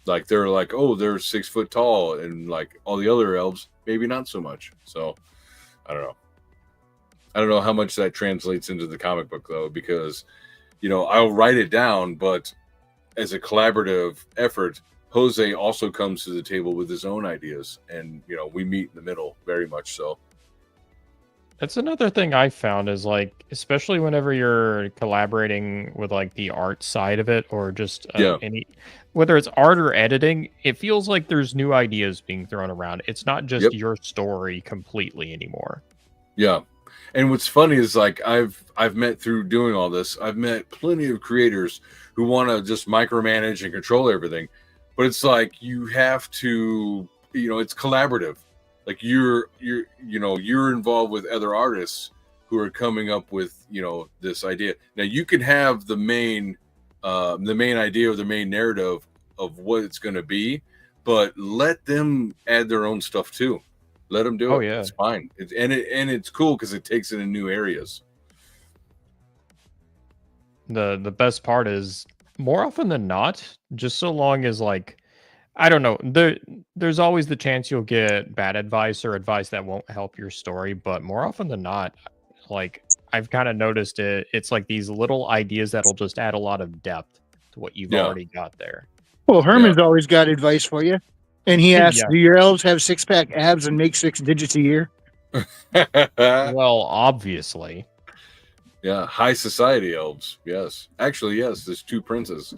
Like they're like, oh, they're 6 foot tall, and like all the other elves, maybe not so much. So, I don't know. I don't know how much that translates into the comic book though, because I'll write it down, but as a collaborative effort, Jose also comes to the table with his own ideas, and we meet in the middle very much so. That's another thing I found is like, especially whenever you're collaborating with like the art side of it, or just whether it's art or editing, it feels like there's new ideas being thrown around. It's not just your story completely anymore. Yeah. And what's funny is like I've met through doing all this, I've met plenty of creators who want to just micromanage and control everything. But it's like you have to, it's collaborative. Like you're involved with other artists who are coming up with, this idea. Now you can have the main idea or the main narrative of what it's going to be, but let them add their own stuff too. Let them do it. Yeah. It's fine. It's cool because it takes it in new areas. The best part is more often than not, just so long as like, I don't know, there's always the chance you'll get bad advice or advice that won't help your story, but more often than not, like I've kind of noticed it's like these little ideas that'll just add a lot of depth to what you've already got there. Well, Herman's always got advice for you. And he asks, Yeah. do your elves have 6-pack abs and make 6 digits a year? Well, obviously. Yeah, high society elves. Yes. Actually, yes, there's 2 princes.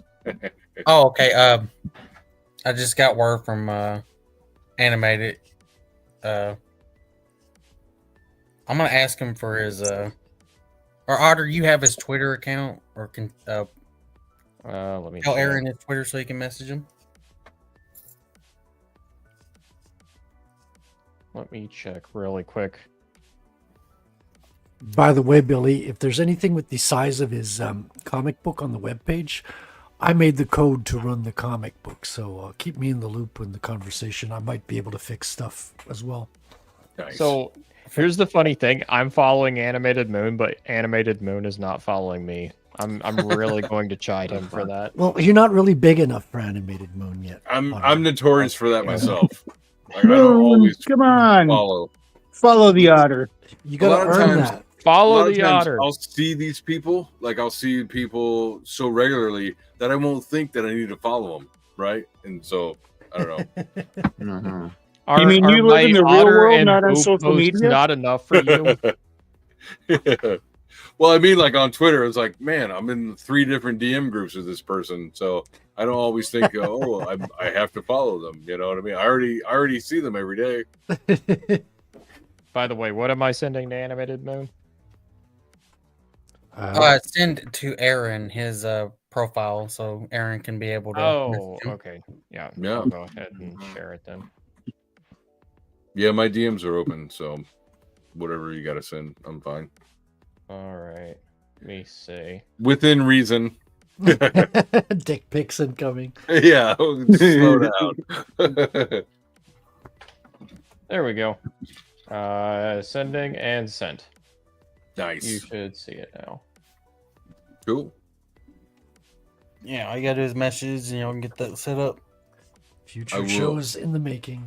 Oh, okay. I just got word from Animated. I'm gonna ask him for his or Otter. You have his Twitter account, or can Let me tell check. Aaron his Twitter so he can message him. Let me check really quick. By the way, Billy, if there's anything with the size of his comic book on the webpage, I made the code to run the comic book, so keep me in the loop in the conversation. I might be able to fix stuff as well. Nice. So here's the funny thing: I'm following Animated Moon, but Animated Moon is not following me. I'm really going to chide him for that. Well, you're not really big enough for Animated Moon yet. I'm notorious for that myself. Like, I don't Moon, always come on. Follow the otter. You A lot of times- a Follow lot of the times otter. I'll see these people, like I'll see people so regularly that I won't think that I need to follow them, right? And so I don't know. You mean you live in the real world, not on social media? Not enough for you. Well, I mean, like on Twitter, it's like, man, I'm in 3 different DM groups with this person, so I don't always think, oh, I have to follow them. You know what I mean? I already see them every day. By the way, what am I sending to Animated Moon? Send to Aaron his profile so Aaron can be able to. Oh, message him. okay. Yeah. Yeah. I'll go ahead and share it then. Yeah, my DMs are open, so whatever you got to send, I'm fine. All right. Let me see. Within reason. Dick pics incoming. Yeah, slow down. There we go. Sending and sent. Nice. You should see it now. Cool. Yeah, all you gotta do is message and y'all can get that set up. Future shows in the making.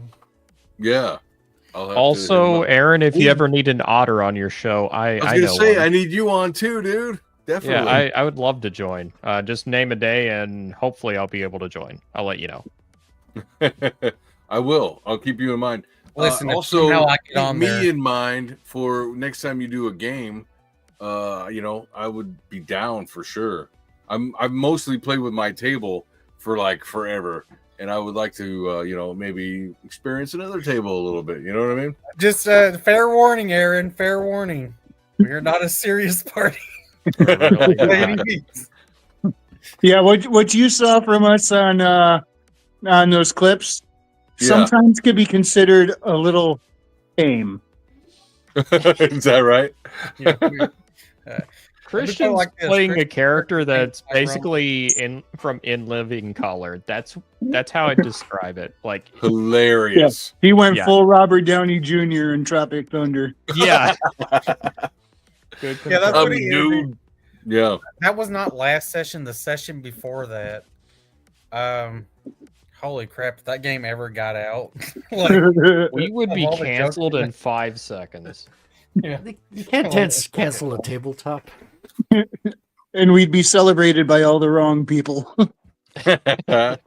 Yeah. I'll have Also, to Aaron, if you Ooh. ever need an otter on your show, I was I gonna know say one. I need you on too, dude. Definitely. Yeah, I would love to join. Just name a day and hopefully I'll be able to join. I'll let you know. I will. I'll keep you in mind. Listen, if also, somehow I get keep on me there- in mind for next time you do a game. I would be down for sure. I've mostly played with my table for like forever, and I would like to, maybe experience another table a little bit. You know what I mean? Just fair warning, Aaron. Fair warning. We are not a serious party. Really By not. any means. Yeah, what you saw from us on those clips Yeah. sometimes could be considered a little tame. Is that right? Christian's like this. playing a Christian- character that's Tyrone. basically from In Living Color. That's how I describe it. Like, Hilarious. He went Yeah. full Robert Downey Jr. in Tropic Thunder. yeah. Good Yeah, that's comparison. what he is. Dude. Yeah. That was not last session. The session before that. Holy crap! If that game ever got out, like, We would be Of all the jokes canceled we in 5 seconds. yeah. You can't cancel a tabletop. And we'd be celebrated by all the wrong people. That's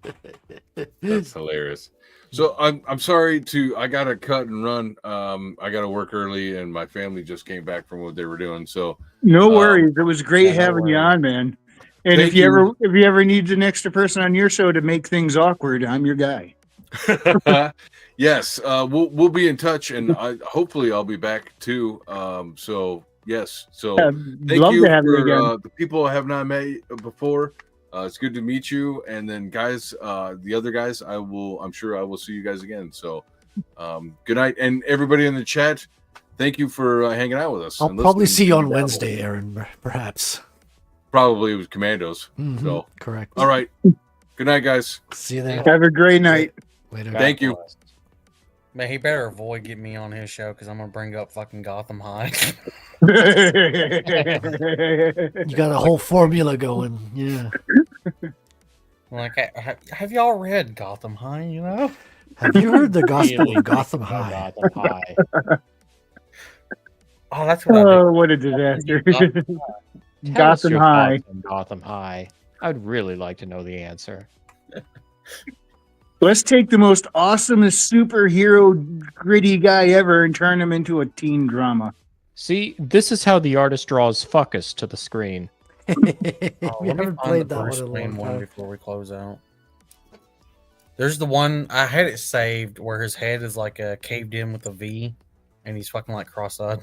hilarious. So I'm sorry I gotta cut and run. I gotta work early, and my family just came back from what they were doing. So No worries. It was great yeah, no having you worries. on, man. And Thank if you you. ever need an extra person on your show to make things awkward, I'm your guy. yes, we'll be in touch, and hopefully I'll be back too. So yes, so Yeah, thank love you to have you for again. the people I have not met before. It's good to meet you, and then guys, the other guys, I'm sure I will see you guys again. So good night, and everybody in the chat. Thank you for hanging out with us. I'll and probably listening see you to on Dabble. Wednesday, Aaron, perhaps. Probably it was Commandos. Mhm, So correct. all right, good night, guys. See you there. Have a great night. Later. Thank you. Man, he better avoid getting me on his show because I'm gonna bring up fucking Gotham High. You got a whole formula going. Yeah. Like, have y'all read Gotham High? You know. Have you heard the gospel Really of Gotham big High? Gotham High. Oh, that's what I Oh, what a disaster. Tell us Gotham your High. thoughts on Gotham High. I'd really like to know the answer. Let's take the most awesomest superhero gritty guy ever and turn him into a teen drama. See, this is how the artist draws fuckus to the screen. Oh, We let me haven't find played the that Bruce one in a Wayne long one time. before we close out. There's the one I had it saved where his head is like caved in with a V, and he's fucking like cross-eyed.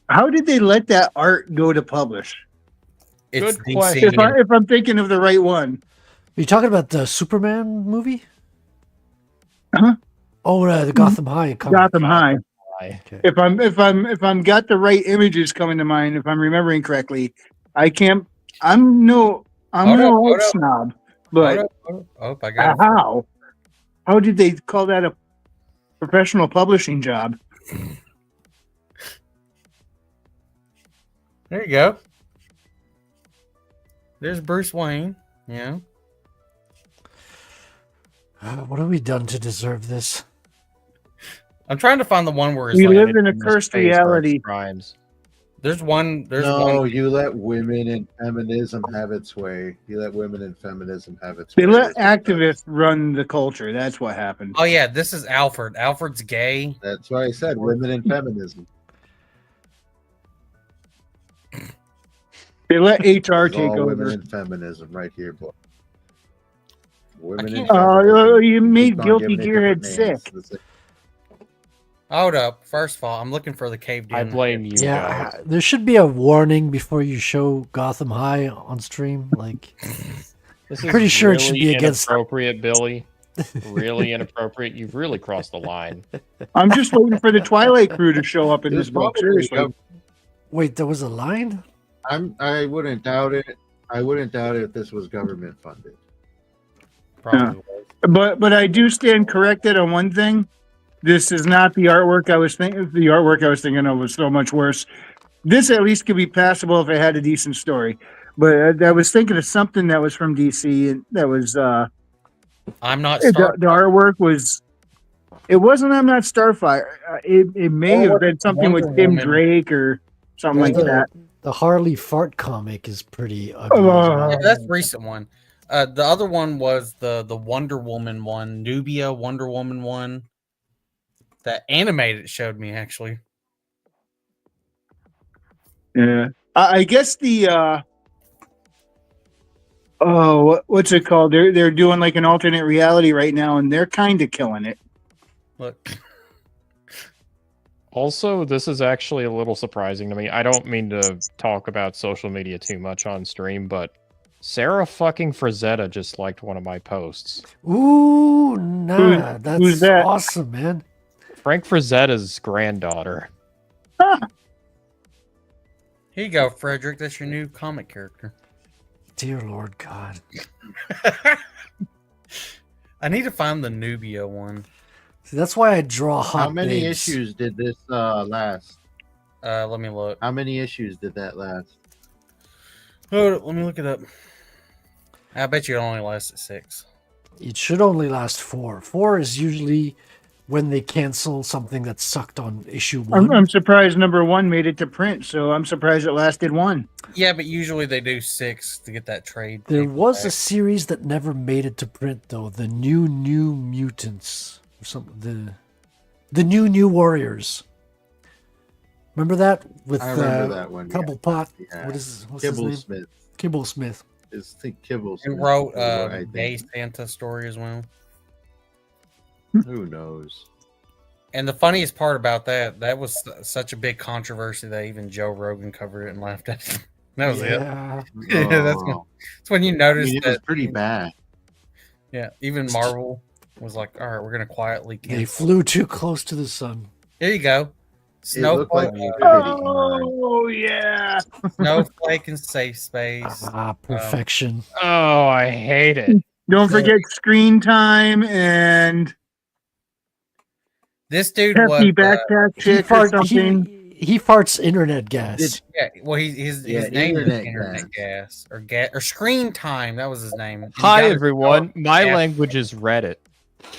How did they let that art go to publish? It's Good DC. question. If I'm thinking of the right one. Are you talking about the Superman movie? Huh? Oh, the Gotham High. comic. Gotham High. Okay. If I'm got the right images coming to mind, if I'm remembering correctly, I can't. I'm no Hold up, art snob, but Oh, I got it. how did they call that a professional publishing job? There you go. There's Bruce Wayne. Yeah. What have we done to deserve this? I'm trying to find the one where it's We like, live in a cursed reality. Crimes. there's one. There's No, one. you let women and feminism have its way. You let women and feminism have its way. They let activists run the culture. That's what happened. Oh yeah, this is Alfred. Alfred's gay. That's why I said women and feminism. They let HR It's take all women over. and feminism right here, boy. Women and Oh, feminism. you made Keep on Guilty giving it Gearhead different names. sick. That's it. Hold up. First of all, I'm looking for the caved in. I blame you Yeah, guys. there should be a warning before you show Gotham High on stream. Like, This pretty is sure it really should be against. inappropriate, Billy. Really inappropriate. You've really crossed the line. I'm just waiting for the Twilight Crew to show up in It this was book. probably Seriously. Wait, there was a line? I wouldn't doubt it. I wouldn't doubt it if this was government funded. Probably. But I do stand corrected on one thing. This is not the artwork I was thinking. The artwork I was thinking of was so much worse. This at least could be passable if it had a decent story. But I was thinking of something that was from DC, and that was I'm not. the artwork was. It wasn't. I'm not Starfire. It may have been something with Wonder Tim Woman. Drake or something like that. The Harley fart comic is pretty ugly. as well. Yeah, that's a recent one. The other one was the Wonder Woman one, Nubia Wonder Woman one. That animated showed me actually. Yeah, I guess the what's it called? They're doing like an alternate reality right now, and they're kind of killing it. Look, Also, this is actually a little surprising to me. I don't mean to talk about social media too much on stream, but Sarah fucking Frazetta just liked one of my posts. Ooh, nah, that's who's that? awesome, man. Frank Frazetta's granddaughter. here you go, Frederick. That's your new comic character. Dear Lord God. I need to find the Nubia one. See, that's why I draw hot How many babes. issues did this last? Let me look. How many issues did that last? Hold up, let me look it up. I bet you it only lasted 6. It should only last 4. 4 is usually when they cancel something that's sucked on issue 1. I'm surprised number 1 made it to print, so I'm surprised it lasted 1. Yeah, but usually they do 6 to get that trade. There paperback. was a series that never made it to print though, the New Mutants or something. The New Warriors. Remember that with I remember that one. Cobblepot? Yeah. What's his Kibble name? Smith. Kibble Smith. I think Kibble It Smith. wrote I think. Gay Santa story as well. Who knows? And the funniest part about that was such a big controversy that even Joe Rogan covered it and laughed at it. That was Yeah. it. Yeah, that's when you notice it that was pretty bad. Yeah, even Marvel was like, "All right, we're gonna quietly They cancel." flew too close to the sun. Here you go, It looked like Snowflake, Oh yeah. Snowflake and Safe Space. Ah, perfection. Oh, I hate it. Don't forget screen time and This dude hefty was backpack He, chick or something. he farts internet gas. yeah. Well, his Yeah, name was internet Internet Gas or Screen Time. That was his name. And he Hi, got it- everyone. My Yeah. language is Reddit.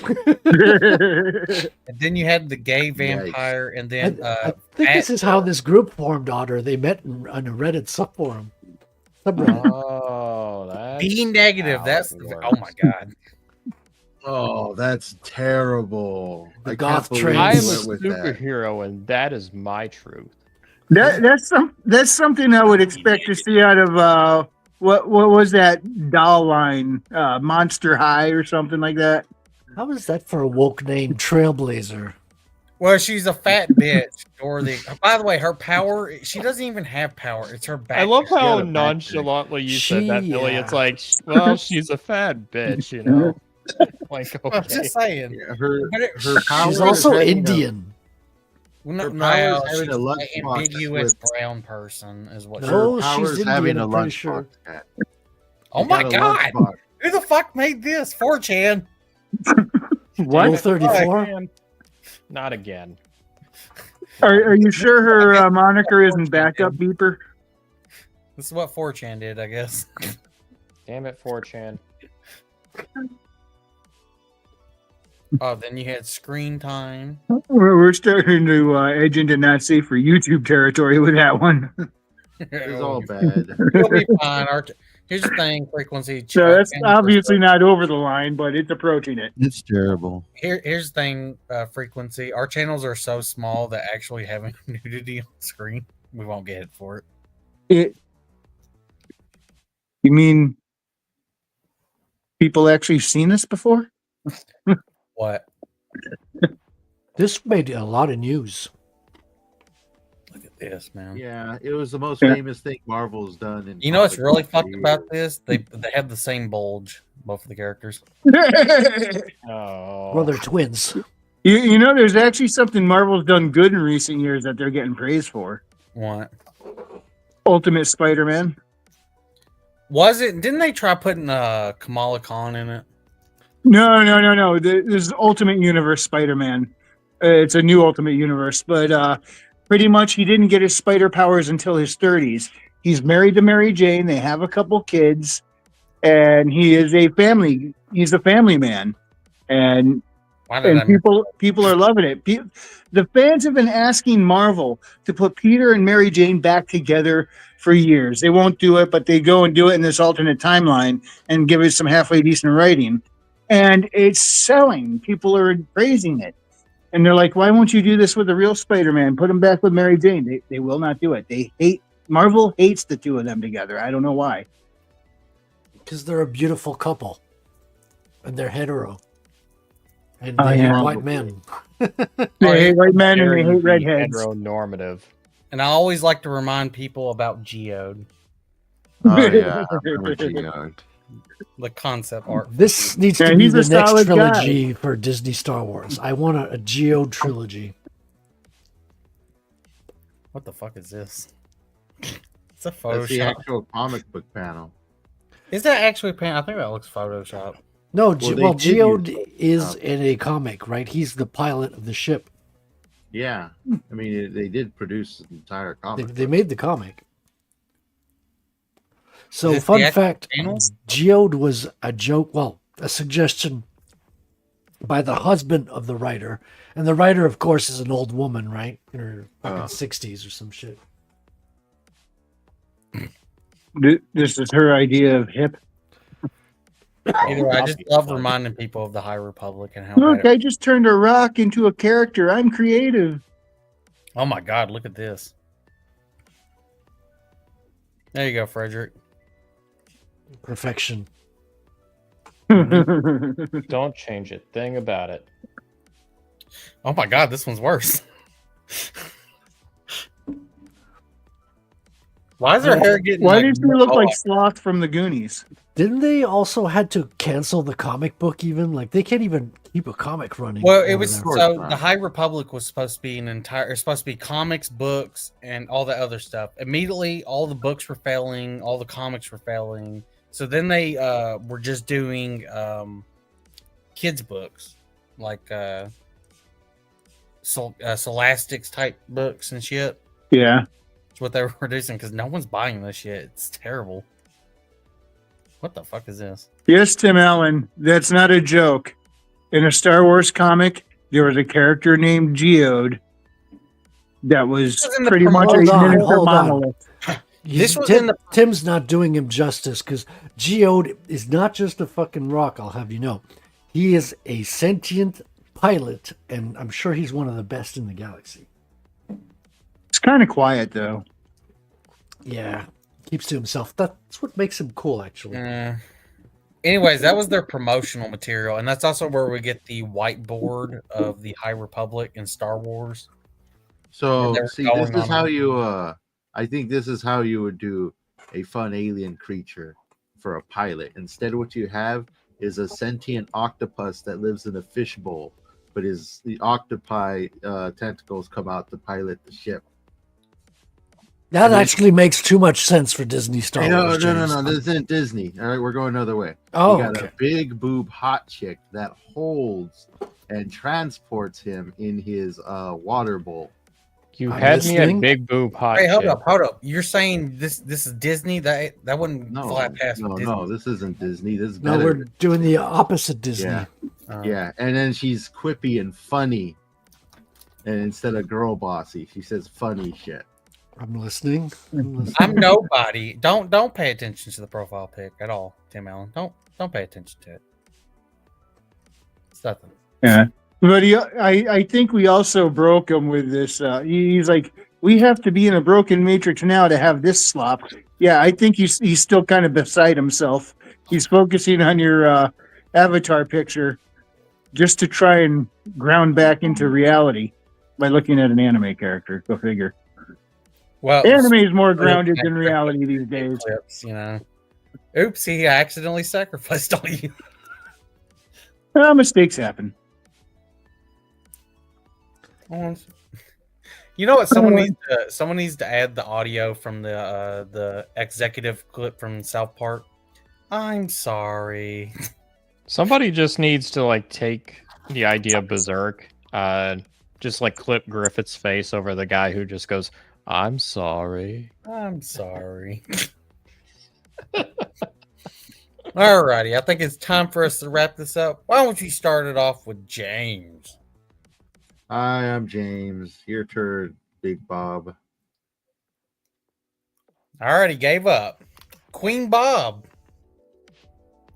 And then you had the gay vampire, and then I think this is how this group formed, Otter. They met on a Reddit subforum. Subreddit. Oh, that's B negative. how That's it oh my god. Oh, that's terrible. The I goth can't believe train. I you am a went with that. superhero, and that is my truth. That's something I would expect to see out of what was that doll line, Monster High or something like that. How is that for a woke name, Trailblazer? Well, she's a fat bitch. Dorothy. By the way, her power, she doesn't even have power. It's her back. I love got how a back nonchalantly you said that, She, Billy. It's like, well, she's a fat bitch, you know. Like, I'm okay. just saying. Yeah, her But power She's is also having a- Indian. Well, her no, power is no, having she's a an lunchbox ambiguous with- brown person is what. No, her she's power is Indian, having a I'm pretty lunchbox sure. cat. Oh They my got a god! lunchbox. Who the fuck made this? 4chan. What? Rule 34? Man, not again. Are you sure her moniker isn't backup beeper? This is what 4chan did, I guess. Damn it, 4chan. Oh, then you had screen time. We're starting to edge into not safe for YouTube territory with that one. It's all bad. It'll be fine. Here's the thing, frequency. So that's change obviously yourself. not over the line, but it's approaching it. It's terrible. Here's the thing, frequency. Our channels are so small that actually having nudity on screen, we won't get it for it. You mean people actually seen this before? What? This made a lot of news. Look at this, man. Yeah, it was the most Yeah. famous thing Marvel's done. In You know what's comic really books fucked for about years. this? They have the same bulge, both of the characters. Oh. Well, they're twins. You know, there's actually something Marvel's done good in recent years that they're getting praised for. What? Ultimate Spider-Man. Was it? Didn't they try putting Kamala Khan in it? No. This is Ultimate Universe Spider-Man. It's a new Ultimate Universe, but pretty much he didn't get his spider powers until his 30s. He's married to Mary Jane. They have a couple kids, and he's a family man. And Why did I people are loving it. The fans have been asking Marvel to put Peter and Mary Jane back together for years. They won't do it, but they go and do it in this alternate timeline and give it some halfway decent writing. And it's selling. People are praising it. And they're like, why won't you do this with the real Spider-Man? Put him back with Mary Jane. They will not do it. Marvel hates the two of them together. I don't know why. Because they're a beautiful couple. And they're hetero. And Oh, they yeah. hate white men. They hate white men and they hate Very redheads. Heteronormative. And I always like to remind people about Geode, Oh yeah, I remember Geode. the concept art. This needs Yeah, to be he's the a next solid trilogy for Disney Star Wars. I want a Geode trilogy. What the fuck is this? It's a That's the Photoshop. actual comic book panel. Is that actually pan? I think that looks Photoshop. No, Well, they did Geode use is in a comic, right? He's the pilot of the ship. Yeah, I mean they did produce the entire They, comic. they made the comic. So, Is this fun the actual fact, panel? Geode was a joke, well, a suggestion by the husband of the writer. And the writer, of course, is an old woman, right? In her fucking 60s or some shit. This is her idea of hip. Either way, I just love reminding people of the High Republic and how. Look, bad I just turned a rock into a character. I'm creative. Oh my God! Look at this. There you go, Frederick. Perfection. Don't change a thing about it. Oh my God! This one's worse. Why is her hair getting? Why like, does he look oh, like Sloth from the Goonies? Didn't they also had to cancel the comic book even? Like, they can't even keep a comic running. Well, it over was there. so the High Republic was supposed to be supposed to be comics, books, and all that other stuff. Immediately, all the books were failing, all the comics were failing. So then they were just doing kids books, like Scholastics type books and shit. Yeah. That's what they were producing because no one's buying this shit. It's terrible. What the fuck is this? Yes, Tim Allen, that's not a joke. In a Star Wars comic, there was a character named Geode that was This was in the pretty much a Hold on, miniature hold on. monolith. This was in the Tim's not doing him justice because Geode is not just a fucking rock, I'll have you know. He is a sentient pilot, and I'm sure he's one of the best in the galaxy. It's kind of quiet though. Yeah, keeps to himself. That's what makes him cool, actually. Anyways, that was their promotional material, and that's also where we get the whiteboard of the High Republic in Star Wars. So Where they were see, this going is on how a- you. I think this is how you would do a fun alien creature for a pilot. Instead, what you have is a sentient octopus that lives in a fishbowl, but the octopi tentacles come out to pilot the ship. That actually makes too much sense for Disney Star Hey, Wars. no, James. this isn't Disney. All right, we're going another way. Oh, we got okay. a big boob hot chick that holds and transports him in his water bowl. You had me at big boob hot. Hey, hold chick. up! You're saying this is Disney? That wouldn't fly past No, Disney. no, this isn't Disney. This is No, better. we're doing the opposite Disney. Yeah. Yeah, and then she's quippy and funny. And instead of girl bossy, she says funny shit. I'm listening. I'm nobody. Don't pay attention to the profile pic at all, Tim Allen. Don't pay attention to it. It's nothing. Yeah, but I think we also broke him with this. He's like, we have to be in a broken matrix now to have this slop. Yeah, I think he's still kind of beside himself. He's focusing on your avatar picture just to try and ground back into reality by looking at an anime character. Go figure. Well, Anime is more grounded than reality these days. Clips, you know. Oops, he accidentally sacrificed all you. Mistakes happen. You know what? Someone needs to add the audio from the executive clip from South Park. I'm sorry. Somebody just needs to like take the idea of Berserk, just like clip Griffith's face over the guy who just goes, "I'm sorry." I'm sorry. Alrighty, I think it's time for us to wrap this up. Why don't you start it off with James? Hi, I'm James. Your turn, Big Bob. I already gave up. Queen Bob.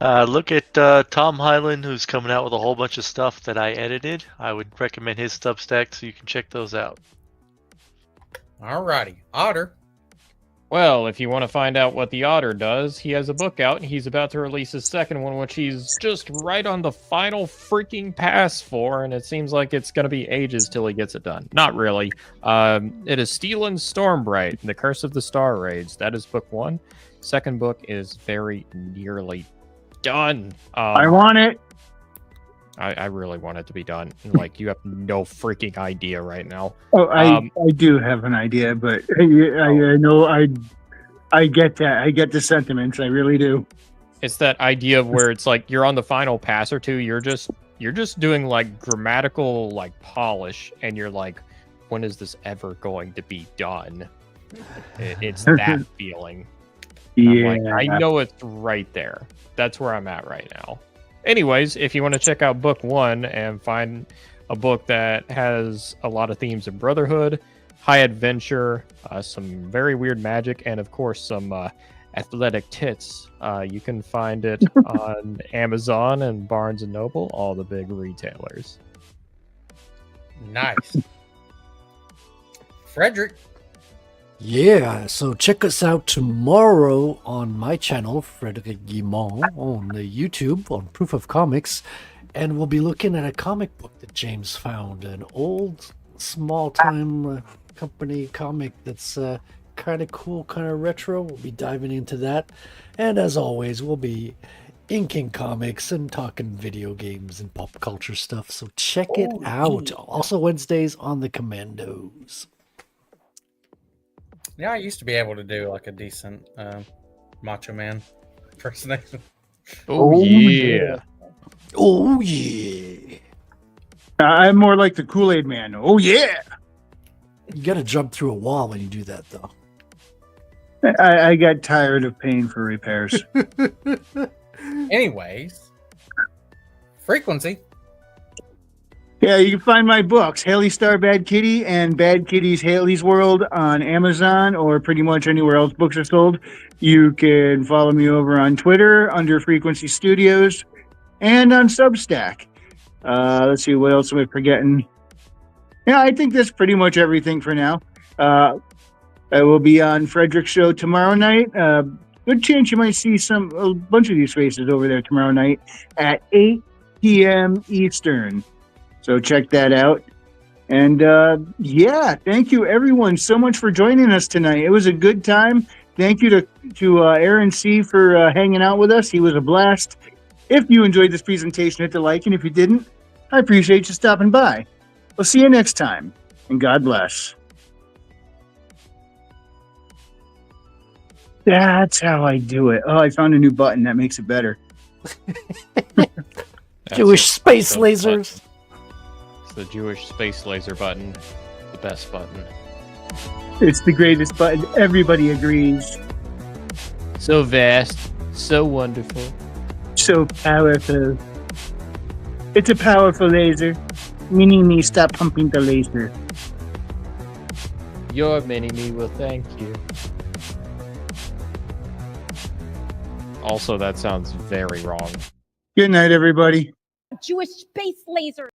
Look at Tom Hyland, who's coming out with a whole bunch of stuff that I edited. I would recommend his Substack so you can check those out. Alrighty, Otter. Well, if you want to find out what the Otter does, he has a book out and he's about to release his second one, which he's just right on the final freaking pass for, and it seems like it's going to be ages till he gets it done. Not really. It is Steel and Stormbright, The Curse of the Star Raids. That is book one. Second book is very nearly done. I want it. I really want it to be done. Like, you have no freaking idea right now. Oh, I do have an idea, but I know I get that. I get the sentiments. I really do. It's that idea of where it's like you're on the final pass or two. You're just doing like grammatical like polish, and you're like, when is this ever going to be done? It's that feeling. Yeah, I'm like, I know it's right there. That's where I'm at right now. Anyways, if you want to check out book one and find a book that has a lot of themes of brotherhood, high adventure, some very weird magic, and of course some athletic tits, you can find it on Amazon and Barnes and Noble, all the big retailers. Nice. Frederick. Yeah, so check us out tomorrow on my channel, Frederick Guimont, on the YouTube on Proof of Comics, and we'll be looking at a comic book that James found, an old, small-time company comic that's kind of cool, kind of retro. We'll be diving into that, and as always, we'll be inking comics and talking video games and pop culture stuff, so check it out. Also Wednesdays on the Commandos. Yeah, I used to be able to do like a decent Macho Man impersonation. Oh yeah. Oh yeah. I'm more like the Kool-Aid Man. Oh yeah. You got to jump through a wall when you do that, though. I got tired of paying for repairs. Anyways, Frequency. Yeah, you can find my books, Haley Star Bad Kitty and Bad Kitty's Haley's World on Amazon or pretty much anywhere else books are sold. You can follow me over on Twitter under Frequency Studios and on Substack. Let's see, what else am I forgetting? Yeah, I think that's pretty much everything for now. I will be on Frederick's show tomorrow night. Good chance you might see a bunch of these faces over there tomorrow night at 8 p.m. Eastern. So check that out. And yeah, thank you everyone so much for joining us tonight. It was a good time. Thank you to Aaron C. for hanging out with us. He was a blast. If you enjoyed this presentation, hit the like, and if you didn't, I appreciate you stopping by. We'll see you next time, and God bless. That's how I do it. Oh, I found a new button that makes it better. Jewish space lasers. It's the Jewish space laser button, the best button. It's the greatest button. Everybody agrees. So vast, so wonderful. So powerful. It's a powerful laser. Mini-Me, stop pumping the laser. Your mini-me will thank you. Also, that sounds very wrong. Good night, everybody. Jewish space laser.